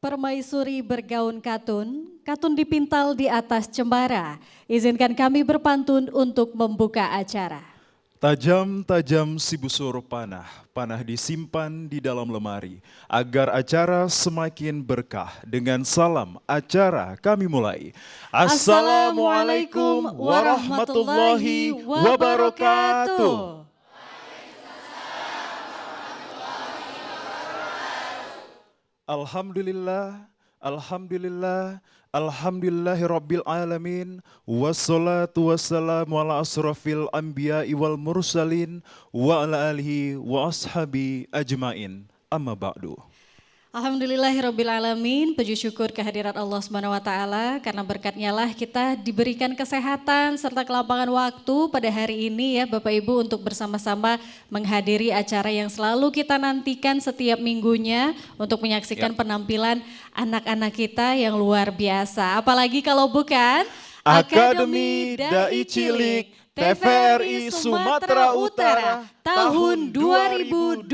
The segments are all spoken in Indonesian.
permaisuri bergaun katun, katun dipintal di atas cembara. Izinkan kami berpantun untuk membuka acara. Tajam-tajam si busur panah, panah disimpan di dalam lemari. Agar acara semakin berkah, dengan salam acara kami mulai. Assalamualaikum warahmatullahi wabarakatuh. Alhamdulillah, alhamdulillah, alhamdulillahirabbil alamin. Wassalatu wassalamu ala asrafil anbiya'i wal mursalin wa ala alihi wa ashabi ajmain. Amma ba'du. Alhamdulillahirrabbilalamin, puji syukur kehadirat Allah SWT karena berkatnya lah kita diberikan kesehatan serta kelapangan waktu pada hari ini ya Bapak Ibu untuk bersama-sama menghadiri acara yang selalu kita nantikan setiap minggunya untuk menyaksikan penampilan anak-anak kita yang luar biasa. Apalagi kalau bukan Akademi Dai Cilik TVRI Sumatera Utara tahun 2025.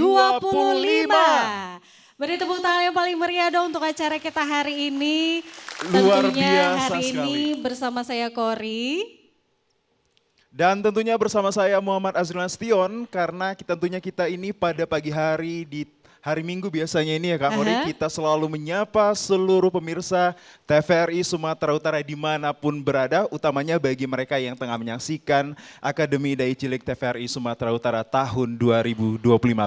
Beri tepuk tangan yang paling meriah dong untuk acara kita hari ini. Luar Tentunya biasa hari sekali. ini bersama saya Kori. Dan tentunya bersama saya Muhammad Azrul Nastion, karena tentunya kita ini pada pagi hari di hari Minggu biasanya ini ya Kak Kori, kita selalu menyapa seluruh pemirsa TVRI Sumatera Utara dimanapun berada, utamanya bagi mereka yang tengah menyaksikan Akademi Dai Cilik TVRI Sumatera Utara tahun 2025.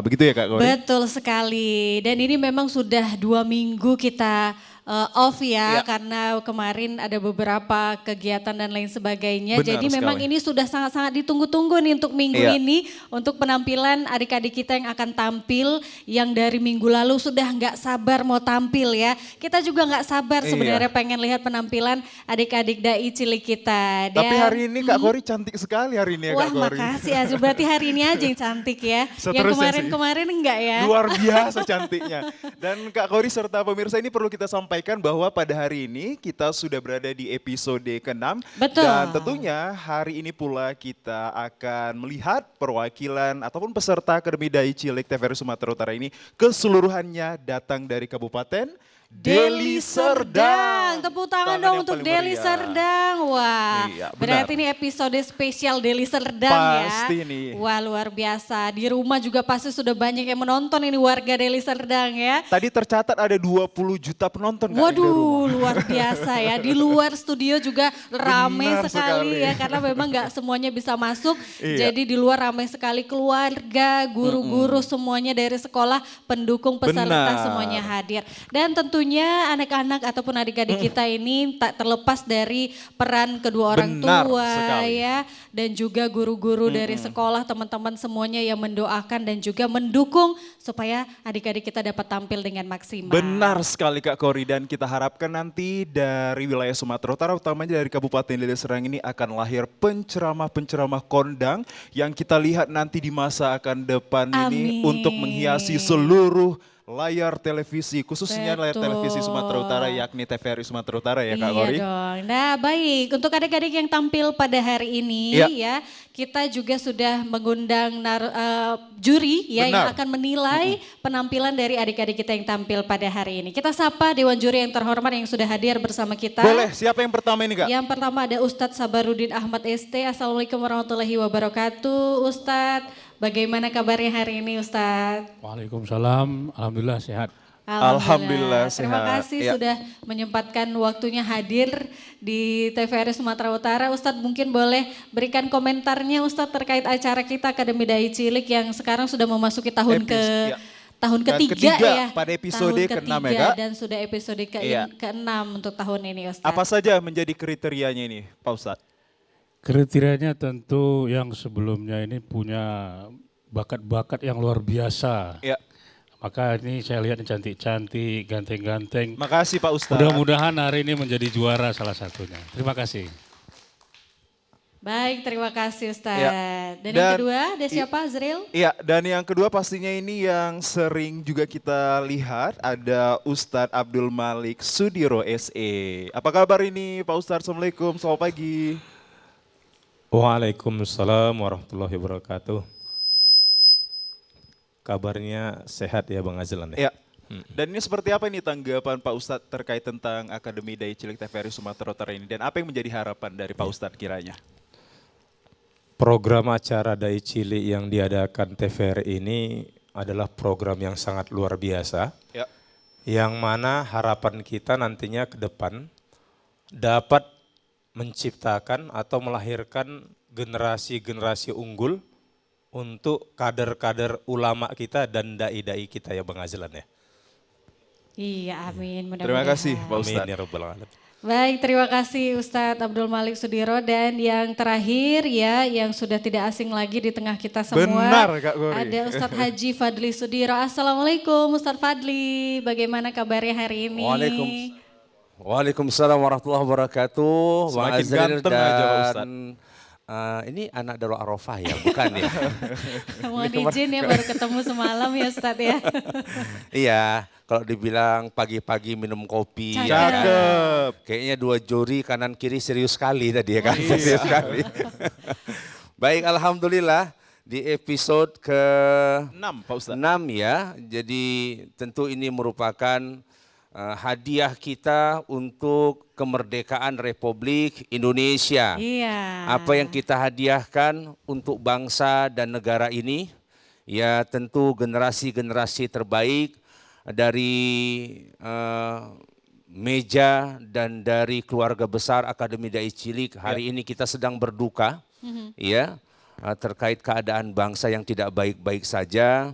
Begitu ya Kak Kori? Betul sekali, dan ini memang sudah 2 minggu kita off ya, karena kemarin ada beberapa kegiatan dan lain sebagainya. Benar Jadi memang sekali. ini sudah sangat-sangat ditunggu-tunggu nih untuk minggu ini, untuk penampilan adik-adik kita yang akan tampil, yang dari minggu lalu sudah nggak sabar mau tampil ya. Kita juga nggak sabar sebenarnya pengen lihat penampilan adik-adik Dai Cilik kita. Tapi hari ini Kak Kori cantik sekali hari ini ya Wah Kak Kori. makasih Azul, berarti hari ini aja yang cantik ya. Yang Seterusnya sih. kemarin-kemarin enggak ya. Luar biasa cantiknya. Dan Kak Kori serta pemirsa ini perlu kita sampaikan bahwa pada hari ini kita sudah berada di episode ke-6. Betul. Dan tentunya hari ini pula kita akan melihat perwakilan ataupun peserta Akademi Dai Cilik TVRI Sumatera Utara ini keseluruhannya datang dari Kabupaten Deli Serdang. Tepuk tangan Tangan dong yang untuk paling Deli meriah. Serdang. Wah, Iya, benar. berarti ini episode spesial Deli Serdang Pasti ya. nih. Wah luar biasa. Di rumah juga pasti sudah banyak yang menonton ini warga Deli Serdang ya. Tadi tercatat ada 20 juta penonton Kak, di Waduh rumah. luar biasa ya. Di luar studio juga rame Benar sekali sekali. ya. Karena memang nggak semuanya bisa masuk. Iya. Jadi di luar ramai sekali keluarga, guru-guru semuanya dari sekolah, pendukung peserta Benar. semuanya hadir. Dan tentunya anak-anak ataupun adik-adik kita ini tak terlepas dari peran kedua orang Benar tua sekali. ya. Dan juga guru-guru dari sekolah, teman-teman semuanya yang mendoakan dan juga mendukung supaya adik-adik kita dapat tampil dengan maksimal. Benar sekali Kak Kori, dan kita harapkan nanti dari wilayah Sumatera Utara, utamanya dari Kabupaten Deli Serdang ini akan lahir penceramah-penceramah kondang yang kita lihat nanti di masa akan depan ini Amin. untuk menghiasi seluruh layar televisi, khususnya layar Betul. televisi Sumatera Utara yakni TVRI Sumatera Utara ya Kak Iya Kori. dong. Nah baik, untuk adik-adik yang tampil pada hari ini ya, kita juga sudah mengundang juri ya yang Benar. akan menilai penampilan dari adik-adik kita yang tampil pada hari ini. Kita sapa Dewan Juri yang terhormat yang sudah hadir bersama kita. Boleh, siapa yang pertama ini Kak? Yang pertama ada Ustadz Sabarudin Ahmad ST. Assalamualaikum warahmatullahi wabarakatuh. Ustadz, bagaimana kabarnya hari ini Ustadz? Waalaikumsalam, alhamdulillah sehat. Alhamdulillah Terima sehat. kasih Ya. sudah menyempatkan waktunya hadir di TVRI Sumatera Utara. Ustadz mungkin boleh berikan komentarnya Ustadz terkait acara kita Akademi Dai Cilik yang sekarang sudah memasuki tahun Iya. tahun Dan ketiga ya. pada episode Tahun ke-6 ya, ketiga Kak? dan sudah episode Iya. ke-6 untuk tahun ini Ustadz. Apa saja menjadi kriterianya ini Pak Ustadz? Kriterianya tentu yang sebelumnya ini punya bakat-bakat yang luar biasa. Ya. Maka ini saya lihat cantik-cantik, ganteng-ganteng. Makasih Pak Ustadz. Mudah-mudahan hari ini menjadi juara salah satunya. Terima kasih. Baik, terima kasih Ustadz. Ya. Dan yang Dan kedua ada siapa Azril? Iya, dan yang kedua pastinya ini yang sering juga kita lihat ada Ustadz Abdul Malik Sudiro SE. Apa kabar ini Pak Ustadz? Assalamualaikum, selamat pagi. Waalaikumsalam warahmatullahi wabarakatuh. Kabarnya sehat ya Bang Azlan ya? Ya, Dan ini seperti apa nih tanggapan Pak Ustadz terkait tentang Akademi Dai Cilik TVRI Sumatera Utara ini? Dan apa yang menjadi harapan dari Pak Ustadz kiranya? Program acara Dai Cilik yang diadakan TVRI ini adalah program yang sangat luar biasa. Ya. Yang mana harapan kita nantinya ke depan dapat menciptakan atau melahirkan generasi-generasi unggul untuk kader-kader ulama kita dan dai-dai kita ya Bang Azlan ya. Iya, amin. Terima kasih Pak Amin Ustadz. ya Rabbal Alamin. Baik, terima kasih Ustadz Abdul Malik Sudiro, dan yang terakhir ya yang sudah tidak asing lagi di tengah kita semua. Benar, Kak Gori. Ada Ustadz Haji Fadli Sudiro. Assalamualaikum Ustadz Fadli, bagaimana kabarnya hari ini? Waalaikumsalam warahmatullahi wabarakatuh. Bang Semakin Azril ganteng aja Pak Ustadz. Ini anak Darul Arafah ya, bukan ya? Mohon izin ya, baru ketemu semalam ya Ustadz ya. Iya, kalau dibilang pagi-pagi minum kopi. Cakep. Ya kan? Cakep. Kayaknya 2 juri kanan kiri serius sekali tadi ya kan? Serius sekali. Baik, alhamdulillah di episode ke 6 Pak Ustadz. 6 ya. Jadi tentu ini merupakan hadiah kita untuk kemerdekaan Republik Indonesia. Iya. Apa yang kita hadiahkan untuk bangsa dan negara ini? Ya tentu generasi-generasi terbaik dari meja dan dari keluarga besar Akademi Dai Cilik. Hari ini kita sedang berduka ya terkait keadaan bangsa yang tidak baik-baik saja.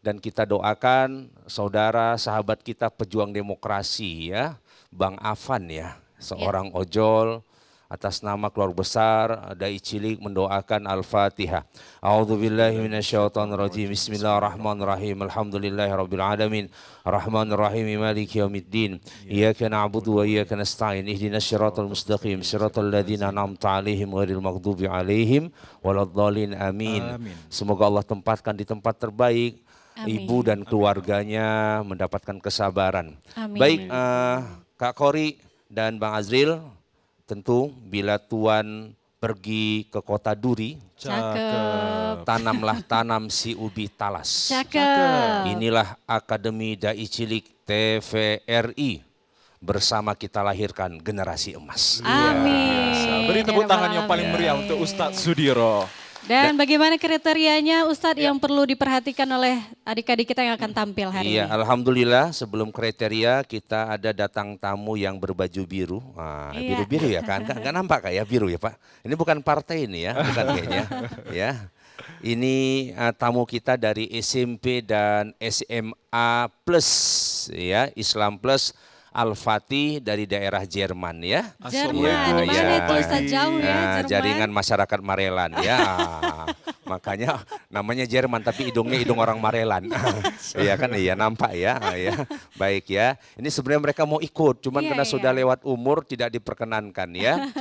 Dan kita doakan saudara sahabat kita pejuang demokrasi ya, Bang Afan ya, seorang ojol, atas nama keluarga besar Dai Cilik mendoakan Al-Fatihah. A'udzubillahi minasyaitonirrajim. Bismillahirrahmanirrahim. Alhamdulillahirabbil alamin. Arrahmanirrahim. Maliki yaumiddin. Iyyaka na'budu wa iyyaka nasta'in. Ihdinas siratal mustaqim. Siratal ladzina an'amta 'alaihim ghairil maghdubi 'alaihim waladdallin. Amin. Semoga Allah tempatkan di tempat terbaik. Amin. Ibu dan keluarganya mendapatkan kesabaran. Amin. Baik Kak Kori dan Bang Azril, tentu bila Tuan pergi ke kota Duri, Cakep. tanam si ubi talas. Cakep. Inilah Akademi Dai Cilik TVRI bersama kita lahirkan generasi emas. Amin. Beri tepuk Ya tangan yang Rabbal paling Alamin. meriah untuk Ustadz Sudiro. Dan bagaimana kriterianya Ustadz yang perlu diperhatikan oleh adik-adik kita yang akan tampil hari Iya, ini? alhamdulillah sebelum kriteria kita ada datang tamu yang berbaju biru. Iya. Biru-biru ya kan? Nggak nampak kayak biru ya Pak? Ini bukan partai ini ya, bukan kayaknya. Ya, ini tamu kita dari SMP dan SMA Plus ya, Islam Plus. Al-Fatih dari daerah Jerman ya. Jerman, Ya, mana ya. itu Ustadz jauh ya Jerman? Jaringan masyarakat Marelan ya. Makanya namanya Jerman tapi hidungnya hidung orang Marelan. Iya kan, iya nampak ya. Ya. Baik ya. Ini sebenarnya mereka mau ikut, cuman Iya, karena iya. sudah lewat umur tidak diperkenankan ya.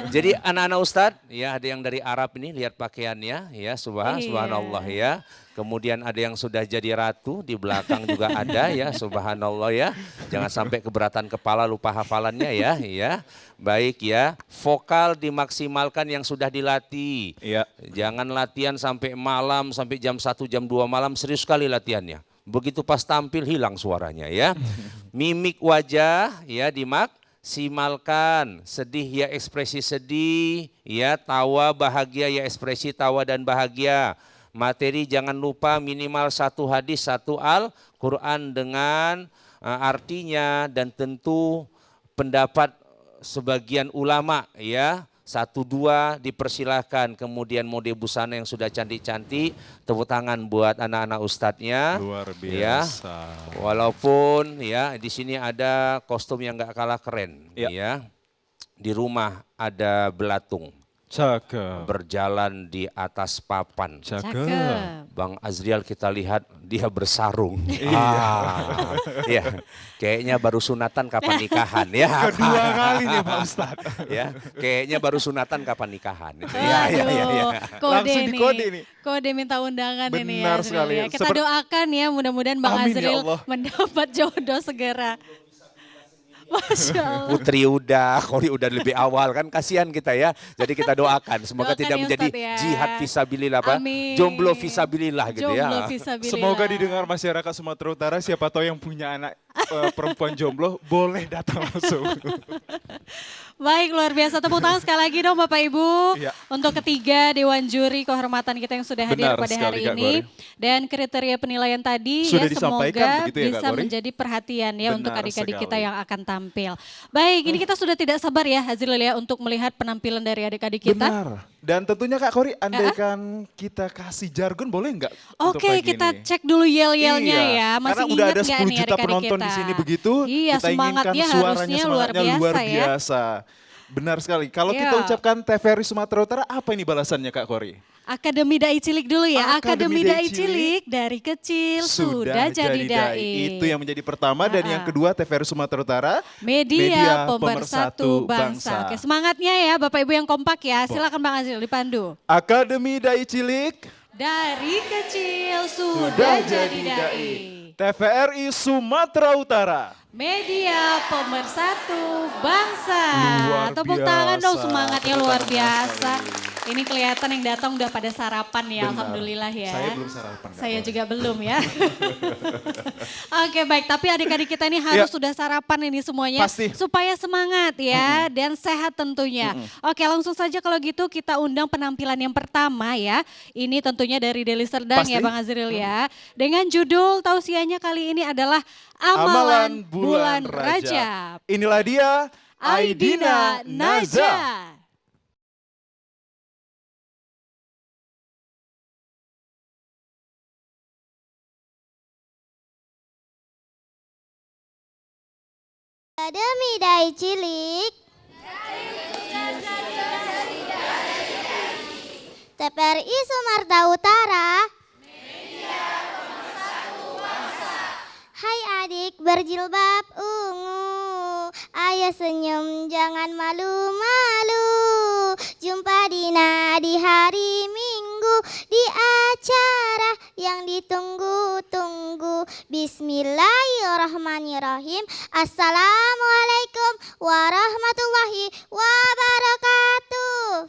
Jadi anak-anak Ustadz ya, ada yang dari Arab ini, lihat pakaiannya ya, subhanallah ya. Kemudian ada yang sudah jadi ratu, di belakang juga ada ya, subhanallah ya. Jangan sampai keberatan kepala lupa hafalannya ya. Ya. Baik ya, vokal dimaksimalkan yang sudah dilatih. Iya. Jangan latihan sampai malam, sampai jam 1, jam 2 malam, serius sekali latihannya. Begitu pas tampil hilang suaranya ya. Mimik wajah ya dimaksimalkan, sedih ya ekspresi sedih, ya tawa bahagia ya ekspresi tawa dan bahagia. Materi jangan lupa minimal 1 hadis, 1 Al-Quran dengan artinya, dan tentu pendapat sebagian ulama ya. 1, 2 dipersilahkan. Kemudian mode busana yang sudah cantik-cantik, tepuk tangan buat anak-anak ustadznya. Luar Ya. biasa. Walaupun ya di sini ada kostum yang gak kalah keren Ya. ya. Di rumah ada belatung Cakep. berjalan di atas papan. Cakep. Bang Azriel kita lihat dia bersarung. Ya, kayaknya baru sunatan kapan nikahan ya. Kedua kali nih Pak Ustadz. Ya, kayaknya baru sunatan kapan nikahan. Itu. Aduh, kode Langsung nih. dikode nih. Kode minta undangan ini ya. Benar Azril sekali. ya. Kita doakan ya, mudah-mudahan Bang Amin, ya Azril Allah. mendapat jodoh segera. Masya Allah. Putri udah, Kori udah lebih awal kan kasihan kita ya. Jadi kita doakan semoga Doakan tidak ya, menjadi Ustadz ya. jihad fisabilillah apa? Amin. Jomblo fisabilillah gitu Jomblo ya. fisabilillah. Semoga didengar masyarakat Sumatera Utara, siapa tahu yang punya anak perempuan jomblo boleh datang langsung. Baik, luar biasa. Tepuk tangan sekali lagi dong Bapak Ibu. Iya. Untuk ketiga Dewan Juri Kehormatan kita yang sudah hadir Benar pada sekali, hari Kak ini. Gori. Dan kriteria penilaian tadi Sudah ya disampaikan semoga begitu ya, Kak bisa Gori? menjadi perhatian ya untuk Benar adik-adik kita sekali. yang akan tampil. Baik, ini kita sudah tidak sabar ya Hazril ya untuk melihat penampilan dari adik-adik kita. Benar. Dan tentunya Kak Kori, andaikan kita kasih jargon boleh nggak? untuk Oke, pagi kita ini? cek dulu yel-yelnya Iya, ya. Masih karena udah ingat ada nggak 10 nih juta adik-adik penonton kita? di sini begitu, Iya, kita inginkan semangatnya suaranya harusnya luar biasa ya. biasa. Benar sekali. Kalau kita Iya. ucapkan TVRI Sumatera Utara, apa ini balasannya Kak Kori? Akademi Dai Cilik dulu ya. Akademi Akademi Dai Dai Cilik dari kecil sudah jadi dai. Itu yang menjadi pertama dan yang kedua TVRI Sumatera Utara. Media pemersatu bangsa. Oke, semangatnya ya Bapak Ibu yang kompak ya. Silakan Bang Azril dipandu. Akademi Dai Cilik Dari kecil sudah jadi dai. TVRI Sumatera Utara. Media pemersatu bangsa. Luar Tepuk tangan dong, biasa. semangatnya Tepuk luar tangan biasa. sekali. Ini kelihatan yang datang udah pada sarapan ya, Benar. alhamdulillah ya. Saya belum sarapan, Kak Saya Kori. juga belum ya. Oke baik, tapi adik-adik kita ini harus Ya. sudah sarapan ini semuanya. Pasti. Supaya semangat ya dan sehat tentunya. Oke langsung saja kalau gitu kita undang penampilan yang pertama ya. Ini tentunya dari Deli Serdang Pasti. ya Bang Azril ya. Dengan judul tausiahnya kali ini adalah Amalan Amalan Bulan Bulan Rajab. Rajab. Inilah dia Aidina Naja. Akademi Dai Cilik TVRI Sumatera Utara. Hai adik berjilbab ungu, ayo senyum jangan malu-malu. Jumpa Dina di hari Minggu di acara yang ditunggu-tunggu. Bismillahirrahmanirrahim. Assalamualaikum warahmatullahi wabarakatuh.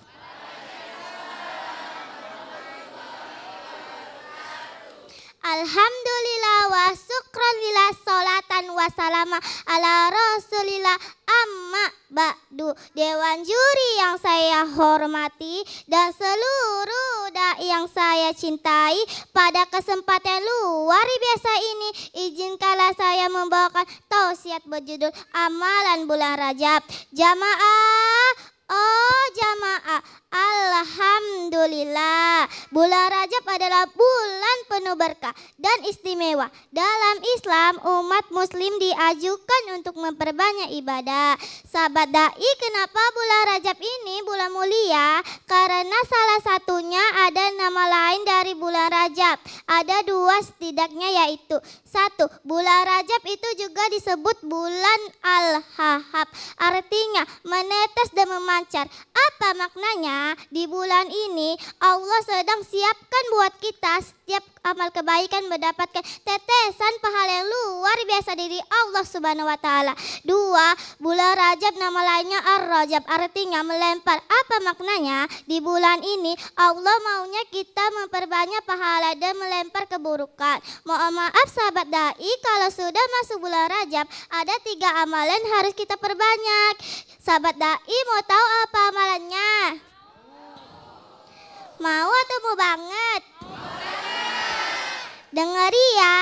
Alhamdulillah wa syukranillah salatan wa salama ala rasulillah amma ba'du. Dewan juri yang saya hormati dan seluruh dai yang saya cintai, pada kesempatan luar biasa ini izinkanlah saya membawakan tausiat berjudul Amalan Bulan Rajab. Jamaah, oh jamaah, alhamdulillah, bulan Rajab adalah bulan penuh berkah dan istimewa. Dalam Islam, umat muslim diajukan untuk memperbanyak ibadah. Sahabat dai, kenapa bulan Rajab ini bulan mulia? Karena salah satunya ada nama lain dari bulan Rajab. Ada dua setidaknya, yaitu satu, bulan Rajab itu juga disebut bulan Al-Hahab. Artinya menetes dan memancar. Apa maknanya? Di bulan ini Allah sedang siapkan buat kita setiap amal kebaikan mendapatkan tetesan pahala yang luar biasa dari Allah Subhanahu wa taala. Dua, bulan Rajab nama lainnya Ar-Rajab, artinya melempar. Apa maknanya? Di bulan ini Allah maunya kita memperbanyak pahala dan melempar keburukan. Mohon maaf sahabat dai, kalau sudah masuk bulan Rajab ada 3 amalan harus kita perbanyak. Sahabat dai mau tahu apa amalannya? Mau atau mau banget? Dengeri ya.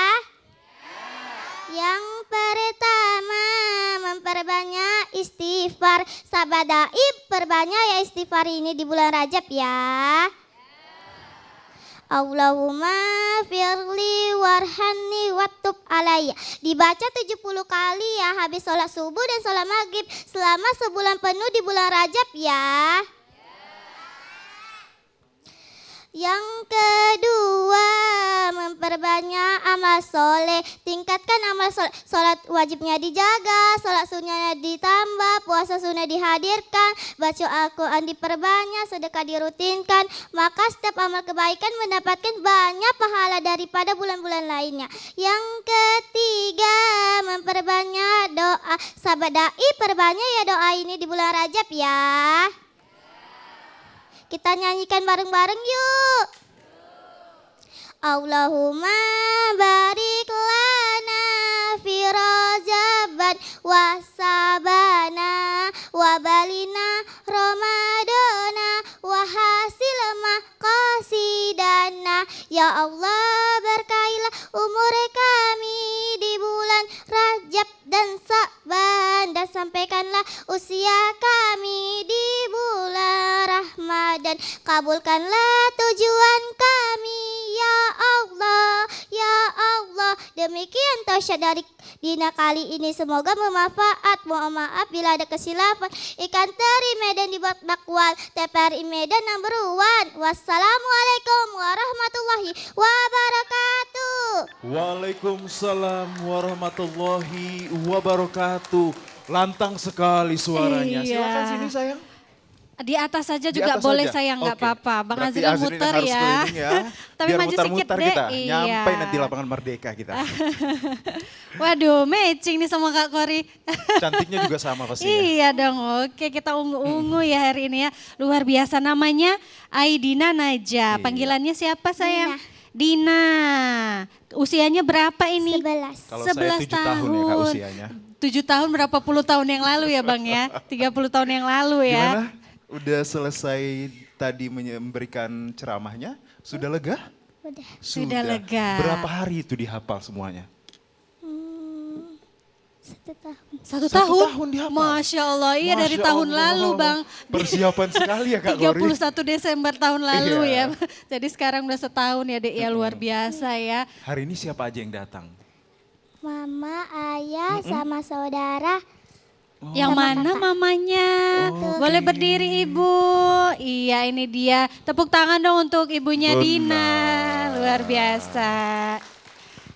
Yang pertama, memperbanyak istighfar. Sahabat dai, perbanyak ya istighfar ini di bulan Rajab ya. Allahumma firli warhamni watub alayya. Dibaca 70 kali ya habis sholat subuh dan sholat maghrib selama sebulan penuh di bulan Rajab ya. Yang kedua, memperbanyak memperbanyak amal soleh. Tingkatkan amal soleh. Sholat wajibnya dijaga, sholat sunnahnya ditambah, puasa sunnah dihadirkan, baca Al-Quran diperbanyak, sedekah dirutinkan. Maka setiap amal kebaikan mendapatkan banyak pahala daripada bulan-bulan lainnya. Yang ketiga, memperbanyak doa. Sahabat dai, perbanyak ya doa ini di bulan Rajab ya. Kita nyanyikan bareng-bareng yuk. Allahumma barik lana fi Rajaban wa sabana wa balina Ramadana wa hasil maqasidana. Ya Allah, berkailah umur kami di bulan Rajab dan Sa'ban, dan sampaikanlah usia kami di bulan Ramadan. Kabulkanlah tujuan kami ya Allah, ya Allah. Demikian tausiah dari Dina kali ini, semoga bermanfaat. Mohon maaf bila ada kesilapan. Ikan teri Medan dibuat dakwal, TPRI Medan number 1. Wassalamualaikum warahmatullahi wabarakatuh. Waalaikumsalam warahmatullahi wabarakatuh. Lantang sekali suaranya. Iya. Silakan sini sayang. Di atas saja Di juga atas boleh saja? sayang, nggak Oke. apa-apa. Bang Berarti Azril Azril muter harus ya. keliling ya. Tapi Biar maju sedikit muter-muter deh. kita. Iya. Nyampe nanti lapangan Merdeka kita. Waduh, matching nih sama Kak Kori. Cantiknya juga sama pastinya. Iya dong, oke kita ungu-ungu ya hari ini ya. Luar biasa, namanya Aidina Naja. Panggilannya siapa sayang? Dina. Usianya berapa ini? 11. Kalau saya 7 tahun ya Kak usianya. 7 tahun berapa puluh tahun yang lalu ya Bang ya? 30 tahun yang lalu ya. Gimana? Udah selesai tadi memberikan ceramahnya? Sudah lega? Udah. Sudah lega. Berapa hari itu dihafal semuanya? 1 tahun. Satu Satu tahun? tahun dihafal. Masya Allah, iya dari Masya tahun Allah. lalu Bang. Persiapan sekali ya Kak Kori. 31 Desember tahun lalu Iya. ya. Jadi sekarang udah setahun ya Dek ya, luar biasa ya. Hari ini siapa aja yang datang? Mama, ayah, sama saudara. Yang mana mamanya? Boleh berdiri Ibu. Iya ini dia. Tepuk tangan dong untuk ibunya Dina. Luar biasa.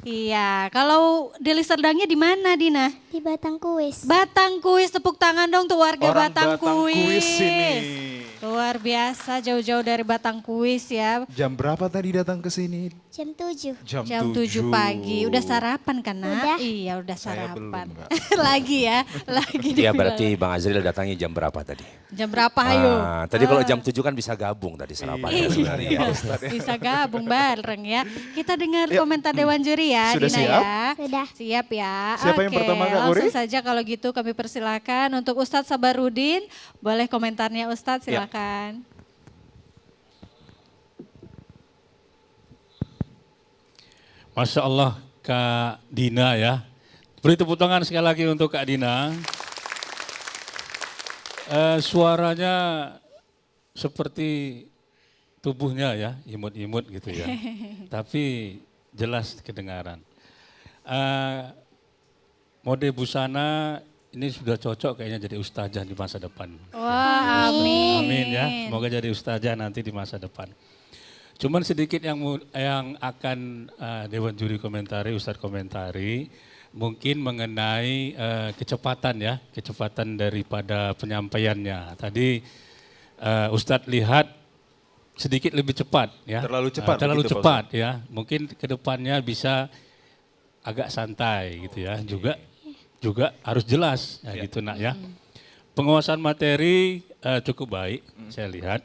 Iya, kalau Deli Serdangnya di mana Dina? Di Batang Kuis. Batang Kuis, tepuk tangan dong untuk warga Orang Batang Kuis. ini. Luar biasa, jauh-jauh dari Batang Kuis ya. Jam berapa tadi datang ke sini? Jam 7. Jam 7 pagi. Udah sarapan kan Nak? Udah. Iya udah Saya sarapan. belum, Mbak. Lagi ya, lagi Ya dibilang. berarti Bang Azril datangnya jam berapa tadi? Jam berapa ayo? Tadi kalau jam 7 kan bisa gabung tadi sarapannya sebenarnya. Iya, bisa gabung bareng ya. Kita dengar komentar Dewan Juri ya, Sudah Dina siap? ya. Sudah. Siap ya. Siapa yang Oke, pertama, Kak Uri? langsung saja kalau gitu kami persilakan untuk Ustadz Sabarudin. Boleh komentarnya Ustadz, Ya. silakan. Masya Allah Kak Dina ya. Beri tepuk tangan sekali lagi untuk Kak Dina. Suaranya seperti tubuhnya ya, imut-imut gitu ya. Tapi jelas kedengaran. Mode busana ini sudah cocok kayaknya jadi ustazah di masa depan. Wah, amin. Amin ya, semoga jadi ustazah nanti di masa depan. Cuman sedikit yang akan Dewan Juri komentari, Ustadz komentari, mungkin mengenai kecepatan ya, kecepatan daripada penyampaiannya. Tadi Ustadz lihat sedikit lebih cepat ya. Terlalu cepat terlalu begitu, Pak cepat ya. Mungkin ke depannya bisa agak santai gitu ya. Juga harus jelas ya gitu Nak ya. Penguasaan materi cukup baik saya lihat.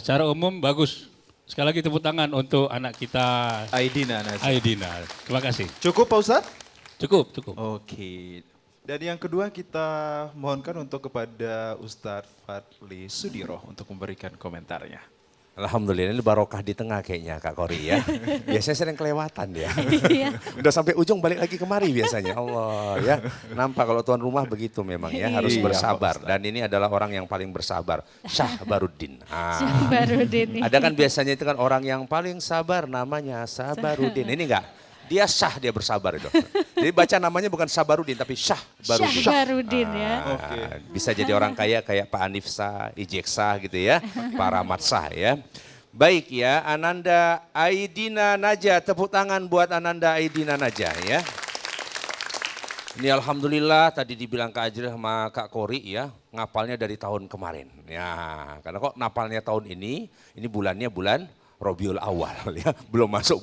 Secara umum bagus. Sekali lagi tepuk tangan untuk anak kita Aidina Nazar. Aidina. Terima kasih. Cukup Pak Ustadz? Cukup. Oke. Dan yang kedua kita mohonkan untuk kepada Ustadz Fadli Sudiro untuk memberikan komentarnya. Alhamdulillah ini barokah di tengah kayaknya Kak Kori ya. Biasanya sering kelewatan ya. Iya. Udah sampai ujung balik lagi kemari biasanya. Allah ya. Nampak kalau tuan rumah begitu memang ya. Harus Iya, bersabar. Pak Ustadz. Dan ini adalah orang yang paling bersabar. Syahbaruddin. Sabarudin. Ada kan biasanya itu kan orang yang paling sabar namanya Sabarudin. Ini enggak. Dia syah dia bersabar itu. Jadi baca namanya bukan Sabarudin tapi Syahbaruddin. Sabarudin ya. Bisa jadi orang kaya kayak Pak Anif Sah, Ijek Sah gitu ya, Pak Rahmat Sah ya. Baik ya, Ananda Aidina Naja, tepuk tangan buat Ananda Aidina Naja ya. Ini alhamdulillah tadi dibilang Kak Ajril sama Kak Kori ya, ngapalnya dari tahun kemarin. Ya, karena kok ngapalnya tahun ini bulannya bulan Rabiul Awal ya, belum masuk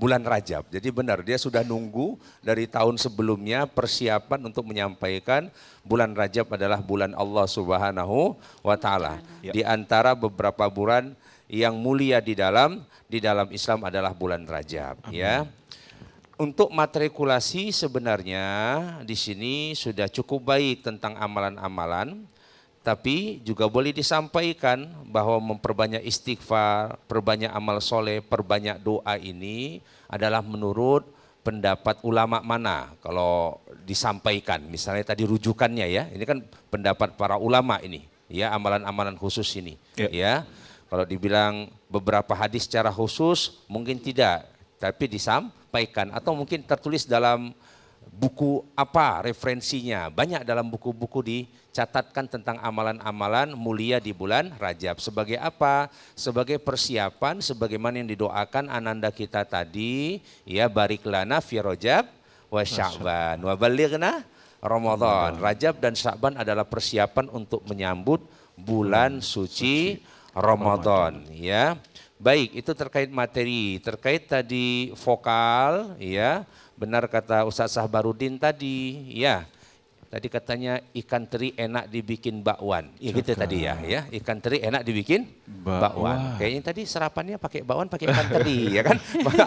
bulan Rajab. Jadi benar dia sudah nunggu dari tahun sebelumnya persiapan untuk menyampaikan bulan Rajab adalah bulan Allah Subhanahu wa taala. Di antara beberapa bulan yang mulia di dalam Islam adalah bulan Rajab ya. Untuk matrikulasi sebenarnya di sini sudah cukup baik tentang amalan-amalan, tapi juga boleh disampaikan bahwa memperbanyak istighfar, perbanyak amal soleh, perbanyak doa ini adalah menurut pendapat ulama mana kalau disampaikan. Misalnya tadi rujukannya ya, ini kan pendapat para ulama ini ya, amalan-amalan khusus ini ya. Kalau dibilang beberapa hadis secara khusus mungkin tidak, tapi disampaikan atau mungkin tertulis dalam buku apa referensinya. Banyak dalam buku-buku dicatatkan tentang amalan-amalan mulia di bulan Rajab. Sebagai apa? Sebagai persiapan sebagaimana yang didoakan ananda kita tadi, ya barik lana fi Rajab wa Sya'ban wa balighna Ramadan. Rajab dan Sya'ban adalah persiapan untuk menyambut bulan suci Ramadan ya. Baik, itu terkait materi, terkait tadi vokal, ya benar kata Ustaz Sahbarudin tadi, ya tadi katanya ikan teri enak dibikin bakwan, ya gitu tadi ya, ikan teri enak dibikin bakwan. Kayaknya tadi serapannya pakai bakwan, pakai ikan teri, ya kan?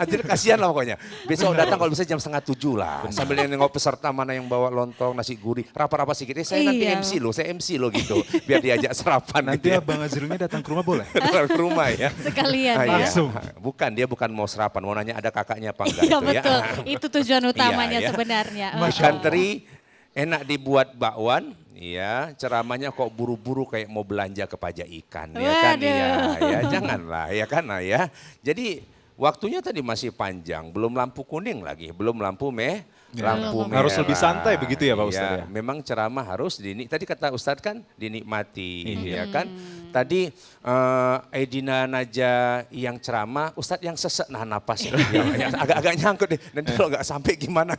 Jadi kasihan lah pokoknya. Besok datang kalau bisa jam 6:30 lah, sambil nengok peserta mana yang bawa lontong, nasi gurih, rapa-rapa sedikit. Saya nanti MC loh, saya MC loh gitu, biar diajak serapan. Nanti gitu ya. Abang Azrilnya datang ke rumah boleh? Datang ke rumah ya. Sekalian ya. Langsung. Bukan, dia bukan mau serapan, mau nanya ada kakaknya apa enggak Iya itu ya. betul, itu tujuan utamanya Iya, ya. sebenarnya. Ikan teri enak dibuat bakwan, ya ceramahnya kok buru-buru kayak mau belanja ke pajak ikan, ya kan? Ya janganlah, ya kan? Ya, jadi waktunya tadi masih panjang, belum lampu kuning lagi, belum lampu lampu merah. Harus lebih santai begitu ya Pak Ustadz ya? Memang ceramah harus tadi kata Ustadz kan dinikmati, ya kan? Tadi Aidina Naja yang ceramah, Ustadz yang sesek nahan napas ya, agak-agak nyangkut deh. Nanti kalau nggak sampai gimana?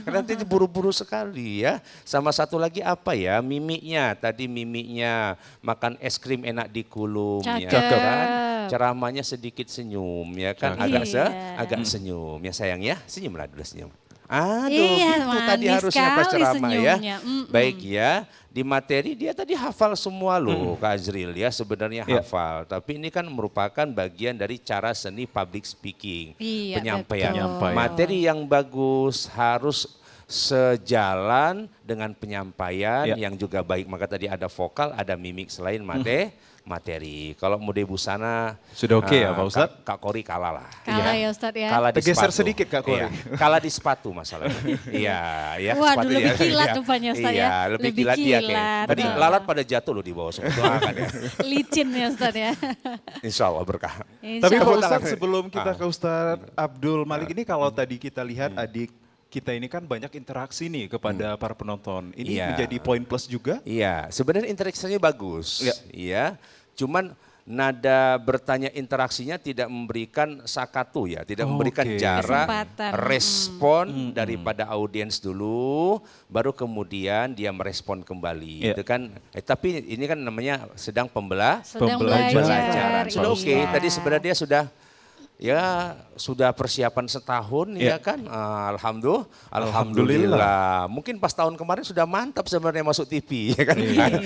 Karena nanti buru-buru sekali ya. Sama satu lagi apa ya, mimiknya. Tadi mimiknya makan es krim enak dikulum, ya kan? Ceramahnya sedikit senyum, ya kan? Agak senyum, ya sayang ya, senyumlah dulu senyum. Aduh, iya, gitu tadi harusnya pas ceramah senyumnya. ya. Baik ya, di materi dia tadi hafal semua loh Kak Azril ya, sebenarnya hafal. Tapi ini kan merupakan bagian dari cara seni public speaking, penyampaian. Materi yang bagus harus sejalan dengan penyampaian yang juga baik. Maka tadi ada vokal, ada mimik selain materi. Kalau mode busana sudah oke ya Pak Ustadz? Kak Kori kalah lah. Kalah ya Ustadz ya. Kalah di Tergeser sepatu. sedikit Kak Kori. Iya, kalah di sepatu masalahnya. Iya, Waduh, sepatu lebih dia. kilat rupanya Ustadz ya. Iya, lebih kilat dia kayak. Tadi lalat pada jatuh loh di bawah semua. Doakan ya. Licin ya Ustadz ya. Insya Allah berkah. Tapi Pak Allah. Ustadz sebelum kita ke Ustadz Abdul Malik ini, kalau tadi kita lihat adik kita ini kan banyak interaksi nih kepada para penonton. Ini menjadi poin plus juga? Iya, sebenarnya interaksinya bagus. Iya. Cuman nada bertanya interaksinya tidak memberikan sakatu ya, tidak memberikan jarak respon daripada audiens dulu, baru kemudian dia merespon kembali. Itu kan, tapi ini kan namanya sedang pembelajaran. Sudah oke, tadi sebenarnya dia sudah persiapan setahun ya kan, alhamdulillah. Mungkin pas tahun kemarin sudah mantap sebenarnya masuk TV ya kan,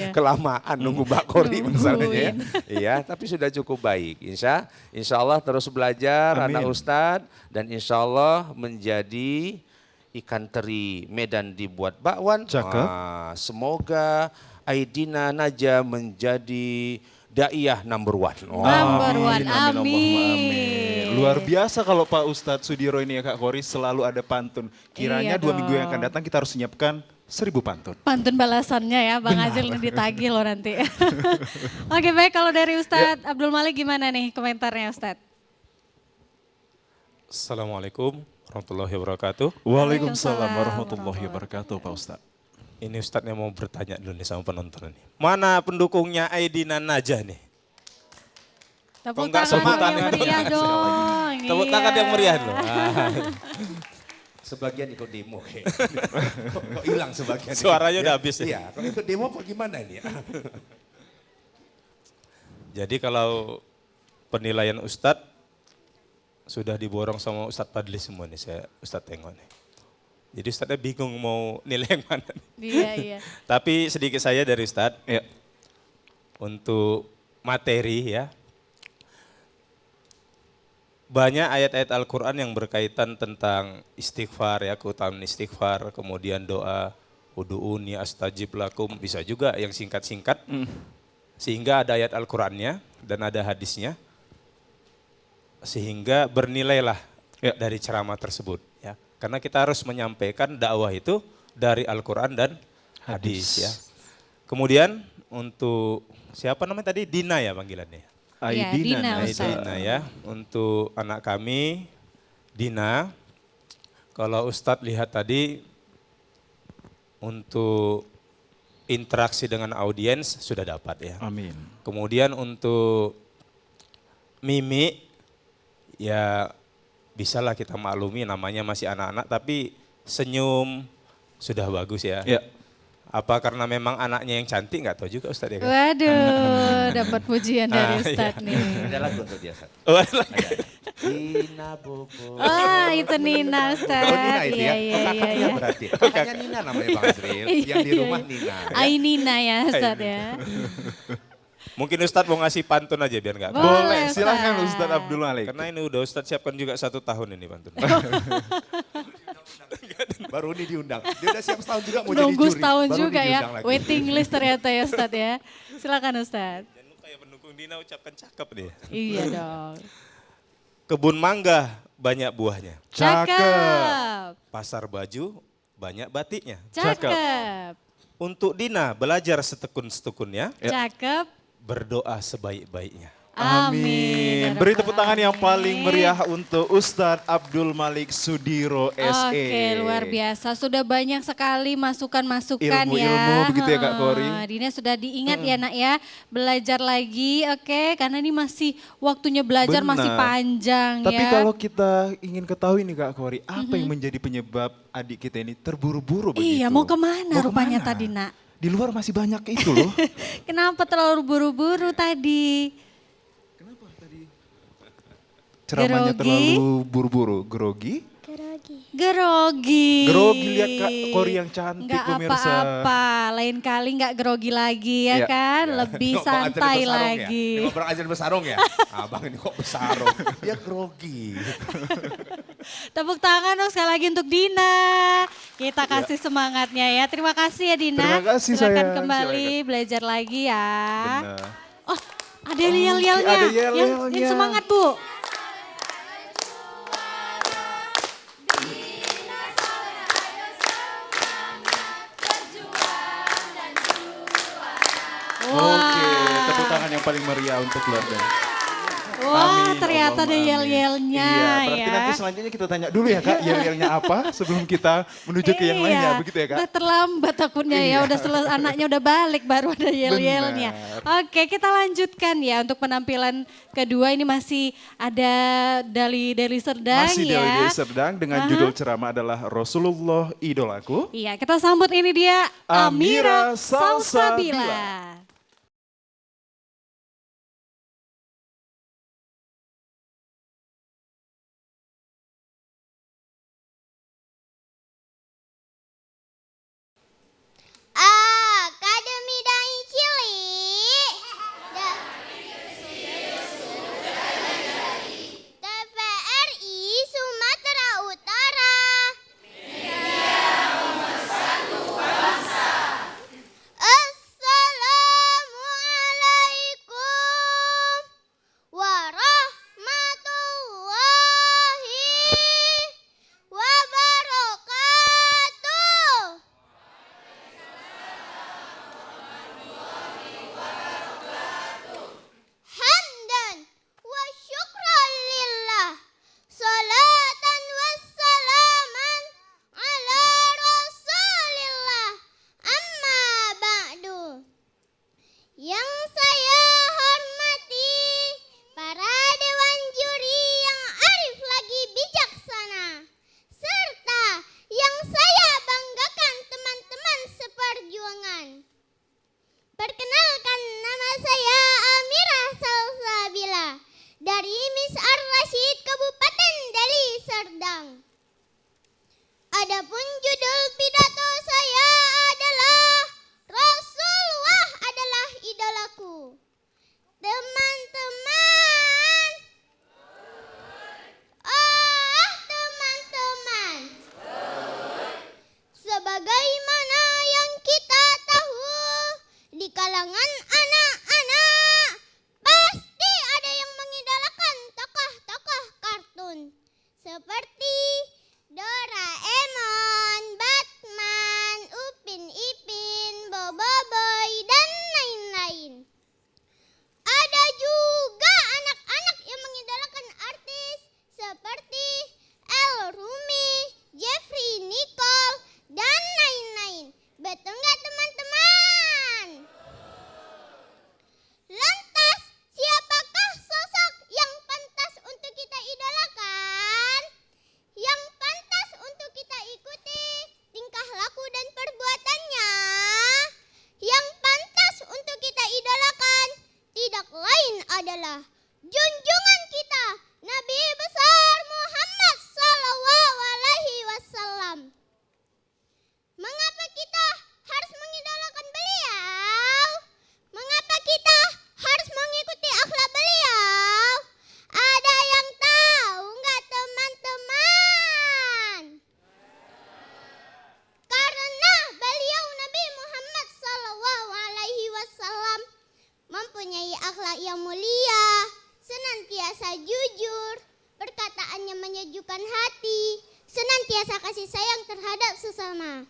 kelamaan nunggu Mbak Kori misalnya ya, tapi sudah cukup baik. Insya Allah terus belajar anak Ustadz, dan insya Allah menjadi ikan teri Medan dibuat bakwan. Semoga Aidina Naja menjadi Daiyah number one. Amin. Luar biasa kalau Pak Ustadz Sudiro ini ya Kak Kori selalu ada pantun. Kiranya 2 minggu yang akan datang kita harus menyiapkan 1000 pantun. Pantun balasannya ya, Bang Azril ditagih loh nanti. Oke baik, kalau dari Ustadz Abdul Malik gimana nih komentarnya Ustadz? Assalamualaikum warahmatullahi wabarakatuh. Waalaikumsalam warahmatullahi wabarakatuh Pak Ustadz. Ini Ustadz yang mau bertanya dulu nih sama penonton ini. Mana pendukungnya Aidina Naja nih? Tepuk enggak tangan semangat yang ya? meriah dong. Tepuk Iya. tangan yang meriah loh. Sebagian ikut demo. Kok hilang sebagian. Suaranya udah habis ya? Iya, kalau ikut demo apa gimana ini? Jadi kalau penilaian Ustadz sudah diborong sama Ustadz Padli semua nih, Ustadz tengok nih. Jadi Ustadznya bingung mau nilai yang mana. Iya, iya. Tapi sedikit saya dari Ustadz, Ya. untuk materi ya. Banyak ayat-ayat Al-Quran yang berkaitan tentang istighfar ya, keutamaan istighfar, kemudian doa, udu'uni astajib lakum, bisa juga yang singkat-singkat. Sehingga ada ayat Al-Qurannya dan ada hadisnya. Sehingga bernilailah dari ceramah tersebut. Ya. Karena kita harus menyampaikan dakwah itu dari Al-Quran dan hadis. Ya. Kemudian untuk siapa namanya tadi? Dina ya panggilannya. Iya, Dina, Ustaz. Dina ya, untuk anak kami Dina, kalau Ustadz lihat tadi untuk interaksi dengan audiens sudah dapat ya. Amin. Kemudian untuk Mimi, ya bisalah kita maklumi namanya masih anak-anak tapi senyum sudah bagus ya. Ya. Apa karena memang anaknya yang cantik nggak tahu juga Ustadz ya kan? Waduh, dapat pujian dari Ustadz nih. Ada lagu untuk dia, Sat. Oh, lagi. Nina Bobo. Oh, itu Nina Ustadz. Oh, Nina itu ya? Iya, iya, Oh, iya, kakaknya iya. berarti. Kakaknya Nina namanya Bang Azril. Yang di rumah Nina. Ai Nina ya Ustadz ya. Mungkin Ustadz mau ngasih pantun aja biar nggak. Boleh, Boleh, silakan Ustaz. Ustadz Abdul Malik. Karena ini udah Ustadz siapkan juga 1 tahun ini pantun. Baru ini diundang. Dia udah siap setahun juga mau jadi Nunggu juri. setahun Baru juga ini ya. diundang lagi. Waiting list ternyata ya Ustadz ya. Silakan Ustadz. Jangan lupa ya pendukung Dina ucapkan cakep deh. Iya dong. Kebun mangga banyak buahnya. Cakep. Pasar baju banyak batiknya. Cakep. Untuk Dina belajar setekun-setekunnya, Cakep. berdoa sebaik-baiknya. Amin. Beri tepuk tangan yang paling meriah untuk Ustadz Abdul Malik Sudiro SE. Oke, luar biasa. Sudah banyak sekali masukan-masukan ya. Ilmu-ilmu begitu ya, Kak Kori. Dina sudah diingat ya nak ya. Belajar lagi, oke. Karena ini masih waktunya belajar masih Benar. panjang Tapi ya. kalau kita ingin ketahui nih Kak Kori, apa yang menjadi penyebab adik kita ini terburu-buru begitu? Iya, mau kemana Mau rupanya kemana? tadi nak? Di luar masih banyak itu loh. Kenapa terlalu buru-buru tadi? Ceramahnya Grogi. terlalu buru-buru. Grogi? Grogi. Grogi, lihat Kak Kori yang cantik Nggak pemirsa. apa-apa, lain kali nggak grogi lagi ya Iya. kan, lebih Kok Bang Azril santai bersarung lagi. Ya? Ini Bang Azril bersarung ya? Abang ini kok bersarung? Dia grogi. Tepuk tangan dong sekali lagi untuk Dina. Kita kasih semangatnya ya. Terima kasih ya Dina. Terima kasih, Silakan sayang. kembali belajar lagi ya. Benar. Oh, ada yel-yelnya. ada yel-yelnya. Yang semangat Bu. Oke, tepuk tangan yang paling meriah untuk keluarga. Wah, Amin, ternyata ada Allahumma amin. yel-yelnya Iya, berarti ya. nanti selanjutnya kita tanya dulu ya Kak, yel-yelnya apa sebelum kita menuju ke yang lainnya, begitu ya Kak? Udah terlambat takutnya ya, udah anaknya udah balik baru ada yel-yelnya. Oke, kita lanjutkan ya untuk penampilan kedua ini masih ada Dali Serdang Masih ya. dari Serdang dengan judul ceramah adalah Rasulullah Idolaku. Iya, kita sambut ini dia Amira Amira Salsabila. Salsabila. Akademi Dai Cilik. TVRI Sumatera Utara. Assalamualaikum seperti Doraemon, Batman, Upin Ipin, Bobo Boy, dan lain-lain. Ada juga anak-anak yang mengidolakan artis seperti El Rumi, Jeffrey Nicole, dan lain-lain. Betul nggak teman-teman? Lantas, siapakah sosok yang pantas untuk kita idolakan? Yang pantas untuk kita ikuti tingkah laku dan perbuatannya? Yang pantas untuk kita idolakan tidak lain adalah junjungan kita, Nabi besar Muhammad Sallallahu Alaihi Wasallam. Mengapa kita harus mengidolakan beliau? Mengapa kita harus mengikuti akhlak beliau? Ada yang tahu nggak teman-teman? Karena beliau Nabi Muhammad Sallallahu Alaihi Wasallam mempunyai akhlak yang mulia, senantiasa jujur, perkataannya menyejukkan hati, senantiasa kasih sayang terhadap sesama.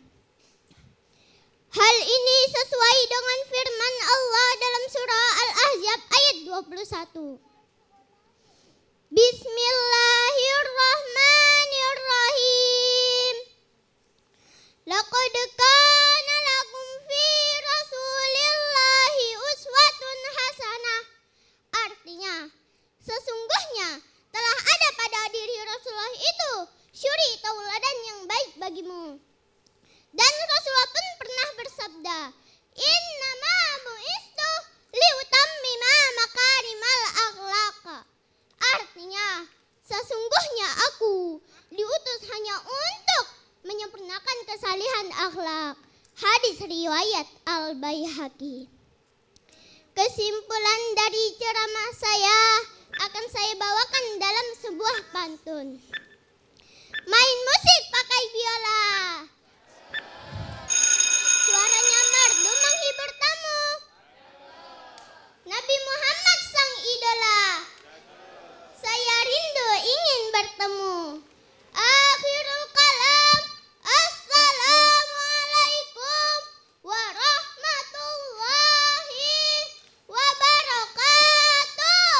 Hal ini sesuai dengan firman Allah dalam surah Al-Ahzab ayat 21. Bismillahirrahmanirrahim. Laqad kana lakum fi Rasulillahi uswatun hasanah. Artinya, sesungguhnya telah ada pada diri Rasulullah itu suri tauladan yang baik bagimu. Dan Rasulullah pun pernah bersabda, Innama bu'istu liutammima makarimal akhlaqa. Artinya, sesungguhnya aku diutus hanya untuk menyempurnakan kesalihan akhlak. Hadis riwayat Al-Baihaqi. Kesimpulan dari ceramah saya akan saya bawakan dalam sebuah pantun. Main musik pakai biola. Suaranya merdu menghibur tamu. Nabi Muhammad sang idola. Saya rindu ingin bertemu. Akhirul kalam. Assalamualaikum warahmatullahi wabarakatuh.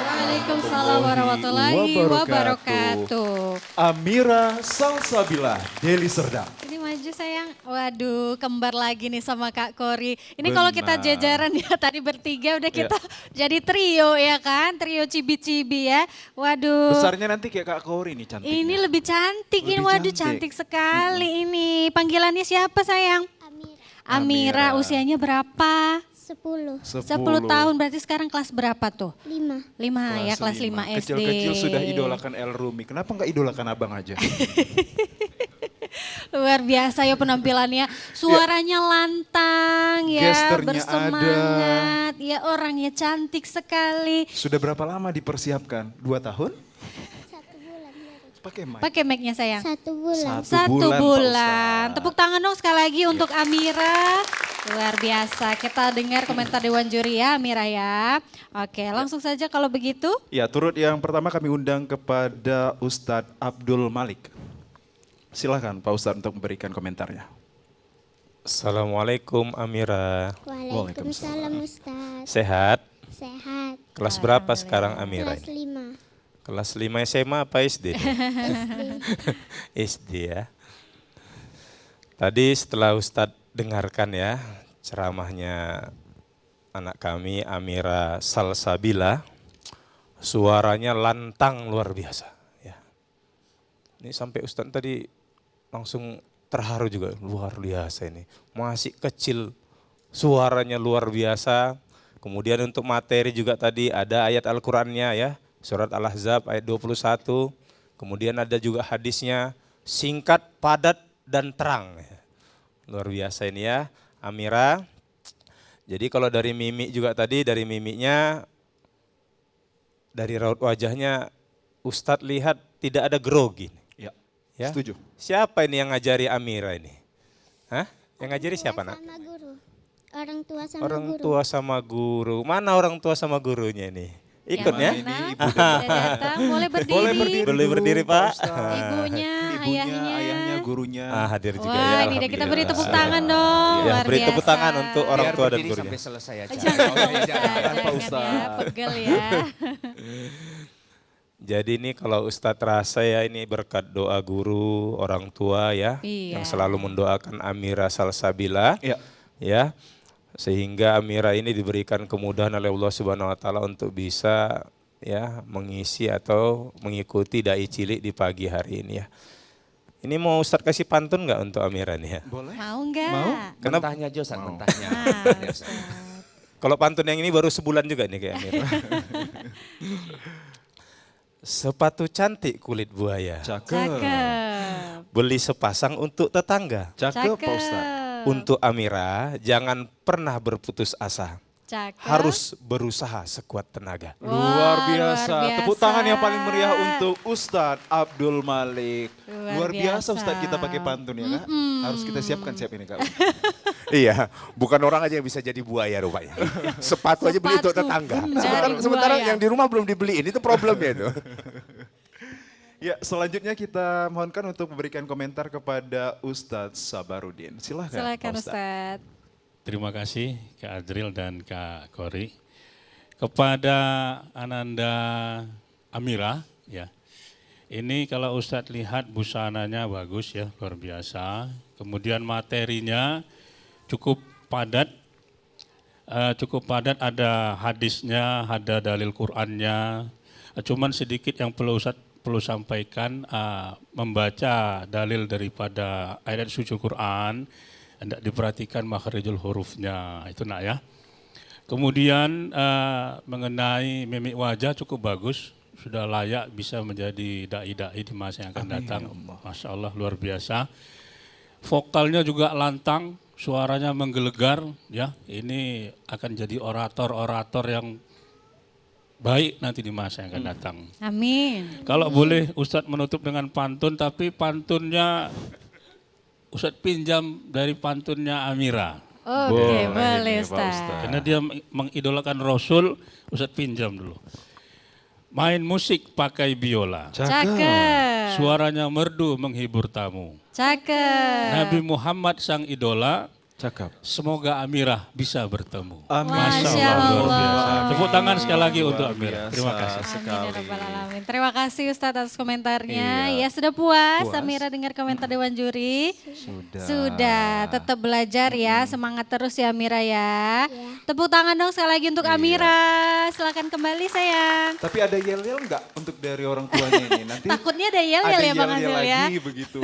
Waalaikumsalam warahmatullahi wabarakatuh. Amira Salsabila, Deli Serdang. Ini maju sayang. Waduh, kembar lagi nih sama Kak Kori. Ini kalau kita Benar. jajaran ya tadi bertiga udah kita jadi trio ya kan? Trio cibi-cibi ya. Waduh. Besarnya nanti kayak Kak Kori nih cantiknya. Ini lebih cantik. Ini Lebih waduh cantik. cantik sekali ini. Panggilannya siapa sayang? Amira. Amira. Usianya berapa? 10. 10 tahun, berarti sekarang kelas berapa tuh? 5. 5 ya, kelas 5 SD. Kecil-kecil sudah idolakan El Rumi. Kenapa nggak idolakan abang aja? Luar biasa ya penampilannya, suaranya lantang ya, Gesternya bersemangat, ya orangnya cantik sekali. Sudah berapa lama dipersiapkan? 2 tahun? 1 bulan. Pakai mic. Pakai mic-nya sayang. 1 bulan. Satu 1 bulan, Pak bulan. Ustadz. Tepuk tangan dong sekali lagi untuk Amira. Luar biasa, kita dengar komentar Dewan Juri ya Amira ya. Oke, langsung saja kalau begitu. Ya, turut yang pertama kami undang kepada Ustadz Abdul Malik. Silahkan Pak Ustadz untuk memberikan komentarnya. Assalamualaikum Amira. Waalaikumsalam Ustaz. Sehat? Sehat. Kelas berapa sekarang Amira Kelas ini? 5. Kelas 5 SMA apa SD? SD ya. Tadi setelah Ustadz dengarkan ya ceramahnya anak kami Amira Salsabila, suaranya lantang luar biasa. Ya. Ini sampai Ustadz tadi langsung terharu juga, luar biasa ini. Masih kecil, suaranya luar biasa. Kemudian untuk materi juga tadi ada ayat Al-Qur'annya ya, surat Al-Ahzab ayat 21. Kemudian ada juga hadisnya, singkat, padat, dan terang. Luar biasa ini ya, Amira. Jadi kalau dari mimik juga tadi, dari mimiknya, dari raut wajahnya, Ustadz lihat tidak ada grogi. Ya. Setuju. Siapa ini yang ngajari Amira ini? Hah? Yang ngajari siapa nak? Sama guru. Orang tua sama Orang guru. tua sama guru. Mana orang tua sama gurunya ini? Ikut ya? Yang mana Ini Ibu sudah datang, boleh berdiri. Boleh berdiri, Pak. Ustadz. Ibunya, ayahnya. ayahnya, gurunya. Hadir juga Wah, ya. ini deh kita beri Alhamdulillah. tepuk tangan dong. Ya, luar beri tepuk biasa. tangan untuk orang Biar tua dan berdiri gurunya. sampai selesai aja. Jangan, Pak Ustadz, Jangan, Pak jangan Ustadz. ya, pegel ya. Jadi ini kalau Ustadz rasa ya ini berkat doa guru, orang tua ya. Iya. Yang selalu mendoakan Amira Salsabila. Iya. Ya. Sehingga Amira ini diberikan kemudahan oleh Allah Subhanahu wa taala untuk bisa ya mengisi atau mengikuti dai cilik di pagi hari ini ya. Ini mau Ustadz kasih pantun nggak untuk Amira nih ya? Boleh? Mau nggak? Mau? Kenapa? Mentahnya Josan, mentahnya. Nah, Kalau pantun yang ini baru sebulan juga nih kayak Amira. Sepatu cantik kulit buaya, cakep. beli sepasang untuk tetangga. Cakep, Pak Ustadz. Untuk Amira jangan pernah berputus asa, Cakep. harus berusaha sekuat tenaga. Wah, Luar biasa. Tepuk biasa. tangan yang paling meriah untuk Ustadz Abdul Malik. Luar Luar biasa biasa. Ustadz kita pakai pantun ya Kak. Harus kita siap ini Kak. Iya, bukan orang aja yang bisa jadi buaya rupanya. Sepatu aja beli untuk Sepatu, tetangga. dari Sementara buaya. yang di rumah belum dibeliin, itu problemnya itu. Ya selanjutnya kita mohonkan untuk memberikan komentar kepada Ustadz Sabarudin. Silahkan Silakan Pak Ustadz. Ustadz. Terima kasih Kak Adril dan Kak Kori. Kepada Ananda Amira, ya. Ini kalau Ustadz lihat busananya bagus ya, luar biasa. Kemudian materinya cukup padat. Ada hadisnya, ada dalil Qur'annya. Cuman sedikit yang perlu sampaikan, membaca dalil daripada ayat suci Quran, hendak diperhatikan makharijul hurufnya, itu nak ya. Kemudian mengenai mimik wajah cukup bagus, sudah layak bisa menjadi dai-dai di masa yang akan datang. Masya Allah luar biasa. Vokalnya juga lantang, suaranya menggelegar, ya. Ini akan jadi orator-orator yang baik nanti di masa yang akan datang. Amin. Kalau boleh Ustadz menutup dengan pantun, tapi pantunnya Ustadz pinjam dari pantunnya Amira. Oke, Boleh boleh nih, Pak Ustadz. Ustadz. Karena dia mengidolakan Rasul, Ustadz pinjam dulu. Main musik pakai biola, Cakep. suaranya merdu menghibur tamu. Cakep. Nabi Muhammad sang idola, Cakep. semoga Amirah bisa bertemu. Amin. Masya luar Allah. biasa. Tepuk tangan sekali lagi Luar untuk Amirah. biasa Terima kasih. Amin ya rabbal alamin. Terima kasih Ustadz atas komentarnya. Iya. Ya sudah puas, Puas. Amira dengar komentar Dewan Juri? Sudah. Sudah, tetap belajar ya, semangat terus ya Amira ya. Tepuk tangan dong sekali lagi untuk Amira. Silakan kembali sayang. Tapi ada yel-yel nggak untuk dari orang tuanya ini? Nanti Takutnya ada yel-yel ya Bang yel-yel Azil ya. lagi begitu.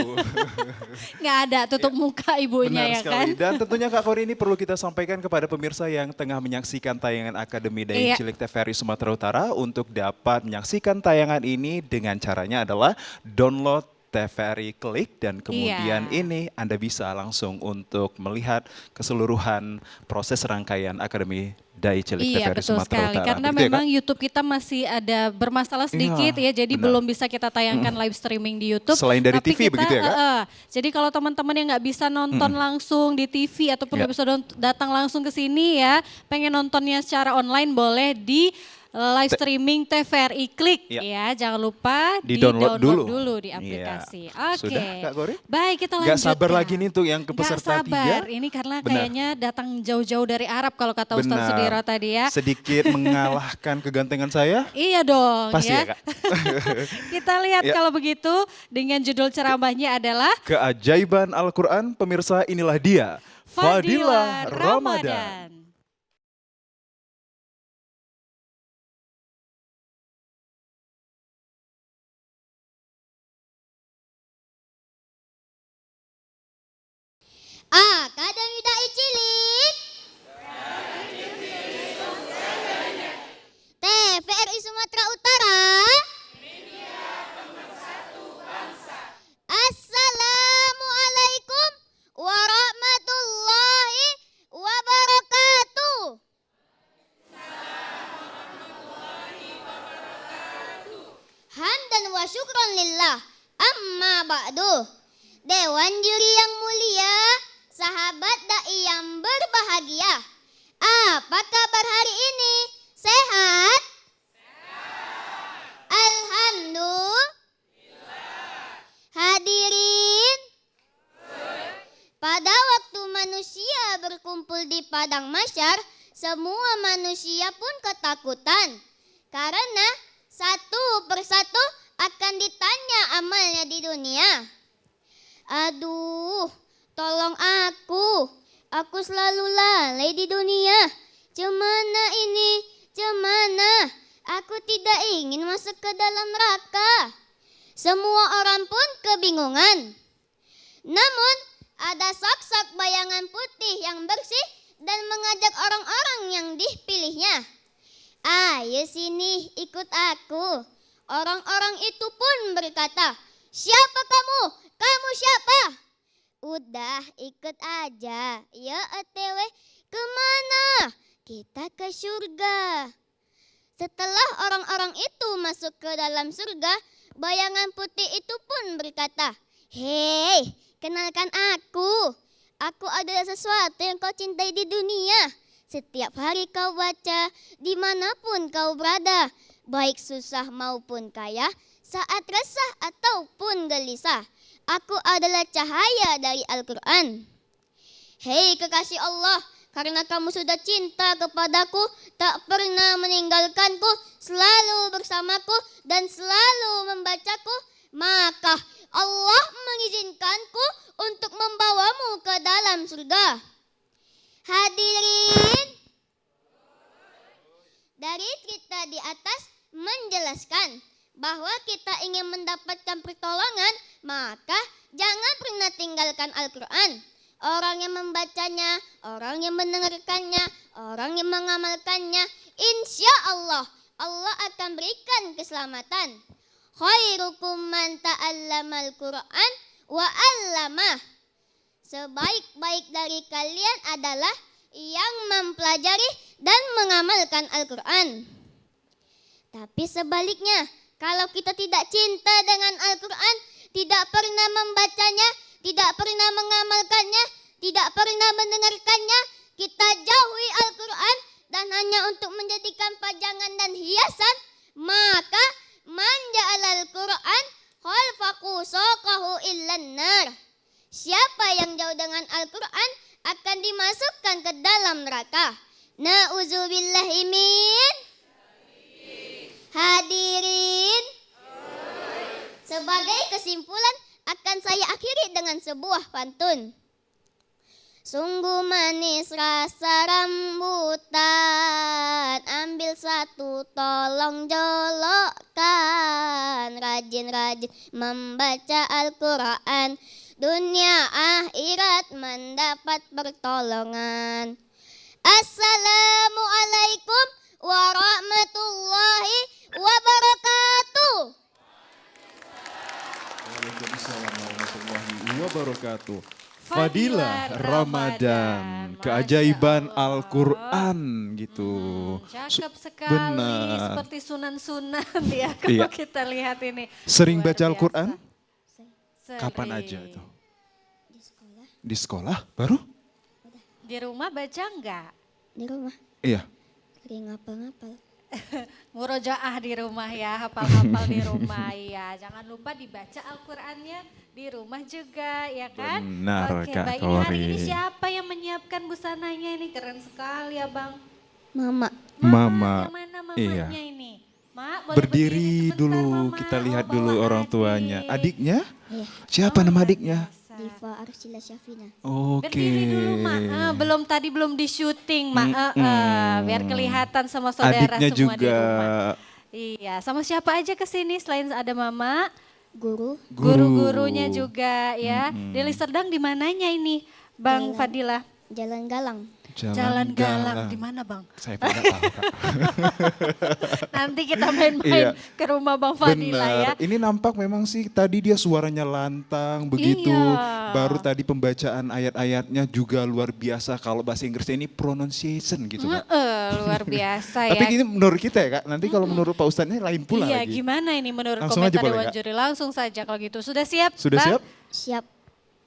Nggak ada, tutup muka ibunya Benar ya sekali. kan. Dan tentunya Kak Kori ini perlu kita sampaikan kepada pemirsa yang tengah menyaksikan tayangan Akademi Dai Iya. Cilik TVRI Sumatera Utara untuk dapat menyaksikan tayangan ini dengan caranya adalah download TVRI Klik dan kemudian Iya. ini Anda bisa langsung untuk melihat keseluruhan proses rangkaian Akademi Dai Cilik Iya TVRI betul Sumatera sekali, Utara. karena Begitu ya, memang YouTube kita masih ada bermasalah sedikit ya, jadi benar. belum bisa kita tayangkan live streaming di YouTube. Selain dari Tapi TV begitu ya, Kak? Jadi kalau teman-teman yang nggak bisa nonton langsung di TV ataupun Ya. nggak bisa datang langsung ke sini ya, pengen nontonnya secara online boleh di live streaming TVRI Klik Ya. ya, jangan lupa Di-download dulu. di Iya. aplikasi. Oke. Sudah, Kak Kori? Baik, kita Nggak lanjutkan. sabar lagi nih untuk yang ke peserta Nggak sabar, tiga. ini karena Benar. kayaknya datang jauh-jauh dari Arab kalau kata Ustadz Benar. Sudiro tadi ya. Sedikit mengalahkan kegantengan saya. Iya dong Pasti ya, Kak? Kita lihat Ya. kalau begitu dengan judul ceramahnya adalah Keajaiban Al-Quran, pemirsa inilah dia. Fadilah Ramadan. Akademi Dai Cilik. TVRI Sumatera Utara. Assalamualaikum warahmatullahi wabarakatuh. Hamdan wa syukron lillah. Amma ba'du. Dewan juri yang mulia, sahabat dai yang berbahagia. Apa kabar hari ini? Sehat? Pada waktu manusia berkumpul di padang mahsyar, semua manusia pun ketakutan. Karena satu persatu akan ditanya amalnya di dunia. Aduh, tolong aku. Aku selalu lalai di dunia. Cemana ini? Cemana? Aku tidak ingin masuk ke dalam neraka. Semua orang pun kebingungan. Namun, ada sosok bayangan putih yang bersih dan mengajak orang-orang yang dipilihnya. Ayo sini, ikut aku. Orang-orang itu pun berkata, siapa kamu? Kamu siapa? Udah, ikut aja. Ya OTW, kemana? Kita ke surga. Setelah orang-orang itu masuk ke dalam surga, bayangan putih itu pun berkata, hei, kenalkan aku. Aku adalah sesuatu yang kau cintai di dunia. Setiap hari kau baca, dimanapun kau berada, baik susah maupun kaya, saat resah ataupun gelisah. Aku adalah cahaya dari Al-Quran. Hei kekasih Allah, karena kamu sudah cinta kepadaku, tak pernah meninggalkanku, selalu bersamaku dan selalu membacaku, maka Allah mengizinkanku untuk membawamu ke dalam surga. Hadirin, dari cerita di atas menjelaskan bahwa kita ingin mendapatkan pertolongan, maka jangan pernah tinggalkan Al-Quran. Orang yang membacanya, orang yang mendengarkannya, orang yang mengamalkannya, insya Allah, Allah akan berikan keselamatan. Khairukum man ta'allamal Qur'an wa 'allamah. Sebaik-baik dari kalian adalah yang mempelajari dan mengamalkan Al-Quran. Tapi sebaliknya, kalau kita tidak cinta dengan Al-Quran, tidak pernah membacanya, tidak pernah mengamalkannya, tidak pernah mendengarkannya, kita jauhi Al-Quran dan hanya untuk menjadikan pajangan dan hiasan, maka man ja'alal Qur'an khalfaqu saqahu illan nar. Siapa yang jauh dengan Al-Quran akan dimasukkan ke dalam neraka. Na'udzubillahi min. Hadirin, sebagai kesimpulan akan saya akhiri dengan sebuah pantun. Sungguh manis rasa rambutan, ambil satu tolong jolokkan. Rajin-rajin membaca Al-Quran, dunia akhirat mendapat pertolongan. Assalamualaikum warahmatullahi wabarakatuh. Waalaikumsalam warahmatullahi wabarakatuh. Fadilah Ramadan, keajaiban Al-Quran gitu. Cakep sekali, Benar. seperti sunan-sunan ya kalau Iya. kita lihat ini. Sering Luar baca Al-Quran? biasa. Kapan Sering. aja itu? Di sekolah baru? Di rumah baca enggak? Di rumah, Iya. sering ngapal-ngapal. Murojaah di rumah ya, hafal-hafal di rumah ya. Jangan lupa dibaca Al-Qur'annya di rumah juga ya kan? Benar, Oke, Kak baik. Ini hari ini Kori. siapa yang menyiapkan busananya ini? Keren sekali ya Bang. Mama, Mama, Yang mana iya. mamanya ini? Mak, boleh Berdiri sebentar, dulu, Mama. kita lihat Oh, dulu bawa orang tuanya. adik. Adiknya? iya, Siapa Oh, nama luar adiknya? biasa. Diva Arsila Syafina. Oke. Berdiri dulu Mak. Belum di syuting Mak. Biar kelihatan sama saudara Adiknya semua di juga rumah. Iya, sama siapa aja ke sini selain ada Mama? Guru, Guru-gurunya juga ya. Deli Serdang di mananya ini, Bang Fadilah? Jalan Galang. Jalan Galang. Di mana, Bang? Saya tidak tahu, Kak. Nanti kita main-main Iya. ke rumah Bang Fadilah ya. Benar. Ini nampak memang sih tadi dia suaranya lantang begitu. Iya. Baru tadi pembacaan ayat-ayatnya juga luar biasa. Kalau bahasa Inggrisnya ini pronunciation gitu, Kak. Luar biasa ya. Tapi ini menurut kita ya, Kak. Nanti kalau menurut Pak Ustadznya lain pula Iya, lagi. gimana ini menurut Langsung aja komentar boleh, Dewan Kak. Juri? Langsung saja kalau gitu. Sudah siap? Sudah Bang? siap? Siap.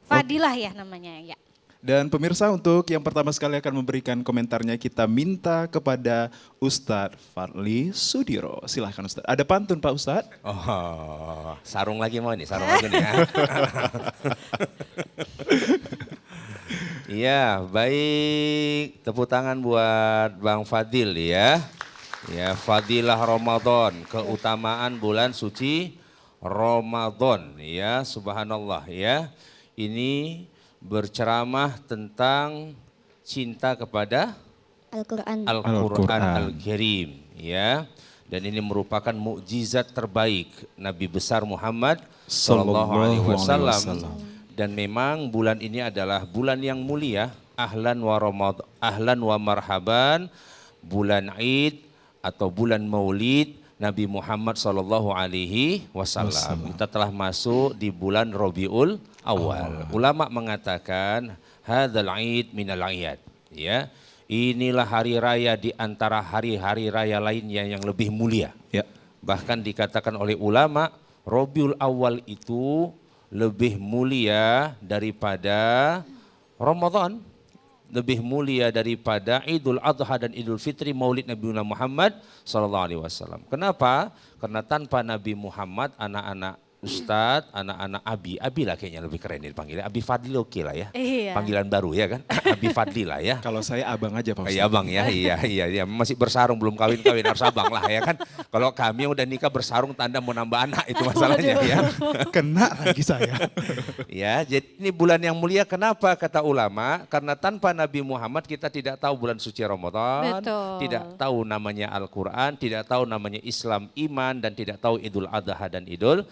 Fadilah ya namanya ya. Dan pemirsa untuk yang pertama sekali akan memberikan komentarnya kita minta kepada Ustadz Fadli Sudiro. Silahkan Ustadz. Ada pantun Pak Ustadz? Oh, sarung lagi mau nih, sarung lagi nih ya. Iya, baik. Tepuk tangan buat Bang Fadil ya. Ya, Fadilah Ramadan, keutamaan bulan suci Ramadan ya, subhanallah ya. Ini berceramah tentang cinta kepada Al-Quran. Al-Quran Al-Karim ya. Dan ini merupakan mukjizat terbaik Nabi besar Muhammad sallallahu alaihi wasallam. Dan memang bulan ini adalah bulan yang mulia, ahlan wa Ramadan, ahlan wa marhaban, bulan Id atau bulan Maulid Nabi Muhammad sallallahu alaihi wasallam. Kita telah masuk di bulan Rabiul Awal. Ulama mengatakan hadzal Id minal Iyad ya. Inilah hari raya di antara hari-hari raya lainnya yang lebih mulia. Ya. Bahkan dikatakan oleh ulama, Rabiul Awal itu lebih mulia daripada Ramadan, lebih mulia daripada Idul Adha dan Idul Fitri Maulid Nabi Muhammad SAW. Kenapa? Karena tanpa Nabi Muhammad, anak-anak Ustadz, anak-anak Abi lah kayaknya lebih keren dipanggilnya. Abi Fadli oke lah ya. Iya. Panggilan baru ya kan. Abi Fadli lah ya. Kalau saya abang aja Pak Ustadz. Iya bang ya, iya, masih bersaung belum kawin-kawin harus abang lah ya kan. Kalau kami yang udah nikah bersaung tanda mau nambah anak itu masalahnya ya. Kena lagi saya. Ya, jadi ini bulan yang mulia kenapa kata ulama? Karena tanpa Nabi Muhammad kita tidak tahu bulan suci Ramadan, Betul. tidak tahu namanya Al-Quran, tidak tahu namanya Islam iman dan tidak tahu Idul Adha dan Idul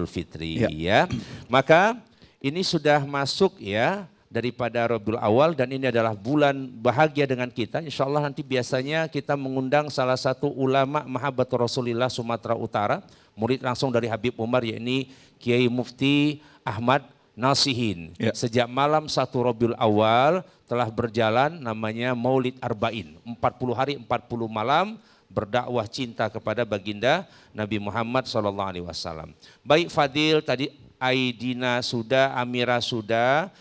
Fitri ya. Maka ini sudah masuk ya daripada Rabiul Awal dan ini adalah bulan bahagia dengan kita. Insya Allah nanti biasanya kita mengundang salah satu ulama Mahabbatur Rasulillah Sumatera Utara, murid langsung dari Habib Umar yakni Kiai Mufti Ahmad Nasihin. Ya. Sejak malam 1 Rabiul Awal telah berjalan namanya Maulid Arba'in. 40 hari 40 malam berdakwah cinta kepada baginda Nabi Muhammad SAW. Baik Fadil tadi, Aidina sudah, Amira sudah.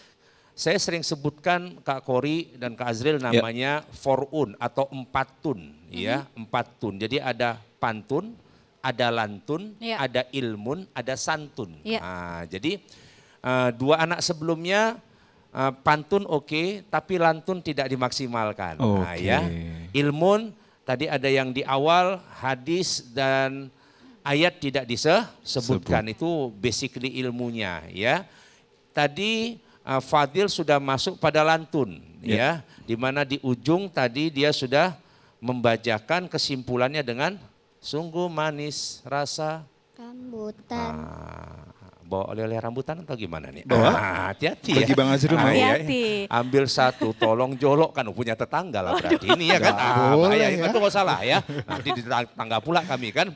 Saya sering sebutkan Kak Kori dan Kak Azril namanya forun atau empatun ya, empatun. Jadi ada pantun, ada lantun, ada ilmun, ada santun. Nah, jadi dua anak sebelumnya pantun oke, tapi lantun tidak dimaksimalkan. Nah, ya. Ilmun tadi ada yang di awal hadis dan ayat tidak disebutkan, itu basically ilmunya ya. Tadi Fadil sudah masuk pada lantun ya, di mana di ujung tadi dia sudah membacakan kesimpulannya dengan sungguh manis rasa Rambutan. Bawa oleh-oleh rambutan atau gimana nih? Bawa. Hati-hati ya. Bagi Bang Azril mau. Hati-hati. Ambil satu, tolong jolok kan punya tetangga lah berarti. Ini ya kan, boleh bahaya ya. itu nggak salah ya. Nanti di tetangga pula kami kan.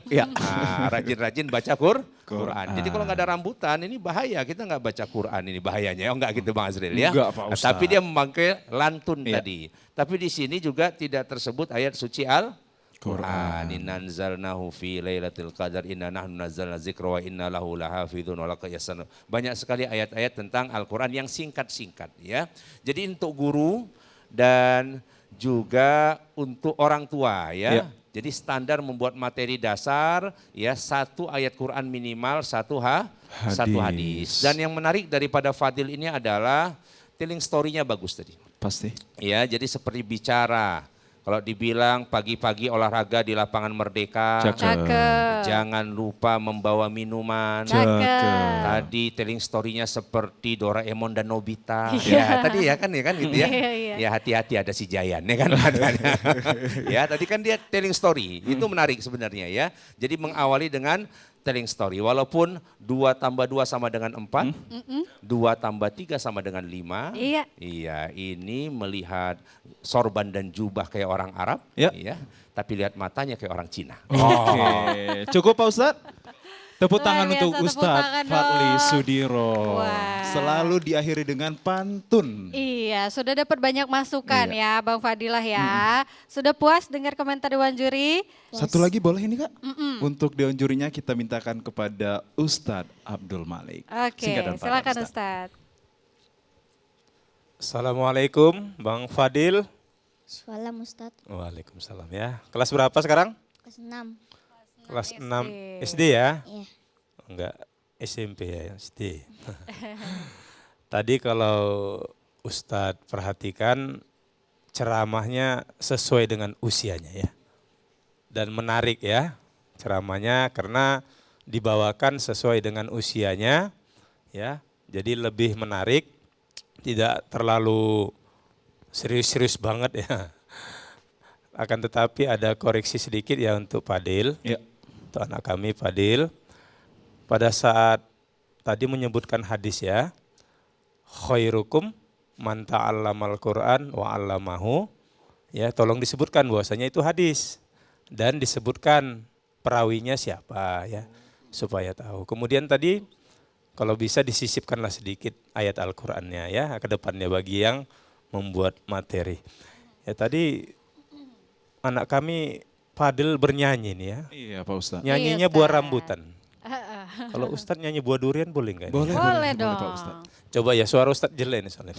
Rajin-rajin baca Quran. Jadi kalau nggak ada rambutan ini bahaya, kita nggak baca Quran ini bahayanya. Oh nggak gitu Bang Azril ya. Enggak, Pak Ustadz. Tapi dia memakai lantun tadi. Tapi di sini juga tidak tersebut ayat suci Quran. Inna anzalnahu fi lailatul qadar inna nahnu nazzalna dzikra wa inna lahu lahafizun wa laqad yassarna. Banyak sekali ayat-ayat tentang Al-Qur'an yang singkat-singkat ya. Jadi untuk guru dan juga untuk orang tua ya. Jadi standar membuat materi dasar ya, satu ayat Quran minimal, satu hadis. Dan yang menarik daripada Fadil ini adalah telling story-nya bagus tadi. Pasti. Ya, jadi seperti bicara. Kalau dibilang pagi-pagi olahraga di lapangan Merdeka, Cakep. jangan lupa membawa minuman. Cakep. Tadi telling story-nya seperti Doraemon dan Nobita. Iya. Ya, tadi ya kan gitu ya. Iya. Ya hati-hati ada si Jayan ya kan. Ya, tadi kan dia telling story. Itu menarik sebenarnya ya. Jadi mengawali dengan telling story. Walaupun 2 tambah 2 sama dengan 4, 2 tambah 3 sama dengan 5. Iya. Iya, ini melihat sorban dan jubah kayak orang Arab. Ya. Iya, tapi lihat matanya kayak orang Cina. Oke, cukup Pak Ustadz? Tepuk Luar tangan biasa, untuk tepuk Ustadz tangan Fadli dong. Sudiro. Wah. Selalu diakhiri dengan pantun. Iya, sudah dapat banyak masukan ya Bang Fadilah ya. Sudah puas dengar komentar Dewan Juri? Satu lagi boleh ini Kak? Untuk dewan jurinya kita mintakan kepada Ustadz Abdul Malik. Oke, Singkat dan padat, silakan Ustadz. Ustadz. Assalamualaikum Bang Fadil. Salam Ustaz. Waalaikumsalam ya. Kelas berapa sekarang? Kelas 6. Kelas SD. 6 SD ya? Iya. Enggak SMP ya, SD. Tadi kalau Ustadz perhatikan ceramahnya sesuai dengan usianya ya. Dan menarik ya ceramahnya karena dibawakan sesuai dengan usianya ya. Jadi lebih menarik, tidak terlalu serius-serius banget ya. Akan tetapi ada koreksi sedikit ya untuk Fadil, Ya. untuk anak kami Fadil. Pada saat tadi menyebutkan hadis ya, khairukum man ta'allamal Qur'an wa 'allamahu. Ya, tolong disebutkan bahwasanya itu hadis dan disebutkan perawinya siapa ya, supaya tahu. Kemudian tadi kalau bisa disisipkanlah sedikit ayat Al-Qur'annya ya ke depannya bagi yang membuat materi. Ya tadi anak kami Fadil bernyanyi nih ya. Iya Pak Ustadz. Nyanyinya Iya, buah Ustadz. rambutan. Kalau Ustadz nyanyi buah durian boleh nggak? ini? Boleh dong. Pak Ustadz. Coba ya suara Ustadz jelek nih soalnya.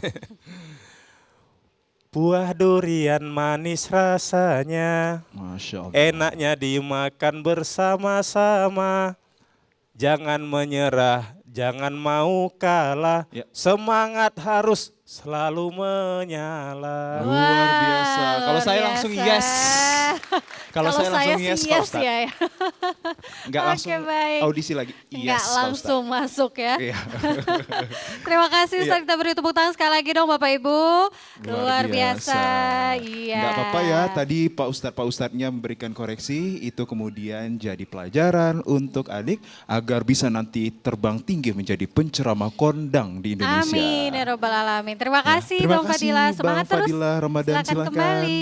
Buah durian manis rasanya, Masya Allah. enaknya dimakan bersama-sama. Jangan menyerah, jangan mau kalah. Ya. Semangat harus selalu menyala. Luar biasa. Kalau luar saya langsung biasa. yes. Kalau saya langsung sih yes, Pak yes Ustadz. ya. Enggak Oke, langsung baik. audisi lagi. Enggak Yes, Pak langsung masuk ya. Ustadz. Iya. Terima kasih Ustaz, kita beri tepuk tangan sekali lagi dong Bapak Ibu. Luar biasa. Iya. Enggak apa-apa ya, tadi Pak Ustadznya memberikan koreksi, itu kemudian jadi pelajaran untuk adik agar bisa nanti terbang tinggi menjadi penceramah kondang di Indonesia. Amin ya robbal alamin. Terima kasih terima Bang kasih, Fadila. Bang Semangat terus. Fadila Ramadan, silakan. kembali.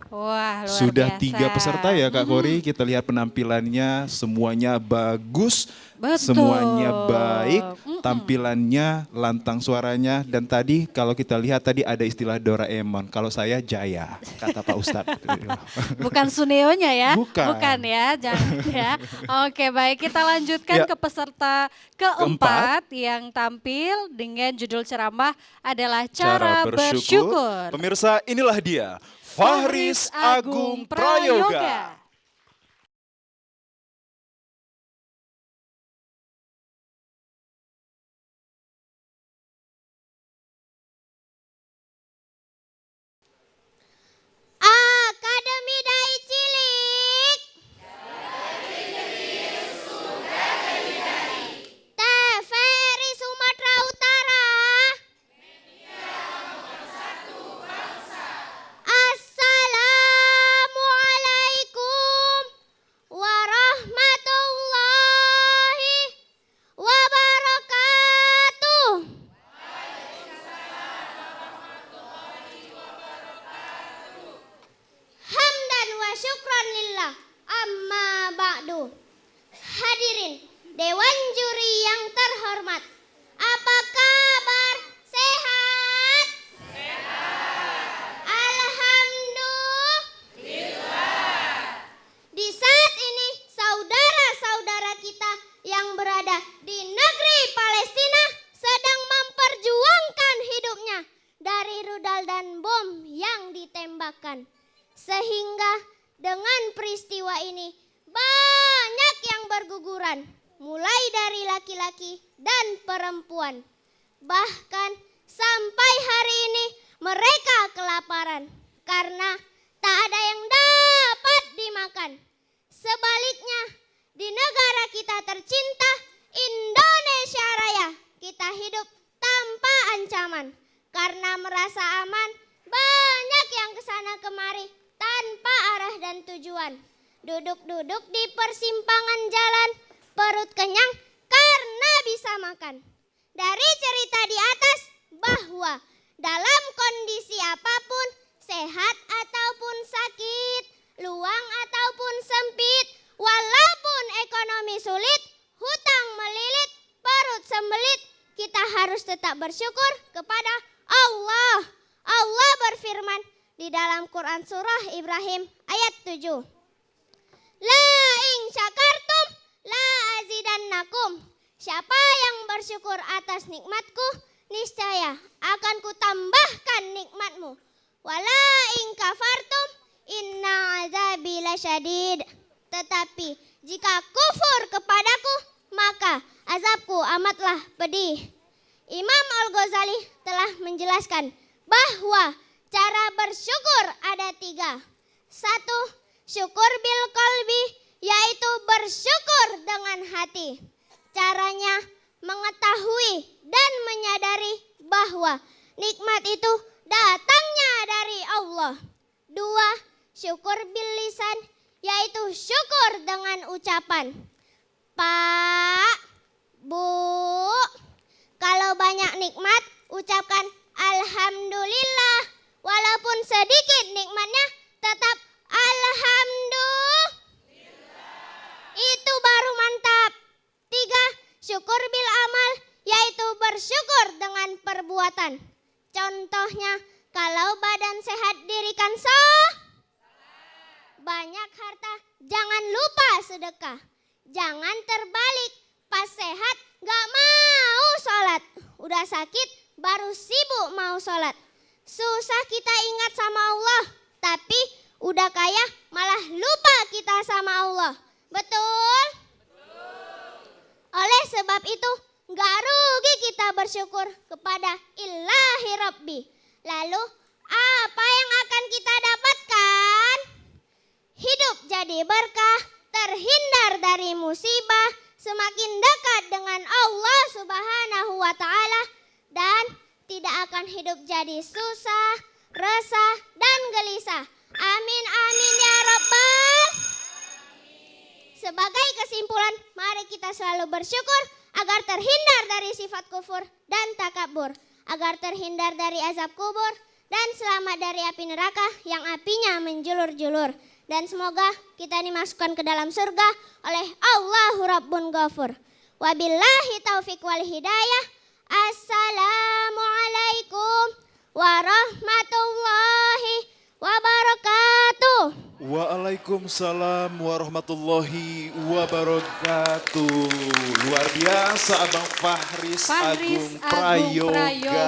Wah, luar Sudah biasa. 3 peserta ya Kak Kori, kita lihat penampilannya semuanya bagus, Betul. semuanya baik, tampilannya, lantang suaranya, dan tadi kalau kita lihat tadi ada istilah Doraemon, kalau saya Jaya, kata Pak Ustadz. Bukan Suneonya ya? Bukan. Ya, jangan ya. Oke, baik kita lanjutkan Ya. ke peserta keempat yang tampil dengan judul ceramah adalah Cara Bersyukur. Pemirsa, inilah dia, Fahris Agung Prayoga. Akademi Dai Cilik. TVRI Sumatera Utara. Assalamualaikum warahmatullahi wabarakatuh. Hamdan wa syukran lillah, amma ba'du. Hadirin Dewan Juri yang terhormat, apa kabar? Sehat? Alhamdulillah. Di saat ini saudara-saudara kita yang berada di negeri Palestina sedang memperjuangkan hidupnya dari rudal dan bom yang ditembakkan. Sehingga dengan peristiwa ini banyak yang berguguran, mulai dari laki-laki dan perempuan. Bahkan sampai hari ini mereka kelaparan karena tak ada yang dapat dimakan. Sebaliknya, di negara kita tercinta, Indonesia Raya, kita hidup tanpa ancaman. Karena merasa aman, banyak yang kesana kemari tanpa arah dan tujuan. Duduk-duduk di persimpangan jalan, perut kenyang karena bisa makan. Dari cerita di atas bahwa dalam kondisi apapun, sehat ataupun sakit, luang ataupun sempit, walaupun ekonomi sulit, hutang melilit, perut sembelit, kita harus tetap bersyukur kepada Allah. Allah berfirman di dalam Quran surah Ibrahim ayat 7. La in syakartum la azidannakum. Siapa yang bersyukur atas nikmatku, niscaya akan kutambahkan nikmatmu. Wala in kafartum inna azabi lasyadid. Tetapi jika kufur kepadaku, maka azabku amatlah pedih. Imam Al-Ghazali telah menjelaskan bahwa cara bersyukur ada 3. 1. Syukur bil qalbi, yaitu bersyukur dengan hati. Caranya mengetahui dan menyadari bahwa nikmat itu datangnya dari Allah. 2. Syukur bil lisan, yaitu syukur dengan ucapan. Pak, Bu, kalau banyak nikmat, ucapkan alhamdulillah. Walaupun sedikit nikmatnya, tetap alhamdulillah. Itu baru mantap. 3. Syukur bil amal, yaitu bersyukur dengan perbuatan. Contohnya, kalau badan sehat dirikan banyak harta, jangan lupa sedekah. Jangan terbalik, pas sehat gak mau sholat. Udah sakit baru sibuk mau sholat. Susah kita ingat sama Allah, tapi udah kaya malah lupa kita sama Allah. Betul? Oleh sebab itu gak rugi kita bersyukur kepada Ilahi Rabbi. Lalu apa yang akan kita dapatkan? Hidup jadi berkah, terhindar dari musibah, semakin dekat dengan Allah Subhanahu wa Ta'ala, dan tidak akan hidup jadi susah, resah, dan gelisah. Amin, amin ya Rabbal. Sebagai kesimpulan, mari kita selalu bersyukur agar terhindar dari sifat kufur dan takabur, agar terhindar dari azab kubur, dan selamat dari api neraka yang apinya menjulur-julur. Dan semoga kita dimasukkan ke dalam surga oleh Allahu Rabbun Ghafur. Wabillahi taufiq wal hidayah. Assalamualaikum warahmatullahi wabarakatuh. Waalaikumsalam warahmatullahi wabarakatuh. Luar biasa Abang Fahris Agung Prayoga.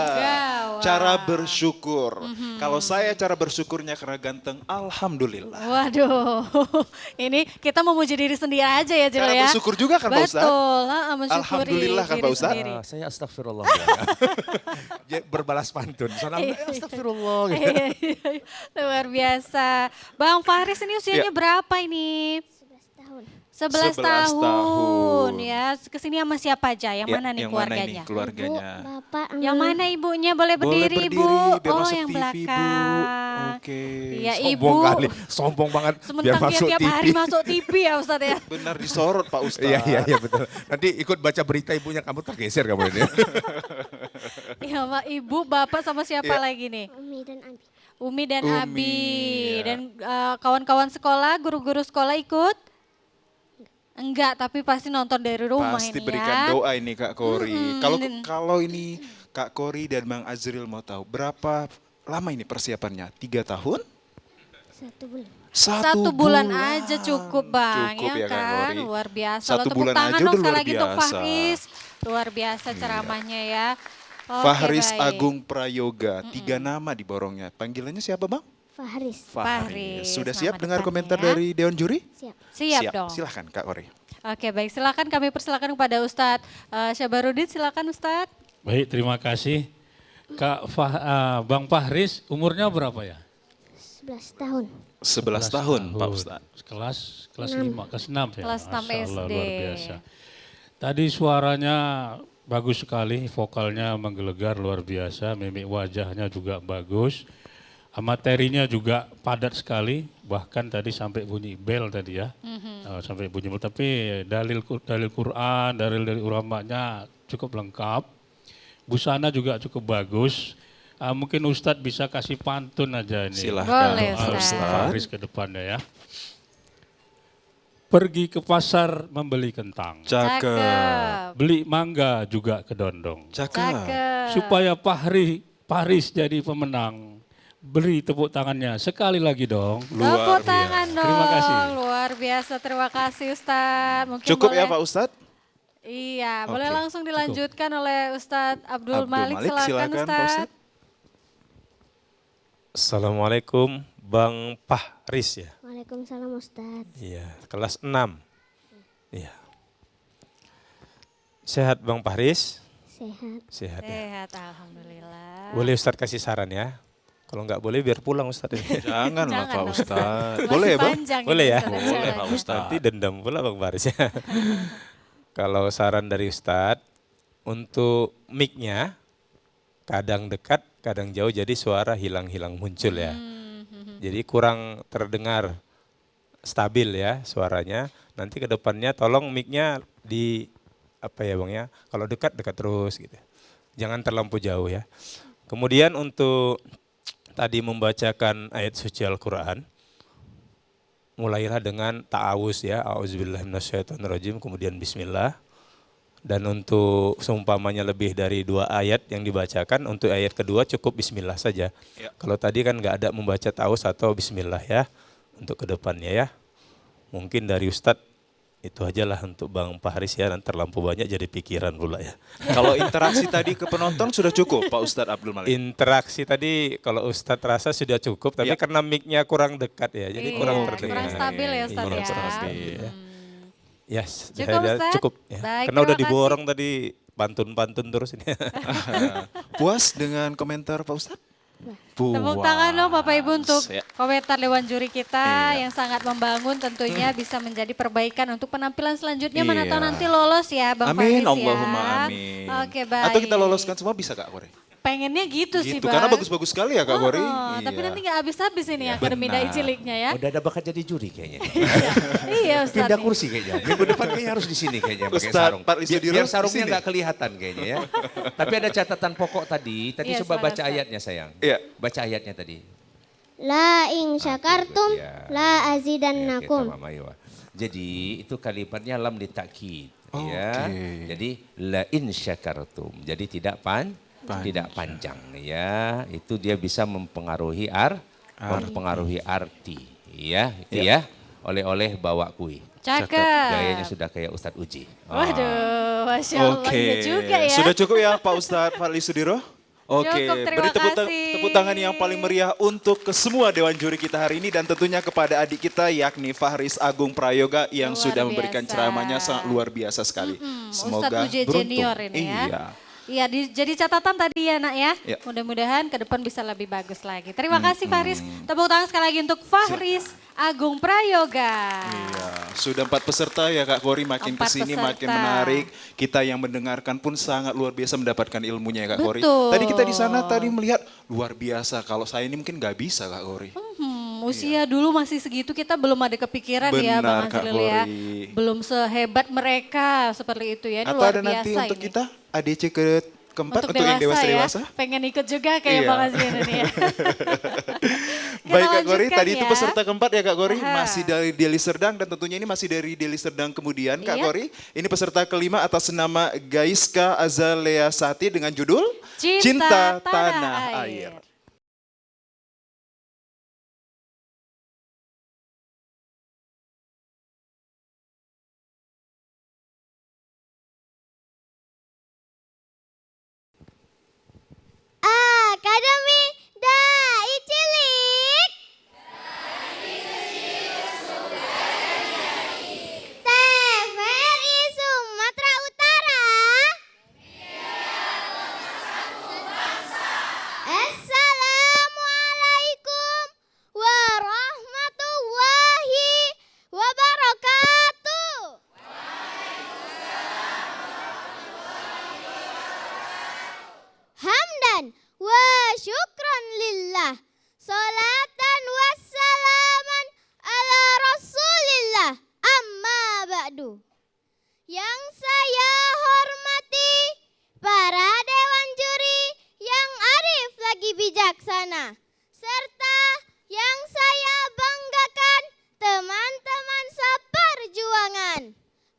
Cara bersyukur. Kalau saya cara bersyukurnya karena ganteng, alhamdulillah. Waduh, ini kita memuji diri sendiri aja ya Jil Cara ya. bersyukur juga kan Pak Ustadz? Betul, mensyukuri Alhamdulillah kan diri Pak Ustadz? sendiri. Saya astagfirullah. Berbalas pantun. Soalnya astagfirullah. Gitu. Luar biasa. Bang Fahris ini usianya berapa ini? 11 tahun ya. Kesini sama siapa aja? Yang mana nih yang keluarganya? Mana ini keluarganya? Bapak, Yang mana ibunya? Boleh Boleh berdiri, berdiri, Bu. biar Oh, masuk yang TV, Bu. belakang. Oke. Iya, Ibu. Sombong kali, sombong banget. Biar Sementara masuk tiap TV. hari masuk TV ya Ustadz ya. Benar disorot Pak Ustadz. Iya betul. Nanti ikut baca berita ibunya, kamu tergeser kamu ini. Iya, sama Ibu, Bapak sama siapa lagi nih? Umi dan Abi. Umi dan Umi, Abi. ya. Dan kawan-kawan sekolah, guru-guru sekolah ikut? Enggak, tapi pasti nonton dari rumah Pasti ini berikan ya. doa ini Kak Kori. Kalau ini Kak Kori dan Bang Azril mau tahu berapa lama ini persiapannya? 3 tahun? 1 bulan. Satu bulan aja cukup Bang, Cukup ya, Kak kan? Kori. Luar biasa. Satu Tepuk bulan tangan aja dong udah sekali luar lagi untuk biasa. Fahris. Luar biasa ceramahnya ya. Oke, Fahris baik. Agung Prayoga, 3 nama di borongnya. Panggilannya siapa Bang? Fahris. Fahris, Sudah nama siap dengar depannya komentar ya. dari Dewan Juri? Siap. Siap dong. Silahkan Kak Kori. Oke baik, silakan kami persilakan kepada Ustadz Syabarudin, silakan Ustadz. Baik, terima kasih. Bang Fahris umurnya berapa ya? 11 tahun. 11 tahun Pak Ustadz. Kelas 5, kelas 6 ya. Kelas 6 Masya Allah, SD. luar biasa. Tadi suaranya bagus sekali, vokalnya menggelegar luar biasa, mimik wajahnya juga bagus. Materinya juga padat sekali, bahkan tadi sampai bunyi bel tadi ya. Sampai bunyi bel, tapi dalil Quran, dalil dari ulamanya cukup lengkap. Busana juga cukup bagus. Mungkin Ustadz bisa kasih pantun aja ini. Silahkan Boleh, Pak Ustadz. Ustadz. Fahris ke depannya ya. Pergi ke pasar membeli kentang. Cakep. Beli mangga juga kedondong. Cakep. Cakep. Supaya Fahris jadi pemenang. Beri tepuk tangannya sekali lagi dong. Tepuk tangan dong. Terima kasih. Luar biasa, terima kasih Ustadz. Mungkin Cukup boleh, ya Pak Ustadz? Iya, boleh Oke, langsung dilanjutkan oleh Ustadz Abdul Malik. Silakan silakan Pak Ustadz. Ustadz. Assalamualaikum Bang Fahris ya. Waalaikumsalam Ustadz. Iya, kelas 6. Iya. Sehat Bang Fahris? Sehat. Sehat ya. Sehat, alhamdulillah. Boleh Ustadz kasih saran ya? Kalau nggak boleh biar pulang Ustadz ini. Janganlah Jangan Pak dong, Ustadz. Masih Boleh ya Bang? panjang Boleh ini, ya? Ustaz, Boleh, acaranya. Pak Ustadz. Nanti dendam pula Bang Baris ya. Kalau saran dari Ustadz, untuk mic-nya kadang dekat, kadang jauh, jadi suara hilang-hilang muncul ya. Jadi kurang terdengar stabil ya suaranya. Nanti ke depannya tolong mic-nya di apa ya Bang ya, kalau dekat dekat terus gitu. Jangan terlampau jauh ya. Kemudian untuk tadi membacakan ayat suci Al-Quran, mulailah dengan ta'awuz ya, a'udzubillahi minasyaitonirrajim, kemudian bismillah. Dan untuk seumpamanya lebih dari 2 ayat yang dibacakan, untuk ayat kedua cukup bismillah saja. Ya. Kalau tadi kan nggak ada membaca ta'awuz atau bismillah ya, untuk kedepannya ya. Mungkin dari Ustadz itu aja lah untuk Bang Faris ya, nanti terlampau banyak jadi pikiran pula ya. Kalau interaksi tadi ke penonton sudah cukup Pak Ustadz Abdul Malik? Interaksi tadi kalau Ustadz rasa sudah cukup, tapi Ya. karena mic-nya kurang dekat ya, jadi kurang Iya, terdengar. kurang stabil ya Ustadz Kurang ya. stabil ya. Ya, Cukup, Ustadz? cukup ya. Baik, Karena udah terima diborong tadi pantun-pantun terus ini. Puas dengan komentar Pak Ustadz? Tepuk tangan dong Bapak Ibu untuk Ya. komentar Dewan Juri kita Iya. yang sangat membangun, tentunya bisa menjadi perbaikan untuk penampilan selanjutnya. Mana tahu Iya. nanti lolos ya Bang Amin, Faris ya. Allahumma amin. Oke, baik. Atau kita loloskan semua bisa Kak Kore? Pengennya gitu, sih Gitu, Bang. karena bagus-bagus sekali ya Kak Kore. Tapi Iya. nanti nggak habis-habis ini Akademi Dai Ciliknya ya. Udah ada bakat jadi juri kayaknya. Iya Ustadz. Pindah nih. kursi kayaknya. Minggu depan kayaknya harus di sini kayaknya pakai Ustadz sarung. Pak Lisudiro Biar di sarungnya sini. nggak kelihatan kayaknya ya. Tapi ada catatan pokok tadi. Tadi Iya, coba semangat, baca Ustadz. ayatnya sayang. Iya. Baca ayatnya tadi. La in syakartum Ya. la Ya, azidannakum. Mama Iwa. Jadi itu kalimatnya lam ditakkid. Oh, Ya. oke. Jadi la in syakartum. Jadi tidak tidak panjang ya. Itu dia bisa mempengaruhi mempengaruhi arti. Ya, itu ya. Oleh-oleh bawa kue. Cakep. Gayanya sudah kayak Ustadz Uji. Waduh, Masya Allah. Oke, Iya juga ya. sudah cukup ya Pak Ustadz Pak Lisudiro? Oke, Cukup, terima beri kasih. tepuk tangan yang paling meriah untuk ke semua Dewan Juri kita hari ini dan tentunya kepada adik kita yakni Faris Agung Prayoga yang Luar sudah memberikan biasa. ceramahnya sangat luar biasa sekali. Ustadz Uje beruntung. Junior ini ya. Iya. Iya, jadi catatan tadi ya nak ya. Ya. Mudah-mudahan ke depan bisa lebih bagus lagi. Terima kasih Faris. Tepuk tangan sekali lagi untuk Faris Agung Prayoga. Iya, sudah 4 peserta ya Kak Kori, makin 4 kesini peserta. makin menarik. Kita yang mendengarkan pun sangat luar biasa mendapatkan ilmunya ya Kak Kori. Betul. Tadi kita di sana tadi melihat luar biasa. Kalau saya ini mungkin nggak bisa Kak Kori. Usia dulu masih segitu kita belum ada kepikiran ya Bang Benar, Kak Azril ya. Kori. Belum sehebat mereka seperti itu ya. Ini Atau luar ada biasa nanti untuk ini. kita ADC keempat untuk yang ya. dewasa-dewasa. Pengen ikut juga kayak Iya. Bang Azril ini ya. Baik Kak Gori, lanjutkan tadi itu ya. peserta keempat ya Kak Gori, Aha. masih dari Deli Serdang dan tentunya ini masih dari Deli Serdang kemudian Kak Iya. Gori. Ini peserta kelima atas nama Gaiska Azalea Sati dengan judul Cinta Tanah Air. Akademi Dai Cilik. TVRI Sumatera Utara. Assalamualaikum warahmatullahi wabarakatuh. Hamdan wa syukran lillah. Salatan wassalaman ala rasulillah. Amma ba'du. Yang saya hormati para dewan juri yang arif lagi bijaksana. Serta yang saya banggakan teman-teman seperjuangan.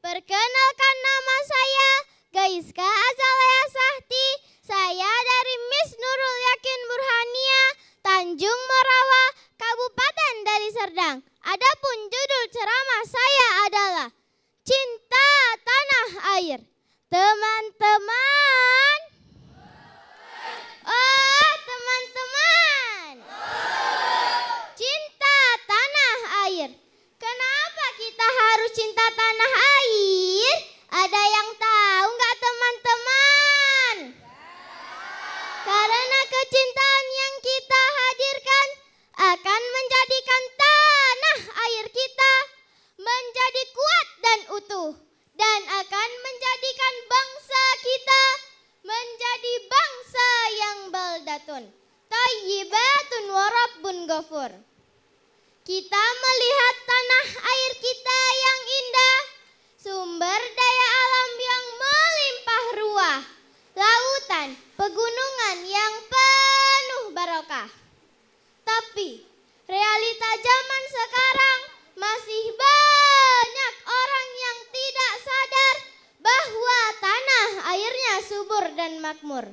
Perkenalkan nama saya Gaiska Azalea Sahti. Saya dari Miss Nurul Yakin Burhania, Tanjung Morawa, Kabupaten Deli Serdang. Adapun judul ceramah saya adalah Cinta Tanah Air. Teman-teman. Oh, teman-teman. Cinta tanah air. Kenapa kita harus cinta tanah air? Ada yang tahu nggak teman-teman? Ghafur. Kita melihat tanah air kita yang indah, sumber daya alam yang melimpah ruah, lautan, pegunungan yang penuh barokah. Tapi realita zaman sekarang masih banyak orang yang tidak sadar bahwa tanah airnya subur dan makmur.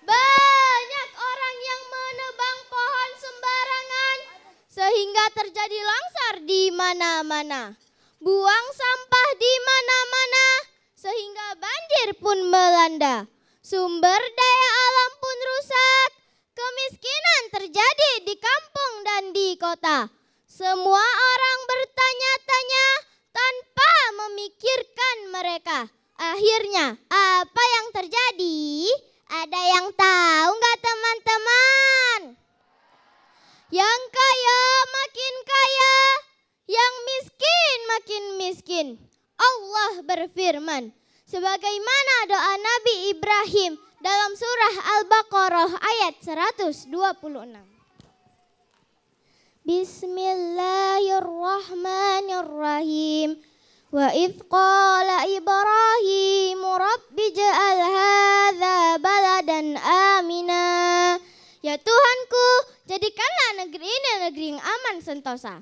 Banyak orang yang menebang pohon sembarangan sehingga terjadi longsor di mana-mana. Buang sampah di mana-mana sehingga banjir pun melanda. Sumber daya alam pun rusak. Kemiskinan terjadi di kampung dan di kota. Semua orang bertanya-tanya tanpa memikirkan mereka. Akhirnya apa yang terjadi? Ada yang tahu nggak teman-teman? Yang kaya makin kaya, yang miskin makin miskin. Allah berfirman, sebagaimana doa Nabi Ibrahim dalam surah Al-Baqarah ayat 126. Bismillahirrahmanirrahim. Wa idh qala Ibrahim rabbi ja'al hadza baladan amina. Ya Tuhanku, jadikanlah negeri ini negeri yang aman sentosa.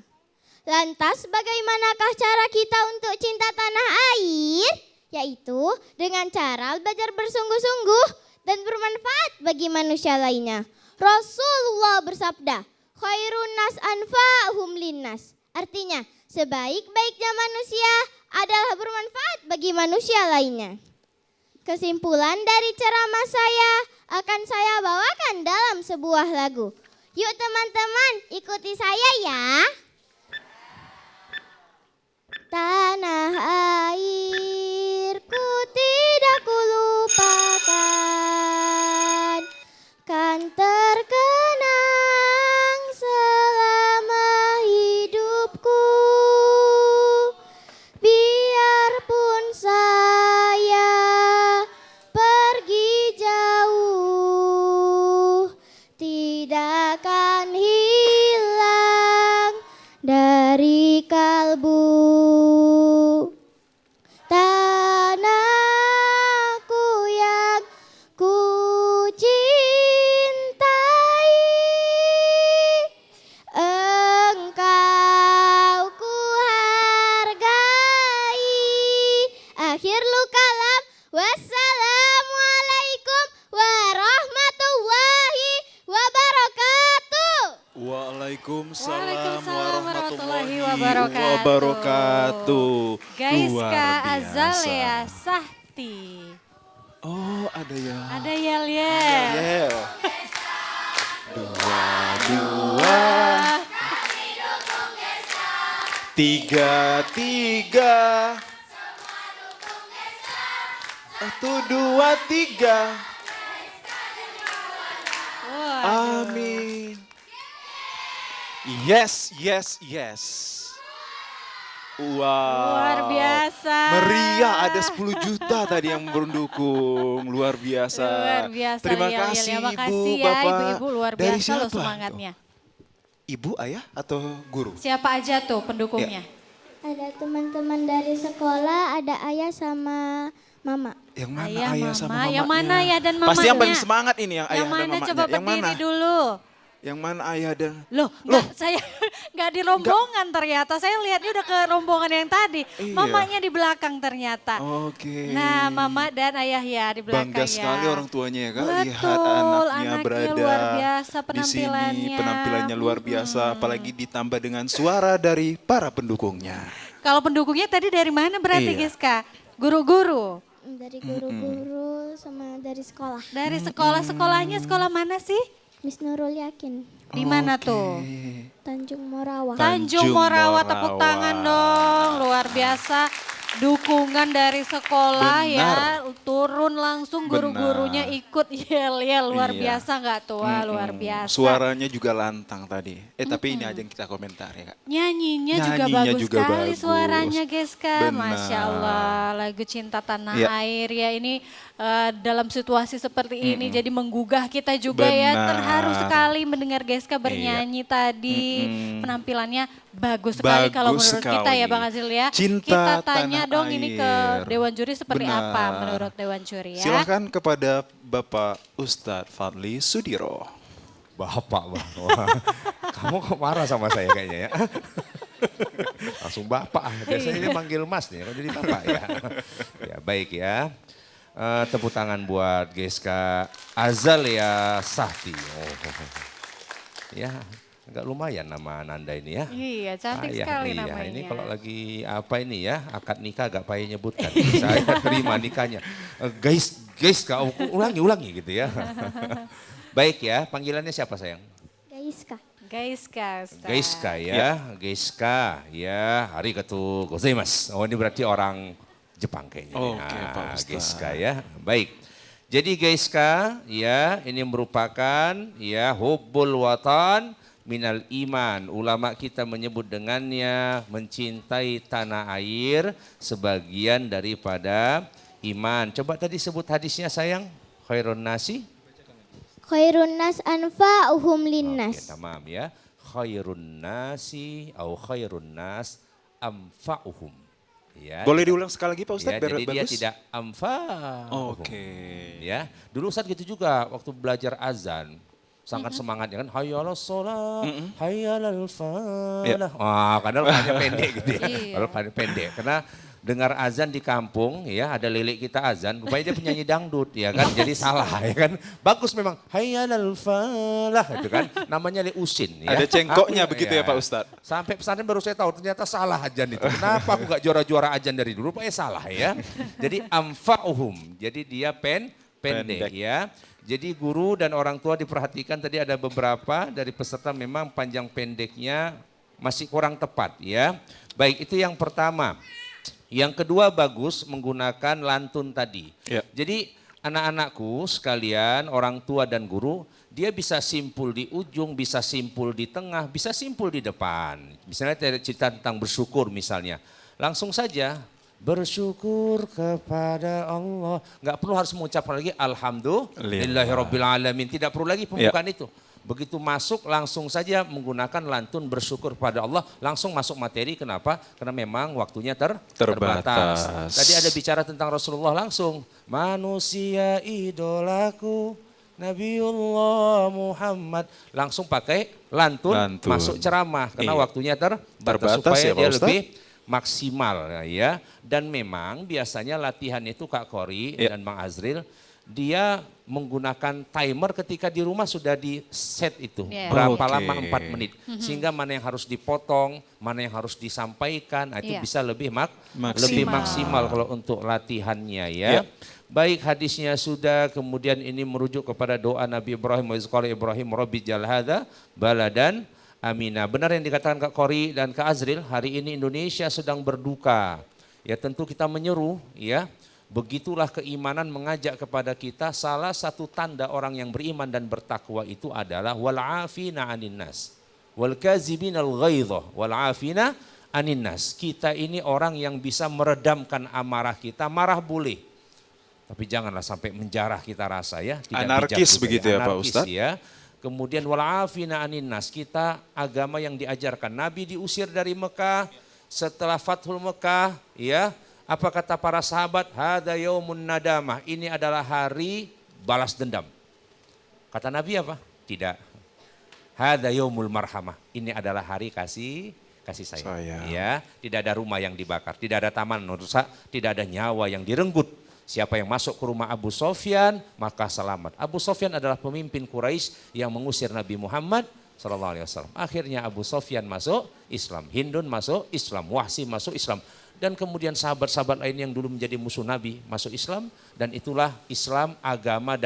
Lantas bagaimanakah cara kita untuk cinta tanah air? Yaitu dengan cara belajar bersungguh-sungguh dan bermanfaat bagi manusia lainnya. Rasulullah bersabda, khairun nas anfa'uhum linnas. Artinya, sebaik-baiknya manusia adalah bermanfaat bagi manusia lainnya. Kesimpulan dari ceramah saya akan saya bawakan dalam sebuah lagu. Yuk teman-teman, ikuti saya ya. Tanah airku tidak kulupakan, kan terkenang selama hidupku. Biarpun saya pergi jauh, tidak akan hilang dari kalbu. Tanahku yang ku cintai, engkau ku hargai. Akhirul kalam, wassalamualaikum warahmatullahi wabarakatuh. Waalaikumsalam warahmatullahi warahmatullahi wabarakatuh. Guys, Luar Kak biasa. Azalea Sahti. Oh, ada ya. Ada yel-yel. Yel. Dua. Tiga. 1, 2, 3. Amin. Yes. Luar Wow. biasa. Meriah, ada 10 juta tadi yang mendukung. Luar biasa. Luar biasa. Terima Yel-yel. kasih Ya, Ibu, makasih ya Bapak. ibu-ibu, luar Dari biasa loh siapa? semangatnya. Ibu, ayah, atau guru? Siapa aja tuh pendukungnya? Ada teman-teman dari sekolah, ada ayah sama mama. Yang mana Ayah, ayah, mama. sama mamanya? Yang mana ayah dan Pasti yang paling mamanya? semangat ini yang ayah Yang dan mana mamanya. coba Yang mana? berdiri dulu. Yang mana ayah dan... Loh, saya nggak di rombongan ternyata. Saya lihatnya udah ke rombongan yang tadi. Iya. Mamanya di belakang ternyata. Oke. Nah, mama dan ayah ya di belakang Bangga ya. sekali orang tuanya ya Kak, lihat Betul, anaknya anaknya berada luar biasa di penampilannya. sini, penampilannya luar biasa, apalagi ditambah dengan suara dari para pendukungnya. Kalau pendukungnya tadi dari mana berarti Iya. Giska? Guru-guru? Dari guru-guru sama dari sekolah. Dari sekolah-sekolahnya sekolah mana sih? Miss Nurul Yakin, Di mana tuh? Tanjung Morawa. Tanjung Tanjung Morawa, Morawa. tepuk tangan dong, luar biasa. dukungan dari sekolah ya, Benar. turun langsung guru-gurunya Benar. ikut yel-yel, luar Iya. biasa nggak tuh? Wah, luar biasa. Suaranya juga lantang tadi. Tapi ini aja yang kita komentar ya, Kak. Nyanyinya juga Nyanyinya bagus juga sekali bagus. suaranya Geska, Benar. Masya Allah. Lagu Cinta Tanah Ya. Air ya ini dalam situasi seperti ini jadi menggugah kita juga ya. Benar. Terharu sekali mendengar Geska bernyanyi tadi. Penampilannya bagus sekali kalau Bagus menurut kita ya sekali. Bang Azil ya. Cinta Kita tanya Tanah dong ini ke Air. Dewan Juri seperti Benar. apa menurut Dewan Juri ya. Silakan kepada Bapak Ustadz Fadli Sudiro. Bapak, Bang. Wah, kamu kok marah sama saya kayaknya ya? Langsung Bapak, biasanya dia manggil Mas nih, kok jadi Bapak ya. Ya baik ya. Tepuk tangan buat Geska Azalia Sahti. Oh. Ya, agak lumayan nama Nanda ini ya. Iya, cantik Payah, sekali iya. namanya. Ini kalau lagi apa ini ya, akad nikah agak payah nyebutkan. Saya terima nikahnya. Guys, kau ulangi gitu ya. Baik ya, panggilannya siapa sayang? Gaiska. Gaiska, Ustaz. Geiska ya, Geiska ya, arigatou gozaimasu. Oh ini berarti orang Jepang kayaknya. Oke, Pak Ustaz. Geiska ya, baik. Jadi Geiska ya, ini merupakan ya hubbul watan minal iman. Ulama kita menyebut dengannya mencintai tanah air sebagian daripada iman. Coba tadi sebut hadisnya sayang, khairun nasi. Khairun nas anfa'uhum Oke, linnas. tamam ya. Khairun nasi au khairun nas amfa'uhum. Ya. Boleh diulang sekali lagi Pak Ustadz? Ya, biar jadi dia bagus? tidak amfa'uhum. Oke. Ya. Dulu saat gitu juga waktu belajar azan sangat semangat ya kan, hayya 'alas shalah, hayya 'alal falah. Wah, kadang hanya pendek gitu ya. Iya. Kalau pendek karena dengar azan di kampung ya, ada lele kita azan, rupanya dia penyanyi dangdut ya kan, jadi salah ya kan. Bagus memang, hayya 'alal falah itu kan, namanya Le Usin ya. Ada cengkoknya begitu ya Pak Ustadz? Sampai pesantren baru saya tahu ternyata salah ajan itu. Kenapa aku gak juara-juara ajan dari dulu? Rupanya salah ya. Jadi amfa'uhum, jadi dia pendek ya. Jadi guru dan orang tua diperhatikan tadi ada beberapa dari peserta memang panjang pendeknya masih kurang tepat ya. Baik, itu yang pertama. Yang kedua bagus menggunakan lantun tadi. Ya. Jadi anak-anakku sekalian, orang tua dan guru, dia bisa simpul di ujung, bisa simpul di tengah, bisa simpul di depan. Misalnya cerita tentang bersyukur misalnya. Langsung saja bersyukur kepada Allah. Nggak perlu harus mengucapkan lagi Alhamdulillahirrabbilalamin. Tidak perlu lagi pembukaan itu. Begitu masuk langsung saja menggunakan lantun bersyukur pada Allah. Langsung masuk materi. Kenapa? Karena memang waktunya terbatas. Tadi ada bicara tentang Rasulullah langsung. Manusia idolaku Nabiullah Muhammad. Langsung pakai lantun. Masuk ceramah. Karena waktunya terbatas supaya ya, Pak dia Ustadz? lebih maksimal ya. Dan memang biasanya latihan itu Kak Kori dan Bang Azril, dia menggunakan timer ketika di rumah sudah di set itu. Berapa lama 4 menit. Sehingga mana yang harus dipotong, mana yang harus disampaikan, itu bisa lebih maksimal kalau untuk latihannya ya. Baik, hadisnya sudah, kemudian ini merujuk kepada doa Nabi Ibrahim, wa izqala Ibrahim rabbi jal hadza baladan Aminah. Benar yang dikatakan Kak Kori dan Kak Azril, hari ini Indonesia sedang berduka. Ya tentu kita menyeru ya, begitulah keimanan mengajak kepada kita. Salah satu tanda orang yang beriman dan bertakwa itu adalah wal afina 'anin nas wal kazibinal ghaidha wal afina 'anin nas. Kita ini orang yang bisa meredamkan amarah kita, marah boleh. Tapi janganlah sampai menjarah kita rasa ya. Tidak Anarkis bijak begitu ya Pak Ustadz? Ya. Kemudian wal'afina anin nas, kita agama yang diajarkan. Nabi diusir dari Mekah, setelah Fathul Mekah, ya, apa kata para sahabat? Hada yaumun nadamah, ini adalah hari balas dendam. Kata Nabi apa? Tidak. Hada yaumul marhamah, ini adalah hari kasih sayang. Ya, tidak ada rumah yang dibakar, tidak ada taman rusak, tidak ada nyawa yang direnggut. Siapa yang masuk ke rumah Abu Sofyan maka selamat. Abu Sofyan adalah pemimpin Quraisy yang mengusir Nabi Muhammad SAW. Akhirnya Abu Sofyan masuk Islam, Hindun masuk Islam, Wahsi masuk Islam. Dan kemudian sahabat-sahabat lain yang dulu menjadi musuh Nabi masuk Islam. Dan itulah Islam agama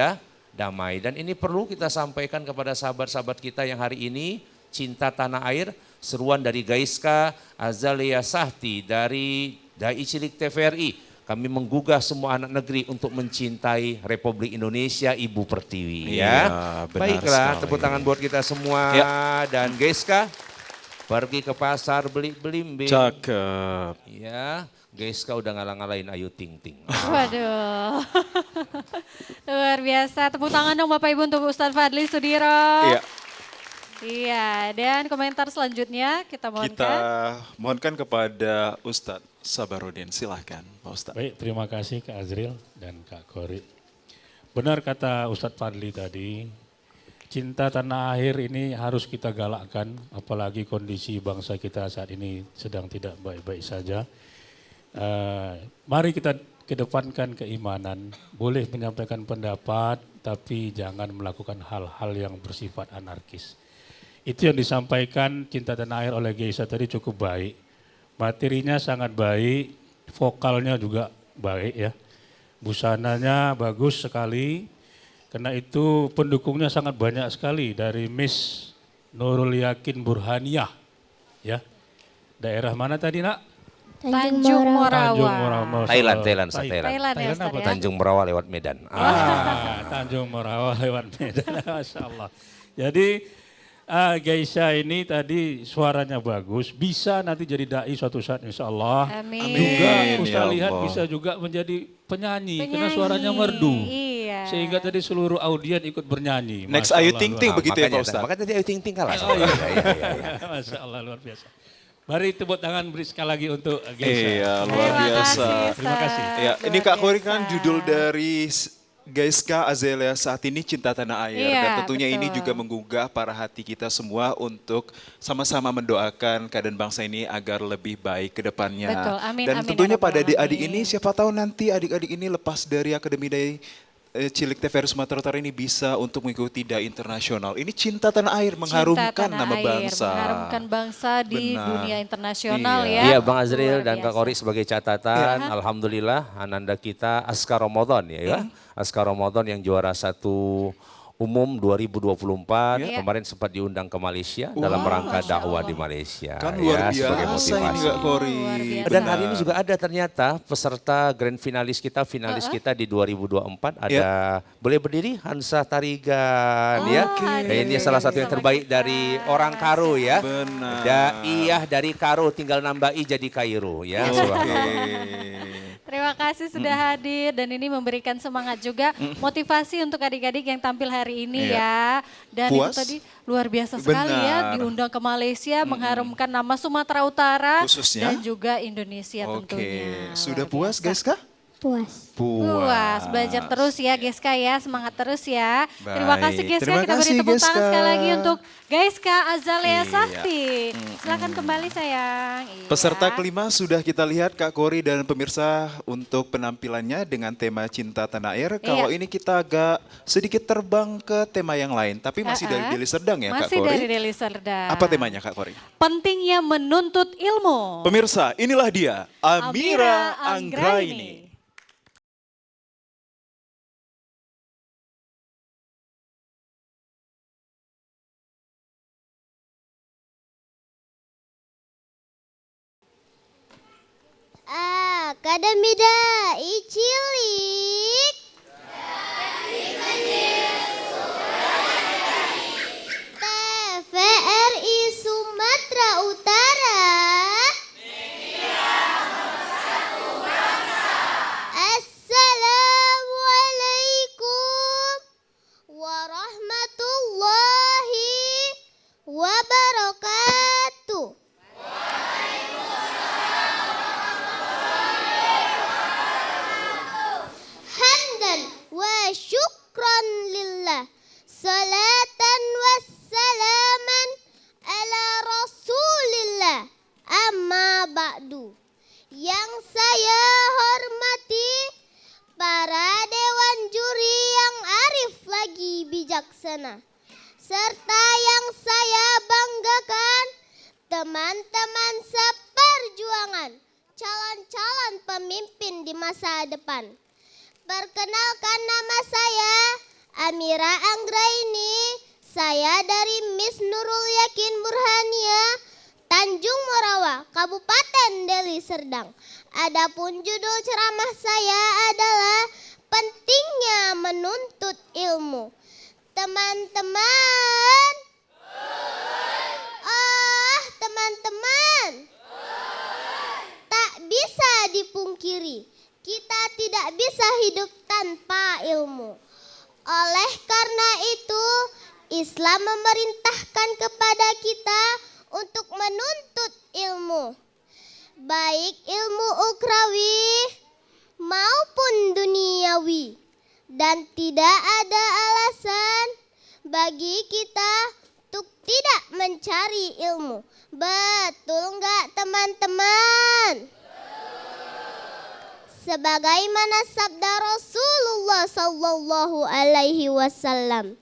damai. Dan ini perlu kita sampaikan kepada sahabat-sahabat kita yang hari ini cinta tanah air. Seruan dari Gaiska Azalia Sahti dari Dai Cilik TVRI, kami menggugah semua anak negeri untuk mencintai Republik Indonesia, Ibu Pertiwi Iya, ya. benar Baiklah, sekali. tepuk tangan buat kita semua. Dan Geska, pergi ke pasar beli belimbing. Cakep. Ya, Geska udah ngalah-ngalahin Ayu Ting Ting. Waduh. Luar biasa. Tepuk tangan dong Bapak Ibu untuk Ustadz Fadli Sudiro. Iya. Iya, dan komentar selanjutnya kita mohonkan. Kita mohonkan kepada Ustadz Sabarudin. Silahkan Pak Ustadz. Baik, terima kasih Kak Azril dan Kak Kori. Benar kata Ustadz Fadli tadi, cinta tanah air ini harus kita galakkan, apalagi kondisi bangsa kita saat ini sedang tidak baik-baik saja. Mari kita kedepankan keimanan, boleh menyampaikan pendapat, tapi jangan melakukan hal-hal yang bersifat anarkis. Itu yang disampaikan Cinta Tanah Air oleh Geisa tadi cukup baik. Materinya sangat baik, vokalnya juga baik ya. Busananya bagus sekali, karena itu pendukungnya sangat banyak sekali dari Miss Nurul Yakin Burhaniah. Ya. Daerah mana tadi nak? Tanjung Morawa. Tanjung Morawa. Thailand. Thailand ya Thailand Ustadz apa? ya. Tanjung Merawa lewat Medan. Tanjung Morawa lewat Medan, Masya Allah. Jadi Geisha ini tadi suaranya bagus, bisa nanti jadi dai suatu saat insya Allah. Amin. Juga Amin, Ustaz ya lihat Allah. bisa juga menjadi penyanyi, karena suaranya merdu. Iya. Sehingga tadi seluruh audien ikut bernyanyi. Next Masya Ayu Allah, Ting Ting luar- begitu ya Pak Ustadz. Makanya tadi Ayu Ting Ting kalah. Oh, iya. Iya. Masya Allah luar biasa. Mari tepuk tangan beri sekali lagi untuk Geisha. Iya, luar Terima biasa. kasih, Terima kasih. Ustadz. Ya, ini Luar Kak Kori biasa. kan judul dari Gaiska Azelia saat ini Cinta Tanah Air. Iya, Dan tentunya ini betul. juga menggugah para hati kita semua untuk sama-sama mendoakan keadaan bangsa ini agar lebih baik ke depannya. Betul, amin, Dan amin, tentunya ya Rabbal pada adik-adik Alamin. ini, siapa tahu nanti adik-adik ini lepas dari Akademi Dai Cilik TVRI Sumatera Utara ini bisa untuk mengikuti Dai Internasional. Ini Cinta Tanah Air, mengharumkan Cinta Tanah nama Air, bangsa. mengharumkan bangsa di Benar. dunia internasional Iya. ya. Iya Bang Azril Luar dan Kak biasa. Kori sebagai catatan, alhamdulillah ananda kita Askar Ramadan ya. Askar Ramadan yang juara 1 umum 2024 Iya. kemarin sempat diundang ke Malaysia dalam rangka dakwah di Malaysia Kan luar sebagai biasa ini motivasi. Kak Kori. Luar biasa. Dan hari ini juga ada ternyata peserta grand finalis kita di 2024 ada boleh berdiri Hansa Tarigan ya. hadir. Ini salah satu yang terbaik dari orang Karo ya. Benar. Daiyah dari Karo tinggal nambah i jadi Kairo ya. Subhanallah. Terima kasih sudah hadir dan ini memberikan semangat juga motivasi untuk adik-adik yang tampil hari ini ya. Dan Puas? itu tadi luar biasa sekali ya, Benar. diundang ke Malaysia mengharumkan nama Sumatera Utara Khususnya? dan juga Indonesia Oke, tentunya. sudah Luar puas biasa. Gaiska? Puas. Puas, belajar terus ya Geska ya, semangat terus ya. Terima Baik. kasih Geska, Terima kita beri kasih, tepuk tangan Geska. sekali lagi untuk Geska Azalia Iya. Sakti. Silakan kembali sayang. Iya. Peserta kelima sudah kita lihat Kak Kori dan pemirsa untuk penampilannya dengan tema Cinta Tanah Air. Kalau ini kita agak sedikit terbang ke tema yang lain, tapi masih dari Deli Serdang ya Kak Masih Kori. dari Deli Serdang. Apa temanya Kak Kori? Pentingnya menuntut ilmu. Pemirsa, inilah dia Amira Amira Anggraini. Akademi Dai Cilik. TVRI Sumatera Utara. Assalamualaikum warahmatullahi wabarakatuh. Hamdan wa syukran lillah. Salatan wassalaman ala rasulillah. Amma ba'du. Yang saya hormati para dewan juri yang arif lagi bijaksana. Serta yang saya banggakan teman-teman seperjuangan, calon-calon pemimpin di masa depan. Perkenalkan nama saya Amira Anggraini. Saya dari Miss Nurul Yakin Burhaniah Tanjung Morawa, Kabupaten Deli Serdang. Adapun judul ceramah saya adalah pentingnya menuntut ilmu. Teman-teman, teman-teman, tak bisa dipungkiri, kita tidak bisa hidup tanpa ilmu. Oleh karena itu, Islam memerintahkan kepada kita untuk menuntut ilmu, baik ilmu ukrawi maupun duniawi, dan tidak ada alasan bagi kita untuk tidak mencari ilmu. Betul nggak teman-teman? Sebagaimana sabda Rasulullah sallallahu alaihi wasallam,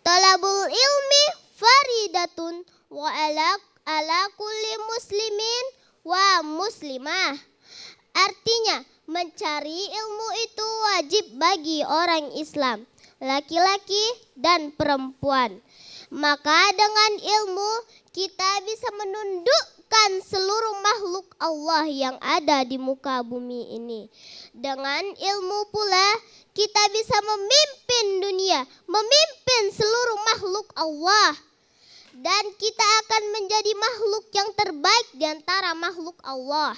talabul ilmi faridatun wa ala kulli muslimin wa muslimah. Artinya, mencari ilmu itu wajib bagi orang Islam, laki-laki dan perempuan. Maka dengan ilmu kita bisa menundukkan seluruh makhluk Allah yang ada di muka bumi ini. Dengan ilmu pula kita bisa memimpin dunia, memimpin seluruh makhluk Allah. Dan kita akan menjadi makhluk yang terbaik di antara makhluk Allah.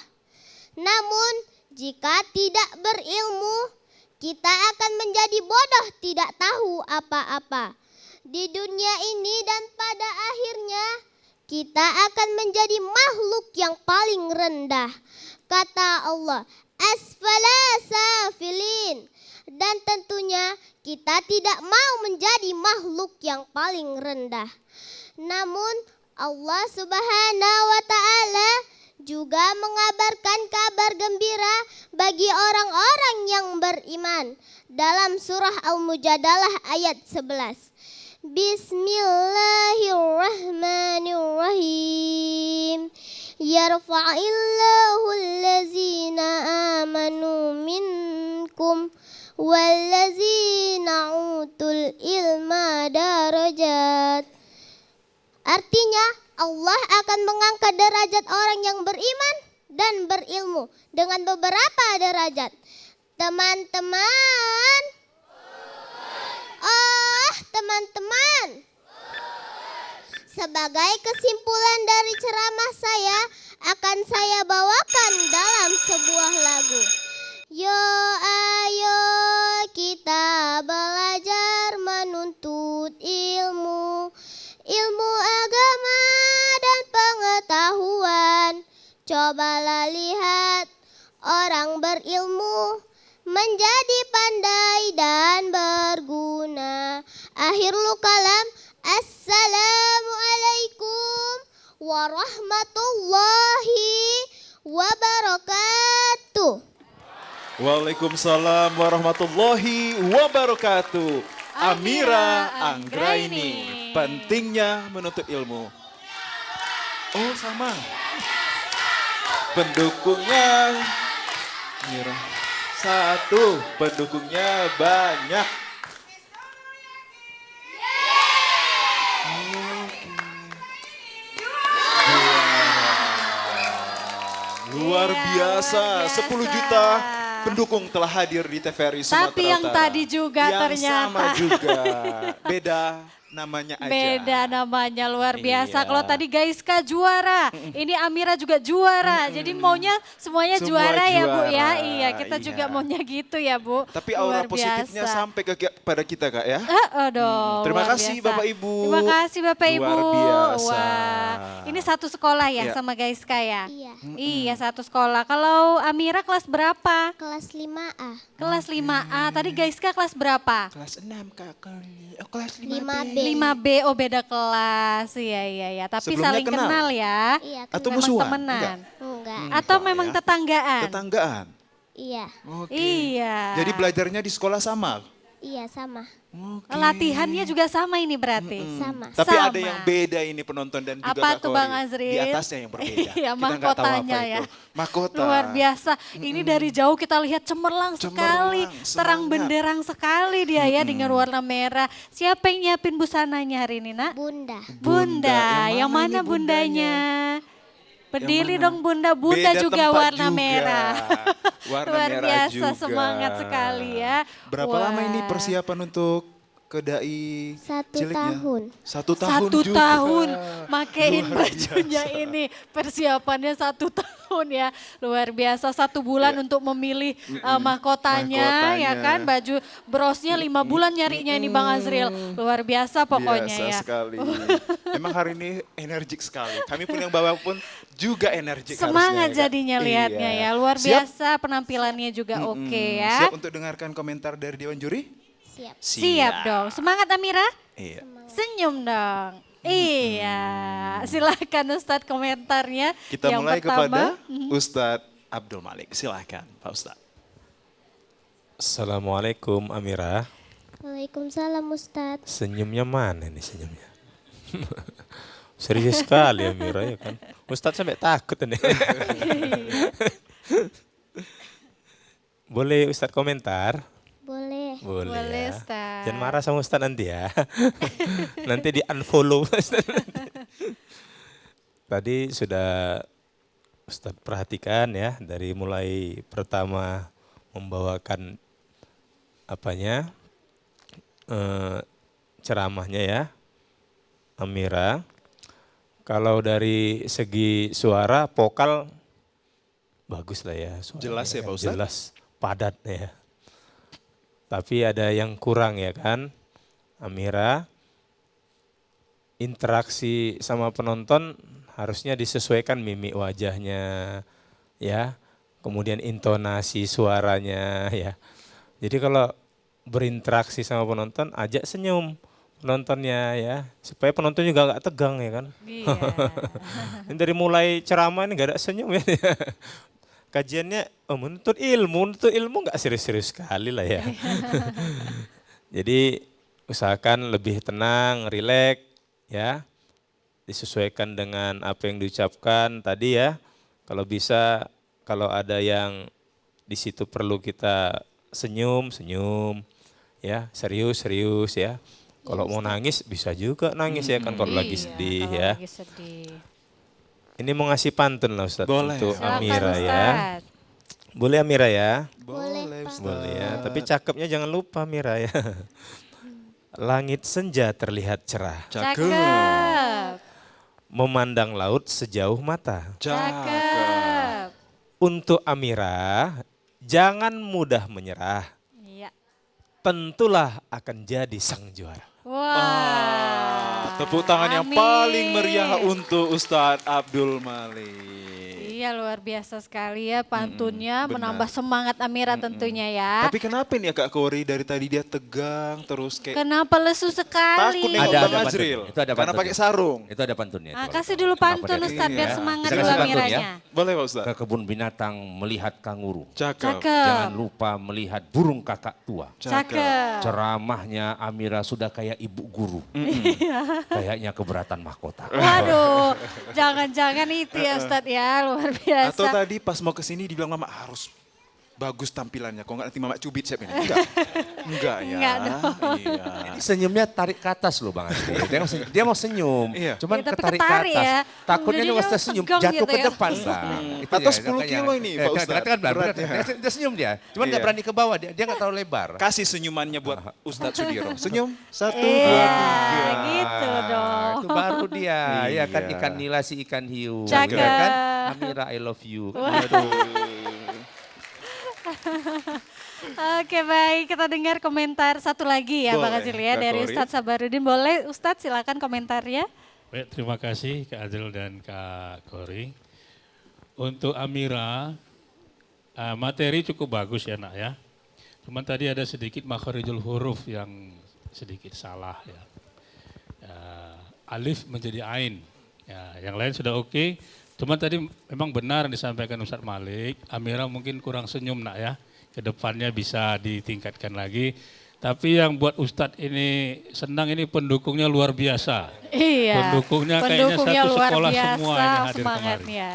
Namun jika tidak berilmu, kita akan menjadi bodoh, tidak tahu apa-apa di dunia ini, dan pada akhirnya kita akan menjadi makhluk yang paling rendah. Kata Allah, asfala safilin. Dan tentunya kita tidak mau menjadi makhluk yang paling rendah. Namun Allah Subhanahu wa ta'ala juga mengabarkan kabar gembira bagi orang-orang yang beriman dalam surah Al-Mujadalah ayat 11. Bismillahirrahmanirrahim. Yarfa'illahu allazina amanu minkum wallazina utul ilma darajat. Artinya Allah akan mengangkat derajat orang yang beriman dan berilmu dengan beberapa derajat. Teman-teman, teman-teman, sebagai kesimpulan dari ceramah saya, akan saya bawakan dalam sebuah lagu. Yo ayo kita belajar menuntut ilmu, ilmu agama dan pengetahuan. Cobalah lihat orang berilmu menjadi pandai dan berguna. Akhirul kalam, assalamualaikum warahmatullahi wabarakatuh. Waalaikumsalam warahmatullahi wabarakatuh. Amira Anggraini, pentingnya menuntut ilmu. Oh sama, pendukungnya Amira satu, pendukungnya banyak. Luar biasa, 10 juta pendukung telah hadir di TVRI Sumatera Tapi yang Utara. tadi juga yang ternyata. sama juga, beda namanya aja. Beda namanya, luar biasa. Iya. Kalau tadi Gaiska juara, ini Amira juga juara. Jadi maunya semuanya Semua juara ya Bu ya. juara, Iya, kita juga iya. maunya gitu ya Bu. Tapi aura Luar positifnya biasa. sampai pada kita Kak ya. Dong, Terima luar kasih biasa. Bapak Ibu. Terima kasih Bapak Ibu. Luar biasa. Wah, ini satu sekolah ya Iya. sama Gaiska ya? Iya, Iya, satu sekolah. Kalau Amira kelas berapa? kelas 5A. Kelas 5A. Tadi Gaiska kelas berapa? Kelas 6 Kak. Oh, kelas 5B. 5B, oh beda kelas. Iya, iya, iya. Tapi Sebelumnya saling kenal? kenal ya. Iya, Atau Memang musuhan? temenan. enggak. Atau Enggak memang ya. tetanggaan? Tetanggaan. Iya, Oke. Iya. Jadi belajarnya di sekolah sama? iya sama. Oke. Latihannya juga sama ini berarti? Sama. Tapi Sama. ada yang beda ini penonton dan juga Apa Kak tuh Kori. Bang Azril? Di atasnya yang berbeda. Iya, Kita nggak tahu mahkotanya apa ya. itu. Mahkota. Luar biasa. Ini dari jauh kita lihat cemerlang sekali, Cemerlang, terang semangat. benderang sekali dia ya dengan warna merah. Siapa yang nyiapin busananya hari ini, Nak? Bunda. Bunda. Yang Yang mana mana ini bundanya? Berdiri Yang mana? dong Bunda. Bunda Beda juga tempat warna juga. merah. Warna Luar merah biasa, juga. semangat sekali ya. Berapa lama ini persiapan untuk ke dai 1 ciliknya? tahun. 1 tahun Satu juga. tahun makein Luar bajunya biasa. ini. Persiapannya 1 tahun ya. Luar biasa, 1 bulan untuk memilih mahkotanya ya Mahkotanya. kan. Baju brosnya 5 bulan nyarinya ini Bang Azril. Luar biasa pokoknya Biasa ya. sekali. Emang hari ini energik sekali. Kami pun yang bawa pun juga energik Semangat harusnya, Kak. jadinya lihatnya Iya. ya. Luar Siap? biasa penampilannya juga oke ya. Siap untuk dengarkan komentar dari Dewan Juri? Siap. Siap dong. Semangat Amira. Iya. Senyum dong. Iya, silakan Ustadz komentarnya. Kita yang mulai pertama. kepada Ustadz Abdul Malik. Silahkan Pak Ustadz. Assalamualaikum Amira. Waalaikumsalam Ustadz. Senyumnya mana nih senyumnya? Serius sekali Amira ya kan. Ustadz sampai takut ini. Boleh Ustadz komentar? Boleh. Boleh ya. Ustadz. Jangan marah sama Ustadz nanti ya. Nanti di unfollow Ustadz. Tadi sudah Ustadz perhatikan ya dari mulai pertama membawakan apanya ceramahnya ya Amira. Kalau dari segi suara vokal bagus lah ya. Suaranya Jelas ya, kan, Pak Ustadz? Jelas, padat ya. Tapi ada yang kurang ya kan, Amira. Interaksi sama penonton harusnya disesuaikan mimik wajahnya, ya. Kemudian intonasi suaranya, ya. Jadi kalau berinteraksi sama penonton, ajak senyum penontonnya ya, supaya penonton juga nggak tegang ya kan. Iya. Ini dari mulai ceramah ini nggak ada senyum ya. Kajiannya menuntut ilmu nggak serius-serius sekali lah ya. Jadi usahakan lebih tenang, rileks ya. Disesuaikan dengan apa yang diucapkan tadi ya. Kalau bisa, kalau ada yang di situ perlu kita senyum ya, serius ya. Kalau mau nangis bisa juga nangis ya kan kalau lagi sedih kalau ya. lagi sedih. Ini mau ngasih pantun lah Ustadz Boleh. untuk Silakan Amira ya. Ustadz. Boleh Amira ya? Boleh, Pak. Boleh ya, tapi cakepnya jangan lupa Amira ya. Langit senja terlihat cerah, Cakep. memandang laut sejauh mata. Cakep. Untuk Amira, jangan mudah menyerah, Iya. tentulah akan jadi sang juara. Wah. Tepuk tangan yang Amin. paling meriah untuk Ustadz Abdul Malik. Iya, luar biasa sekali ya pantunnya, benar. menambah semangat Amira tentunya ya. Tapi kenapa nih ya Kak Kori dari tadi dia tegang terus kayak Kenapa lesu sekali? takut nengok Ada Bang pantun. Azril. Itu ada Karena pantunnya. pakai sarung. Itu ada pantunnya. Ah, itu. kasih dulu Kenapa pantun dia- Ustadz biar Iya. semangat Bisa dulu kasih pantun ya? Amiranya. Boleh Pak Ustadz? Ke kebun binatang melihat kanguru. Cakep. Jangan lupa melihat burung kakak tua. Cakep. Ceramahnya Amira sudah kayak ibu guru. Kayaknya keberatan mahkota. Waduh, jangan-jangan itu ya Ustadz ya, luar biasa. Atau tadi pas mau kesini dibilang Mama harus bagus tampilannya. Kok nggak nanti Mama cubit siap ini? Enggak. Enggak ya. Enggak dong. Iya. Ini senyumnya tarik ke atas loh Bang Asti. Dia mau senyum, Iya. cuman Ya, tapi ketarik ke ketarik atas. ya. Takutnya dia Jadinya pas senyum tegang jatuh gitu ke ya. depan Bang. Itu Atau ya, 10 makanya. kilo ini, Pak Ustadz. Kan berat, Berat ya. Dia senyum dia, cuman nggak Iya. berani ke bawah, dia nggak terlalu lebar. Kasih senyumannya buat Ustadz Sudiro. Senyum. 1, 2, Iya, 3. gitu dong. Itu baru dia, ya kan Iya. ikan nila si ikan hiu. Cakep. Ya kan? Amira I love you. Oke baik, kita dengar komentar satu lagi ya Bang Boleh, Azil ya Kak dari Kori. Ustadz Sabarudin. Boleh Ustadz silakan komentarnya. Baik, terima kasih Kak Adil dan Kak Kori. Untuk Amira, materi cukup bagus ya nak ya. Cuman tadi ada sedikit makharijul huruf yang sedikit salah ya. Alif menjadi ain. Ya, yang lain sudah oke. Cuman tadi memang benar yang disampaikan Ustadz Malik. Amira mungkin kurang senyum nak ya. Kedepannya bisa ditingkatkan lagi. Tapi yang buat Ustadz ini senang ini pendukungnya luar biasa. Iya. Pendukungnya kayaknya satu luar sekolah biasa semua ini hadir semangatnya.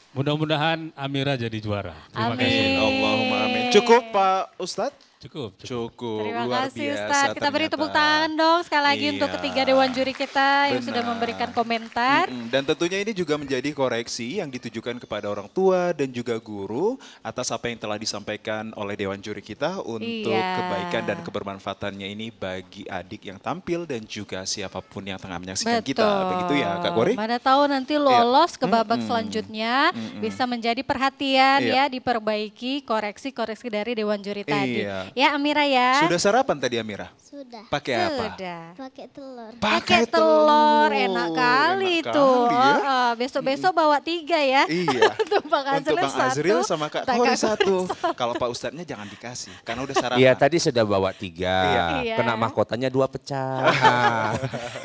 Mudah-mudahan Amira jadi juara. Terima Amin. kasih. Allahumma amin. Cukup Pak Ustadz? Cukup. Terima luar kasih biasa Ustadz. Kita beri tepuk ternyata. tangan dong sekali lagi untuk Iya, ketiga dewan juri kita yang sudah benar. memberikan komentar. Dan tentunya ini juga menjadi koreksi yang ditujukan kepada orang tua dan juga guru atas apa yang telah disampaikan oleh dewan juri kita untuk Iya. kebaikan dan kebermanfaatannya ini bagi adik yang tampil dan juga siapapun yang tengah menyaksikan kita. Begitu ya Kak Kori? Mana tahu nanti lolos ke babak selanjutnya bisa menjadi perhatian Iya. ya, diperbaiki koreksi-koreksi dari dewan juri tadi. Iya. Ya Amira ya. Sudah sarapan tadi Amira? Sudah. Pakai apa? Sudah. Pakai telur. Pakai telur, enak kali Enak tuh. kali ya. Besok-besok bawa 3 ya. Iya. Untuk Bang Untuk Azril Bang Azril satu, sama Kak Kak Kori Kori satu. Kalau Pak Ustadznya jangan dikasih, karena udah sarapan. Iya tadi sudah bawa 3, Iya. kena mahkotanya 2 pecah.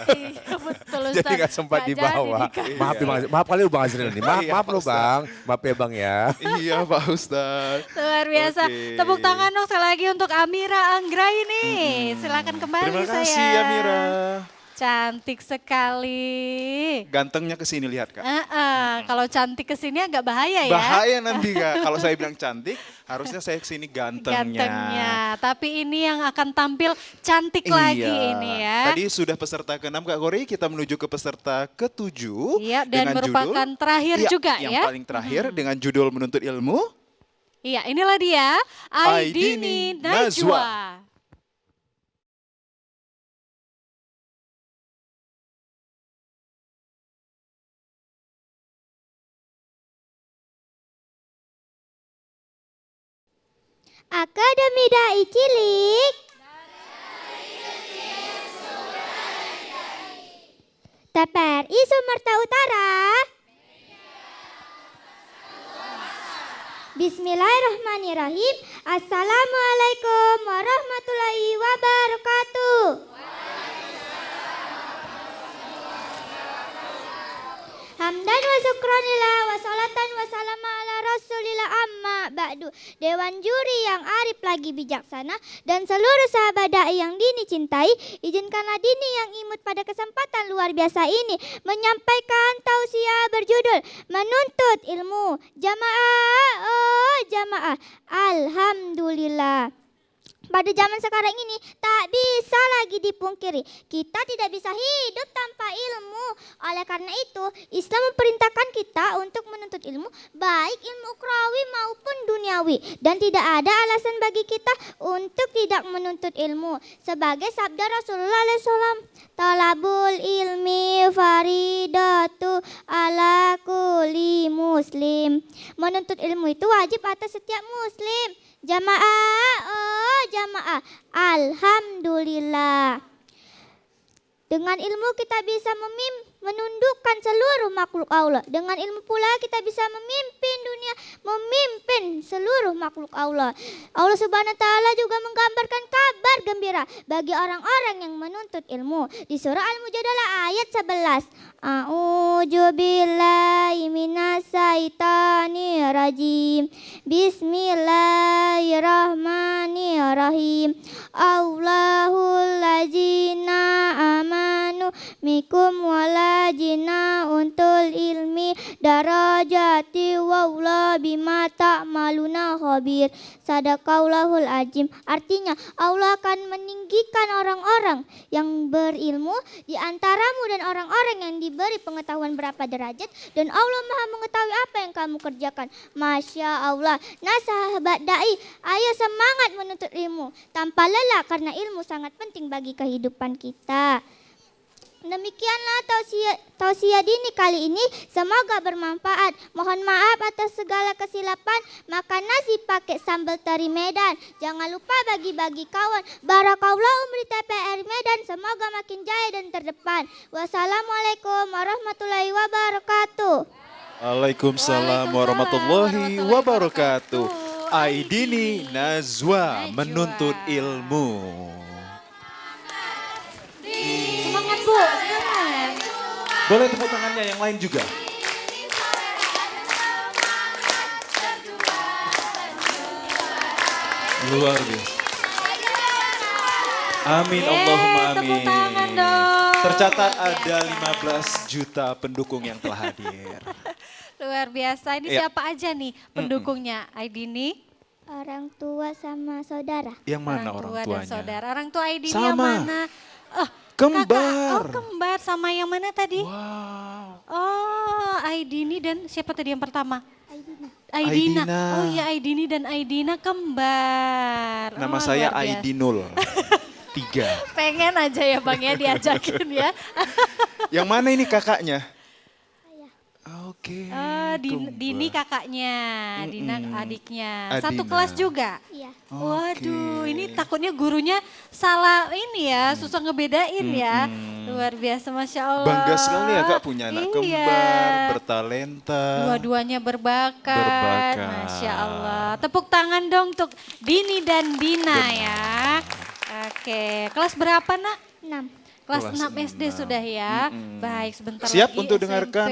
Iya betul Jadi Ustaz. nggak sempat Nggak dibawa. jadi dikasih. Maaf ya Bang, maaf kali Bang Azril nih. Maaf, Iya, maaf Pak loh Ustadz. Bang. Maaf ya Bang ya. Iya Pak Ustadz. Luar biasa. Oke. Tepuk tangan dong sekali lagi untuk Amira Anggraini. Silakan kembali Terima kasih sayang. Amira. Cantik sekali. Gantengnya kesini lihat Kak. Kalau cantik kesini agak bahaya ya. Bahaya nanti Kak, kalau saya bilang cantik, harusnya saya kesini gantengnya. Gantengnya. Tapi ini yang akan tampil cantik lagi ini ya. Tadi sudah peserta ke-6 Kak Kori, kita menuju ke peserta ke-7. Iya, dan dengan merupakan judul, terakhir Iya, juga yang ya. paling terakhir dengan judul Menuntut Ilmu. Iya, inilah dia Aidini Aidini Najwa. Akademi Dai Cilik. TPRI Sumatera Utara. Bismillahirrahmanirrahim. Assalamualaikum warahmatullahi wabarakatuh. Hamdan wa syukranillah wa salatan wa salama ala rasulillah amma ba'du. Dewan juri yang arif lagi bijaksana dan seluruh sahabat dai yang Dini cintai, izinkanlah Dini yang imut pada kesempatan luar biasa ini menyampaikan tausiah berjudul Menuntut Ilmu. Jamaah, oh jamaah, alhamdulillah. Pada zaman sekarang ini tak bisa lagi dipungkiri, kita tidak bisa hidup tanpa ilmu. Oleh karena itu, Islam memerintahkan kita untuk menuntut ilmu, baik ilmu ukhrawi maupun duniawi. Dan tidak ada alasan bagi kita untuk tidak menuntut ilmu. Sebagai sabda Rasulullah SAW, talabul ilmi faridatu ala kulli muslim. Menuntut ilmu itu wajib atas setiap muslim. Jamaah, oh jamaah, alhamdulillah. Dengan ilmu kita bisa menundukkan seluruh makhluk Allah. Dengan ilmu pula kita bisa memimpin dunia, memimpin seluruh makhluk Allah. Allah Subhanahu wa taala juga menggambarkan kabar gembira bagi orang-orang yang menuntut ilmu. Di surah Al-Mujadalah ayat 11. A'udzu billahi minasyaitonir rajim. Bismillahirrahmanirrahim. Allahul ladzina amanu mikum walajina untul ilmi darajati wallah bima ta'maluna khabir. Sadaqallahul azim. Artinya Allah akan meninggikan orang-orang yang berilmu di antaramu dan orang-orang yang diberi pengetahuan berapa derajat, dan Allah Maha mengetahui apa yang kamu kerjakan. Masya Allah. Nah sahabat dai, ayo semangat menuntut ilmu tanpa lelah karena ilmu sangat penting bagi kehidupan kita. Demikianlah tausiah Dini kali ini, semoga bermanfaat. Mohon maaf atas segala kesilapan. Makan nasi pakai sambal teri Medan. Jangan lupa bagi-bagi kawan. Barakallahu umri TPRI Medan, semoga makin jaya dan terdepan. Wassalamualaikum warahmatullahi wabarakatuh. Waalaikumsalam warahmatullahi wabarakatuh. Aidini Najwa, menuntut ilmu. Semangat Bu, semangat. Boleh tepuk tangannya yang lain juga. Luar biasa. Amin, Allahumma amin. Tepuk tangan dong. Tercatat ada 15 juta pendukung yang telah hadir. Luar biasa. Ini Iya. siapa aja nih pendukungnya Aidini? Orang tua sama saudara. Yang mana orang tua dan tuanya? saudara. Orang tua Aidini Sama. yang mana? Oh, Kembar. kakak. Oh, kembar sama yang mana tadi? Wow. Oh, Aidini dan siapa tadi yang pertama? Aidina. Aidina. Aidina. Oh iya, Aidini dan Aidina kembar. Nama Oh, saya luar biasa. Aidinul. 3. Pengen aja ya Bang ya diajakin ya. Yang mana ini kakaknya? Saya. Oke. Oh, kembar. Dini kakaknya, Dina adiknya. Satu Adina. kelas juga? Iya. Waduh, ini takutnya gurunya salah ini ya, susah ngebedain ya. Luar biasa, Masya Allah. Bangga sekali ya Kak punya anak Iya. kembar, bertalenta. Dua-duanya berbakat. Berbakat. Masya Allah. Tepuk tangan dong untuk Dini dan Dina ya. Oke, kelas berapa nak? 6. Kelas Kelas 6 SD 6. sudah ya. Baik, sebentar Siap lagi untuk SMP. dengarkan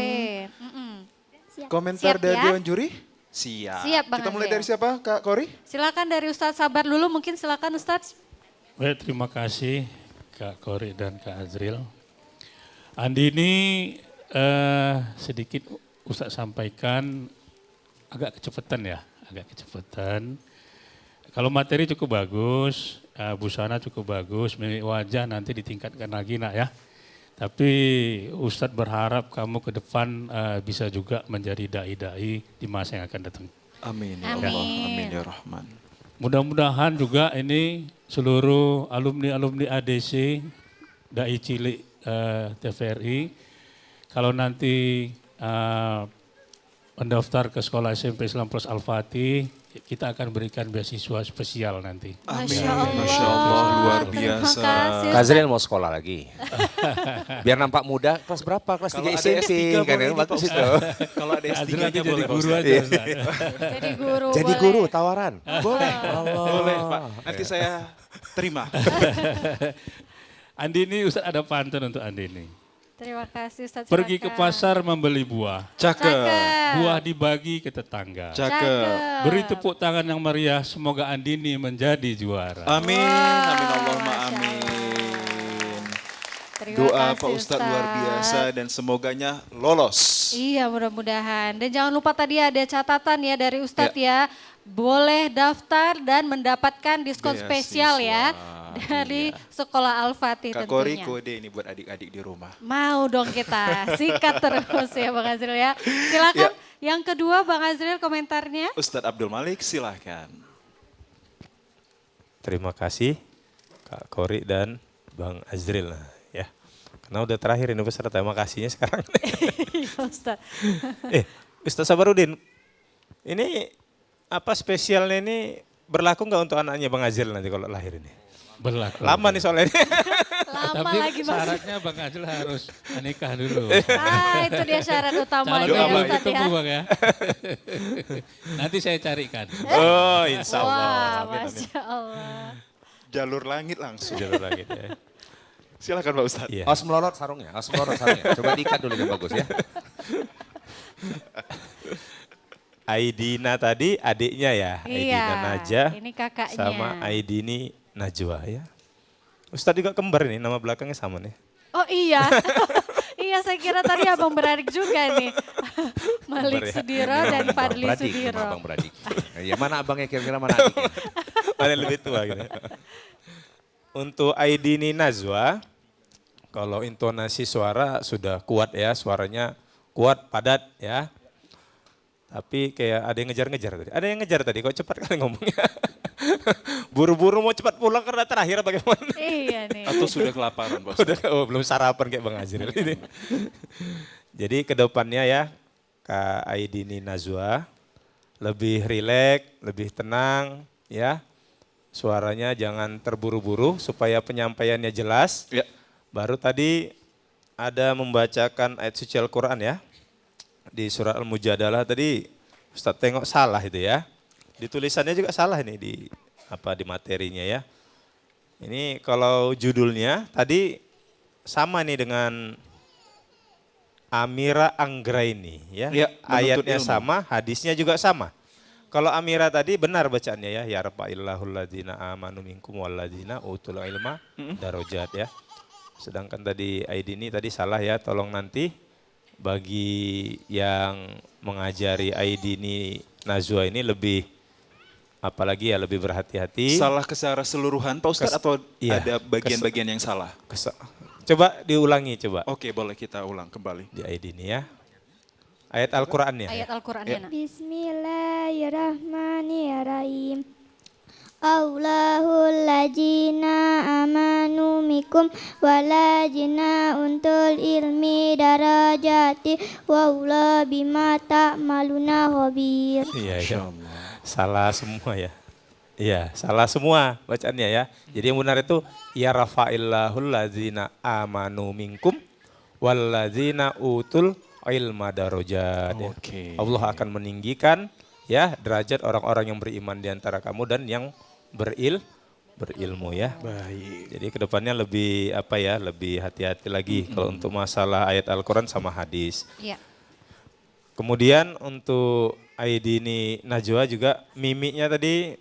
Siap. Komentar Siap dari ya? Dewan Juri? Siap. Siap, Bang Kita mulai Azril. dari siapa Kak Kori? Silakan dari Ustadz Sabar dulu, mungkin silakan Ustadz. Baik, terima kasih Kak Kori dan Kak Azril. Andi ini sedikit Ustadz sampaikan agak kecepatan ya, agak kecepatan. Kalau materi cukup bagus, busana cukup bagus, mimik wajah nanti ditingkatkan lagi nak ya. Tapi Ustadz berharap kamu ke depan bisa juga menjadi dai-dai di masa yang akan datang. Amin ya Amin. Allah. Amin ya Rahman. Mudah-mudahan juga ini seluruh alumni-alumni ADC, Dai Cilik TVRI, kalau nanti mendaftar ke sekolah SMP Islam Plus Al-Fatih, kita akan berikan beasiswa spesial nanti. Masya Allah. Masya Allah, luar Terima biasa. kasih. Kazril mau sekolah lagi. Biar nampak muda, kelas berapa? Kelas 3 Kalau ada SMP. S3 Kan boleh ya, nih, bagus Pak itu. Ustadz. Kalau ada Azril S3-nya nanti jadi boleh Pak guru Ustadz. aja Ustaz. Jadi guru Jadi boleh. guru, tawaran. Boleh, boleh Pak. Nanti saya terima. Andi ini Ustaz ada pantun untuk Andi ini. Terima kasih Ustadz. Pergi ke silakan. pasar membeli buah, Cakep. buah dibagi ke tetangga. Cakep. Beri tepuk tangan yang meriah, semoga Andini menjadi juara. Amin. Wah, Amin Allahumma Masya amin. Terima Doa kasih, Pak Ustadz luar biasa dan semoganya lolos. Iya mudah-mudahan. Dan jangan lupa tadi ada catatan ya dari Ustadz ya. Boleh daftar dan mendapatkan diskon Beasiswa. spesial ya. Dari Sekolah Al-Fatih Kak Kori tentunya. kode ini buat adik-adik di rumah. Mau dong kita sikat terus ya Bang Azril ya. Silakan yang kedua Bang Azril komentarnya. Ustadz Abdul Malik silahkan. Terima kasih Kak Kori dan Bang Azril ya. Karena udah terakhir ini peserta, terima kasihnya sekarang. Iya Ustadz. Ustaz Sabarudin, ini apa spesialnya ini berlaku nggak untuk anaknya Bang Azril nanti kalau lahir ini? Berlaku. Lama nih soalnya ini. Lama Tapi lagi Bang. syaratnya Bang Azril harus menikah dulu. Itu dia syarat utamanya Calon ya belum Ustadz ya. ketemu Bang ya. Nanti saya carikan. Oh insya Allah. Wah Amin, amin. Masya Allah. Jalur langit langsung. Jalur langit ya. Silakan Pak Ustadz. Iya. Awas melorot sarungnya, awas melorot sarungnya. Coba diikat dulu yang bagus ya. Aidina tadi adiknya ya, Iya, Aidina Najah ini kakaknya. sama Aidini Najwa ya. Ustadz juga kembar nih, nama belakangnya sama nih. Oh iya. Iya saya kira tadi abang beradik juga nih. Malik Kembar ya. Sudiro dan Bang Fadli Beradik, Sudiro. sama Bang Beradik. Ya mana abangnya kira-kira mana adiknya? Mana yang lebih tua gitu. Untuk Aidini Najwa, kalau intonasi suara sudah kuat ya, suaranya kuat, padat ya. Tapi kayak ada yang ngejar-ngejar tadi. Ada yang ngejar tadi, kok cepat kali ngomongnya. Buru-buru mau cepat pulang karena terakhir bagaimana? Iya nih. Atau sudah kelaparan Pak Udah Ustadz? belum sarapan kayak Bang Azril ini. Jadi ke depannya ya, Kak Aidini Najwa lebih rileks, lebih tenang ya. Suaranya jangan terburu-buru supaya penyampaiannya jelas. Ya. Baru tadi ada membacakan ayat suci Al-Quran ya. Di surat Al-Mujadalah tadi Ustadz tengok salah itu ya. Di tulisannya juga salah ini di materinya ya. Ini kalau judulnya tadi sama nih dengan Amira Anggraini ya. Ya, menuntut Ayatnya ilmu. sama, hadisnya juga sama. Kalau Amira tadi benar bacaannya ya. Ya rafa'illahul ladzina amanu minkum walladzina utul ilma darajat ya. Sedangkan tadi Aidini tadi salah ya. Tolong nanti bagi yang mengajari Aidini Najwa ini lebih apalagi ya lebih berhati-hati. Salah secara keseluruhan Pak Ustadz atau iya, ada bagian-bagian yang salah? Coba diulangi coba Oke, boleh kita ulang kembali. di ID ini ya. Ayat Al-Qur'annya. Ayat Al-Qur'annya. Nak. Bismillahirrahmanirrahim. Allahul ladzina amanu mikum waladzina untul ilmi darajati wallahu bima ta'maluna khabir. Iya, iya. Salah semua ya. Iya, salah semua bacaannya ya. Jadi yang benar itu ya rafa'illahul ladzina amanu minkum walladzina utul ilma darajat. Ya. Oke. Allah akan meninggikan ya derajat orang-orang yang beriman di antara kamu dan yang berilmu ya. Baik. Jadi kedepannya lebih apa ya, lebih hati-hati lagi kalau untuk masalah ayat Al-Quran sama hadis. Iya. Kemudian untuk ID ini Najwa juga mimiknya tadi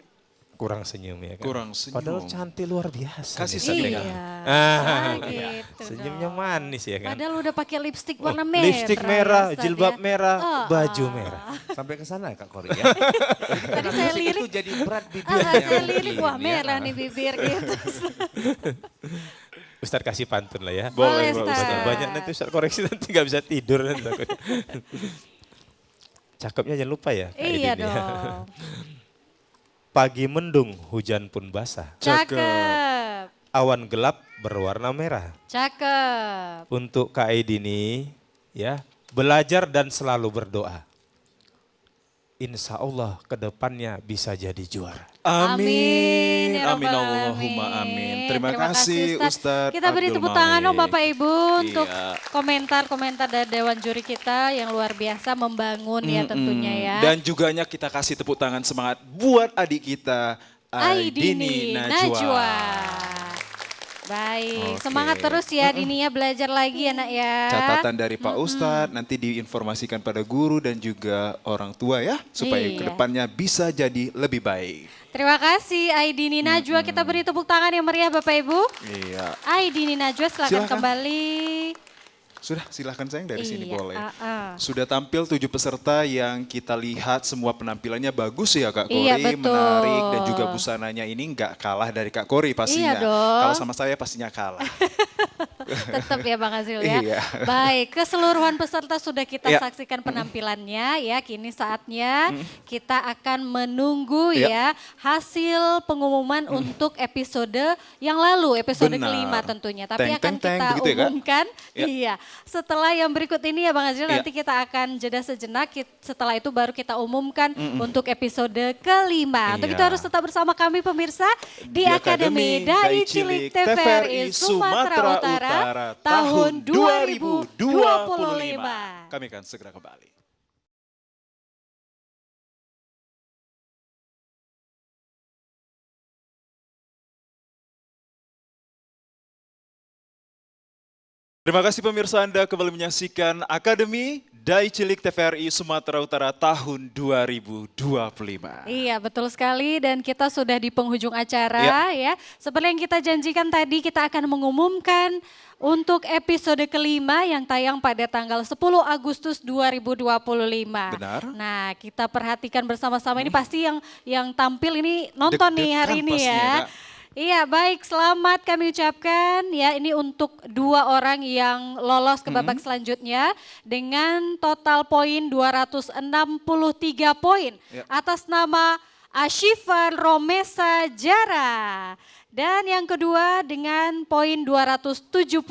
kurang senyum ya kan. Kurang senyum. Padahal cantik luar biasa. Kasih nih. sedekah. Iya. Ah, gitu senyumnya dong. manis ya kan. Padahal udah pakai lipstik Oh, warna merah. lipstik merah, ya, Ustadz, jilbab ya. merah, Oh, baju oh. merah. Sampai ke sana Kak Kori ya. Tadi saya Musik lirik, itu jadi berat bibirnya. saya lirik, mungkin, wah ya. merah nih bibir gitu. Ustadz kasih pantun lah ya. Boleh, Pak Ustadz. Banyak nanti Ustadz koreksi nanti nggak bisa tidur nanti takutnya. Cakepnya jangan lupa ya. Kak Iya Edin ya. dong. Pagi mendung, hujan pun basah. Cakep. Awan gelap berwarna merah. Cakep. Untuk Kak Edi ini ya, belajar dan selalu berdoa. Insya Allah kedepannya bisa jadi juara. Amin. ya Amin Rabbal Allahumma Alamin. amin. Terima kasih Ustadz Kita beri Abdul tepuk tangan dong Malik. Bapak Ibu untuk Iya. komentar-komentar dari Dewan Juri kita yang luar biasa membangun ya tentunya ya. Dan juganya kita kasih tepuk tangan semangat buat adik kita Aidini Najwa. Baik, Oke. semangat terus ya Dini ya, belajar lagi ya nak ya. Catatan dari Pak Ustadz nanti diinformasikan pada guru dan juga orang tua ya supaya Iya. kedepannya bisa jadi lebih baik. Terima kasih Aidini Najwa, kita beri tepuk tangan yang meriah Bapak Ibu. Iya. Aidini Najwa silakan Silakan. kembali. Sudah silahkan sayang dari sini Iya, boleh. ah. Sudah tampil 7 peserta yang kita lihat semua penampilannya bagus ya Kak Kori, Iya, betul. menarik dan juga busananya ini nggak kalah dari Kak Kori pastinya. Iya dong. Kalau sama saya pastinya kalah. Tetap ya Bang Azril ya. Iya. Baik, keseluruhan peserta sudah kita Iya. saksikan penampilannya ya. Kini saatnya kita akan menunggu Iya. ya hasil pengumuman untuk episode yang lalu, episode Benar. kelima tentunya. Tapi Teng, akan teng, teng, kita begitu ya, Kak? umumkan. Iya. Iya. Setelah yang berikut ini ya Bang Azril, Iya. nanti kita akan jeda sejenak. Setelah itu baru kita umumkan untuk episode kelima. Untuk Iya. itu harus tetap bersama kami pemirsa di Akademi Dai Cilik TVRI Sumatera Utara tahun 2025. Kami akan segera kembali. Terima kasih pemirsa Anda kembali menyaksikan Akademi Dai Cilik TVRI Sumatera Utara tahun 2025. Iya betul sekali dan kita sudah di penghujung acara ya. Seperti yang kita janjikan tadi kita akan mengumumkan untuk episode kelima yang tayang pada tanggal 10 Agustus 2025. Benar. Nah kita perhatikan bersama-sama ini pasti yang tampil ini nonton nih hari Deg-degan ini pastinya, ya. Kak. Iya baik, selamat kami ucapkan ya ini untuk 2 orang yang lolos ke babak selanjutnya dengan total poin 263 poin Ya. atas nama Ashifan Romesa Jara. Dan yang kedua dengan poin 275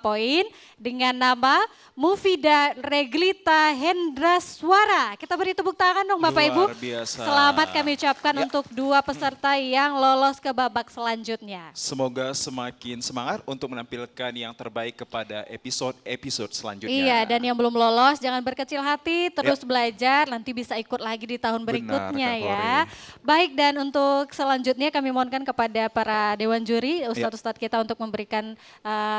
poin dengan nama Mufida Reglita Hendraswara. Kita beri tepuk tangan dong Bapak Ibu. Luar biasa. Selamat kami ucapkan Ya. untuk 2 peserta yang lolos ke babak selanjutnya. Semoga semakin semangat untuk menampilkan yang terbaik kepada episode-episode selanjutnya. Iya, dan yang belum lolos jangan berkecil hati, terus belajar, nanti bisa ikut lagi di tahun berikutnya Kak ya. Baik, dan untuk selanjutnya kami mohonkan kepada para Dewan Juri, Ustadz-Ustadz kita untuk memberikan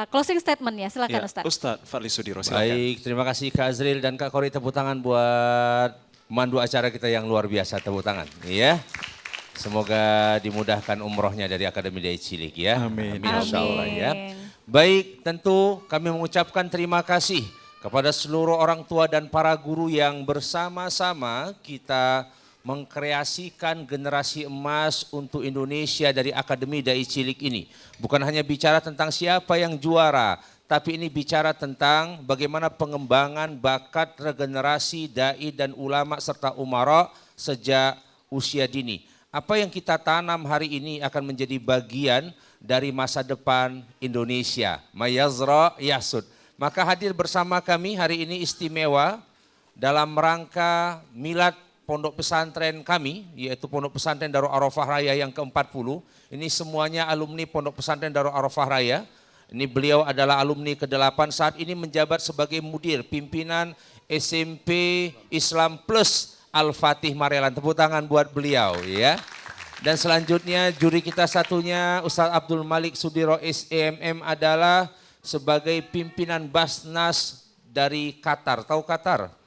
closing statement ya, silakan Ya, Ustadz. Ustadz Fadli Sudiro, silakan. Baik, terima kasih Kak Azril dan Kak Kori, tepuk tangan buat pemandu acara kita yang luar biasa, tepuk tangan. Iya. Semoga dimudahkan umrohnya dari Akademi Dai Cilik ya. Amin. Insya Allah ya. Amin. Baik, tentu kami mengucapkan terima kasih kepada seluruh orang tua dan para guru yang bersama-sama kita mengkreasikan generasi emas untuk Indonesia dari Akademi Dai Cilik ini. Bukan hanya bicara tentang siapa yang juara, tapi ini bicara tentang bagaimana pengembangan bakat regenerasi dai dan ulama serta umara sejak usia dini. Apa yang kita tanam hari ini akan menjadi bagian dari masa depan Indonesia. Mayazra yasud. Maka hadir bersama kami hari ini istimewa dalam rangka milad pondok pesantren kami, yaitu Pondok Pesantren Darul Arafah Raya yang ke-40. Ini semuanya alumni Pondok Pesantren Darul Arafah Raya. Ini beliau adalah alumni ke-8, saat ini menjabat sebagai mudir pimpinan SMP Islam Plus Al-Fatih Marelan. Tepuk tangan buat beliau ya. Dan selanjutnya juri kita satunya Ustadz Abdul Malik Sudiro SEMM adalah sebagai pimpinan Basnas dari Qatar. Tahu Qatar?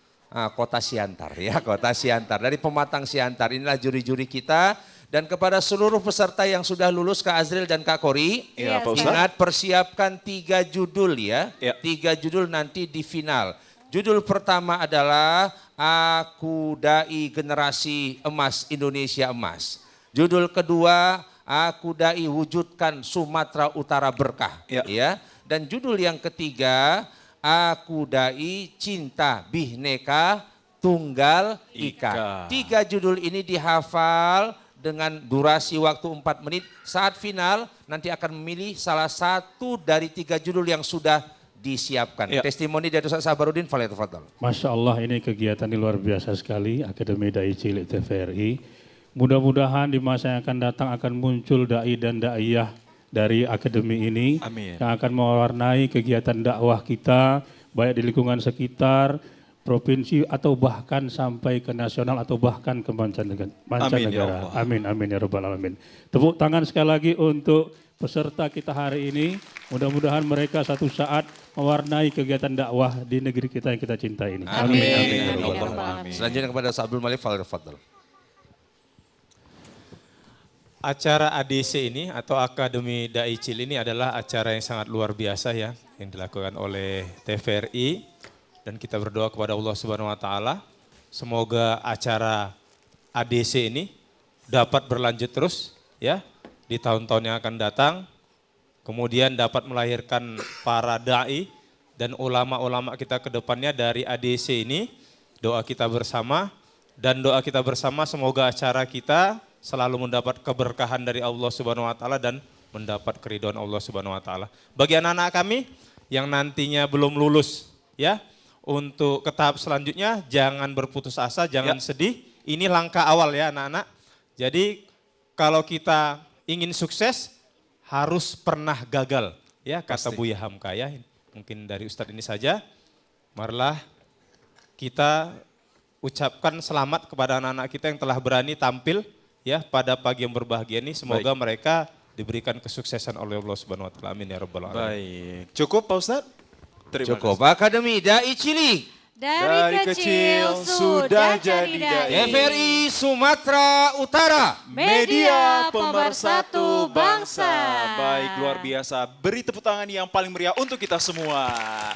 Kota Siantar ya, Kota Siantar. Dari Pematang Siantar, inilah juri-juri kita. Dan kepada seluruh peserta yang sudah lulus, Kak Azril dan Kak Kori, Ya, Pak Ustadz. ingat persiapkan 3 judul ya. 3 judul nanti di final. Judul pertama adalah Aku Dai Generasi Emas Indonesia Emas. Judul kedua, Aku Dai Wujudkan Sumatera Utara Berkah. Ya. Dan judul yang ketiga, Aku Dai Cinta Bhinneka Tunggal Ika. 3 judul ini dihafal dengan durasi waktu 4 menit. Saat final nanti akan memilih salah satu dari 3 judul yang sudah disiapkan. Testimoni dari Ustaz Sabarudin, Fadhal. Masya Allah, ini kegiatan yang luar biasa sekali, Akademi Dai Cilik TVRI. Mudah-mudahan di masa yang akan datang akan muncul dai dan daiyah dari akademi ini. Amin. Yang akan mewarnai kegiatan dakwah kita, baik di lingkungan sekitar, provinsi, atau bahkan sampai ke nasional atau bahkan ke mancanegara. Amin, amin ya rabbal alamin. Tepuk tangan sekali lagi untuk peserta kita hari ini. Mudah-mudahan mereka satu saat mewarnai kegiatan dakwah di negeri kita yang kita cintai ini. Amin. Ya rabbal alamin. Selanjutnya kepada Ustaz Abdul Malik, Fadhal. Acara ADC ini atau Akademi Dai Cilik ini adalah acara yang sangat luar biasa ya, yang dilakukan oleh TVRI, dan kita berdoa kepada Allah Subhanahu wa taala semoga acara ADC ini dapat berlanjut terus ya di tahun-tahun yang akan datang, kemudian dapat melahirkan para dai dan ulama-ulama kita ke depannya dari ADC ini. Doa kita bersama, dan doa kita bersama semoga acara kita selalu mendapat keberkahan dari Allah Subhanahu wa taala dan mendapat keridhaan Allah Subhanahu wa taala. Bagi anak-anak kami yang nantinya belum lulus ya, untuk ke tahap selanjutnya jangan berputus asa, jangan sedih. Ini langkah awal ya anak-anak. Jadi kalau kita ingin sukses harus pernah gagal ya, kata Buya Hamka ya. Mungkin dari Ustadz ini saja. Marilah kita ucapkan selamat kepada anak-anak kita yang telah berani tampil ya pada pagi yang berbahagia ini. Semoga mereka diberikan kesuksesan oleh Allah Subhanahu wa taala. Amin ya rabbal alamin. Baik. Cukup Pak Ustadz? Terima Cukup. kasih. Akademi Dai Cilik Dari kecil sudah jadi dai. TVRI Sumatera Utara. Media pemersatu bangsa. Baik, luar biasa. Beri tepuk tangan yang paling meriah untuk kita semua.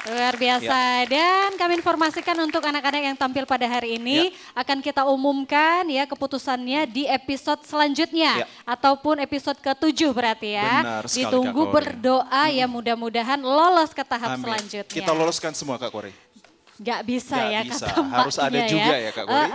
Luar biasa. Dan kami informasikan untuk anak-anak yang tampil pada hari ini akan kita umumkan ya keputusannya di episode selanjutnya ataupun episode ke-7 berarti ya. Benar sekali, Ditunggu Kak Kori. berdoa ya, mudah-mudahan lolos ke tahap Amin. selanjutnya. Kita loloskan semua Kak Kori. Gak bisa Nggak ya bisa. kata Harus ada mbaknya juga ya, Kak Kori.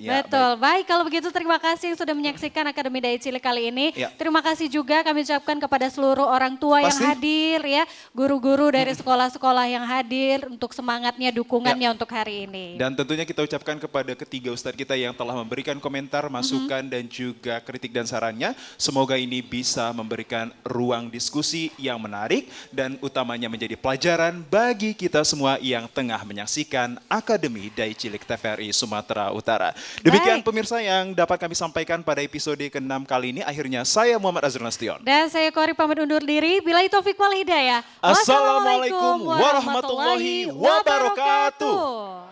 Ya, betul. Baik kalau begitu terima kasih yang sudah menyaksikan Akademi Dai Cilik kali ini. Ya. Terima kasih juga kami ucapkan kepada seluruh orang tua yang Pasti. hadir ya. Guru-guru dari sekolah-sekolah yang hadir untuk semangatnya, dukungannya untuk hari ini. Dan tentunya kita ucapkan kepada ketiga ustadz kita yang telah memberikan komentar, masukan dan juga kritik dan sarannya. Semoga ini bisa memberikan ruang diskusi yang menarik dan utamanya menjadi pelajaran bagi kita semua yang tengah menyaksikan Akademi Dai Cilik TVRI Sumatera Utara. Demikian Baik. pemirsa yang dapat kami sampaikan pada episode ke-6 kali ini. Akhirnya saya Muhammad Azrul Nasution. Dan saya Kori pamit undur diri. Billahi taufik wal hidayah. Assalamualaikum warahmatullahi wabarakatuh.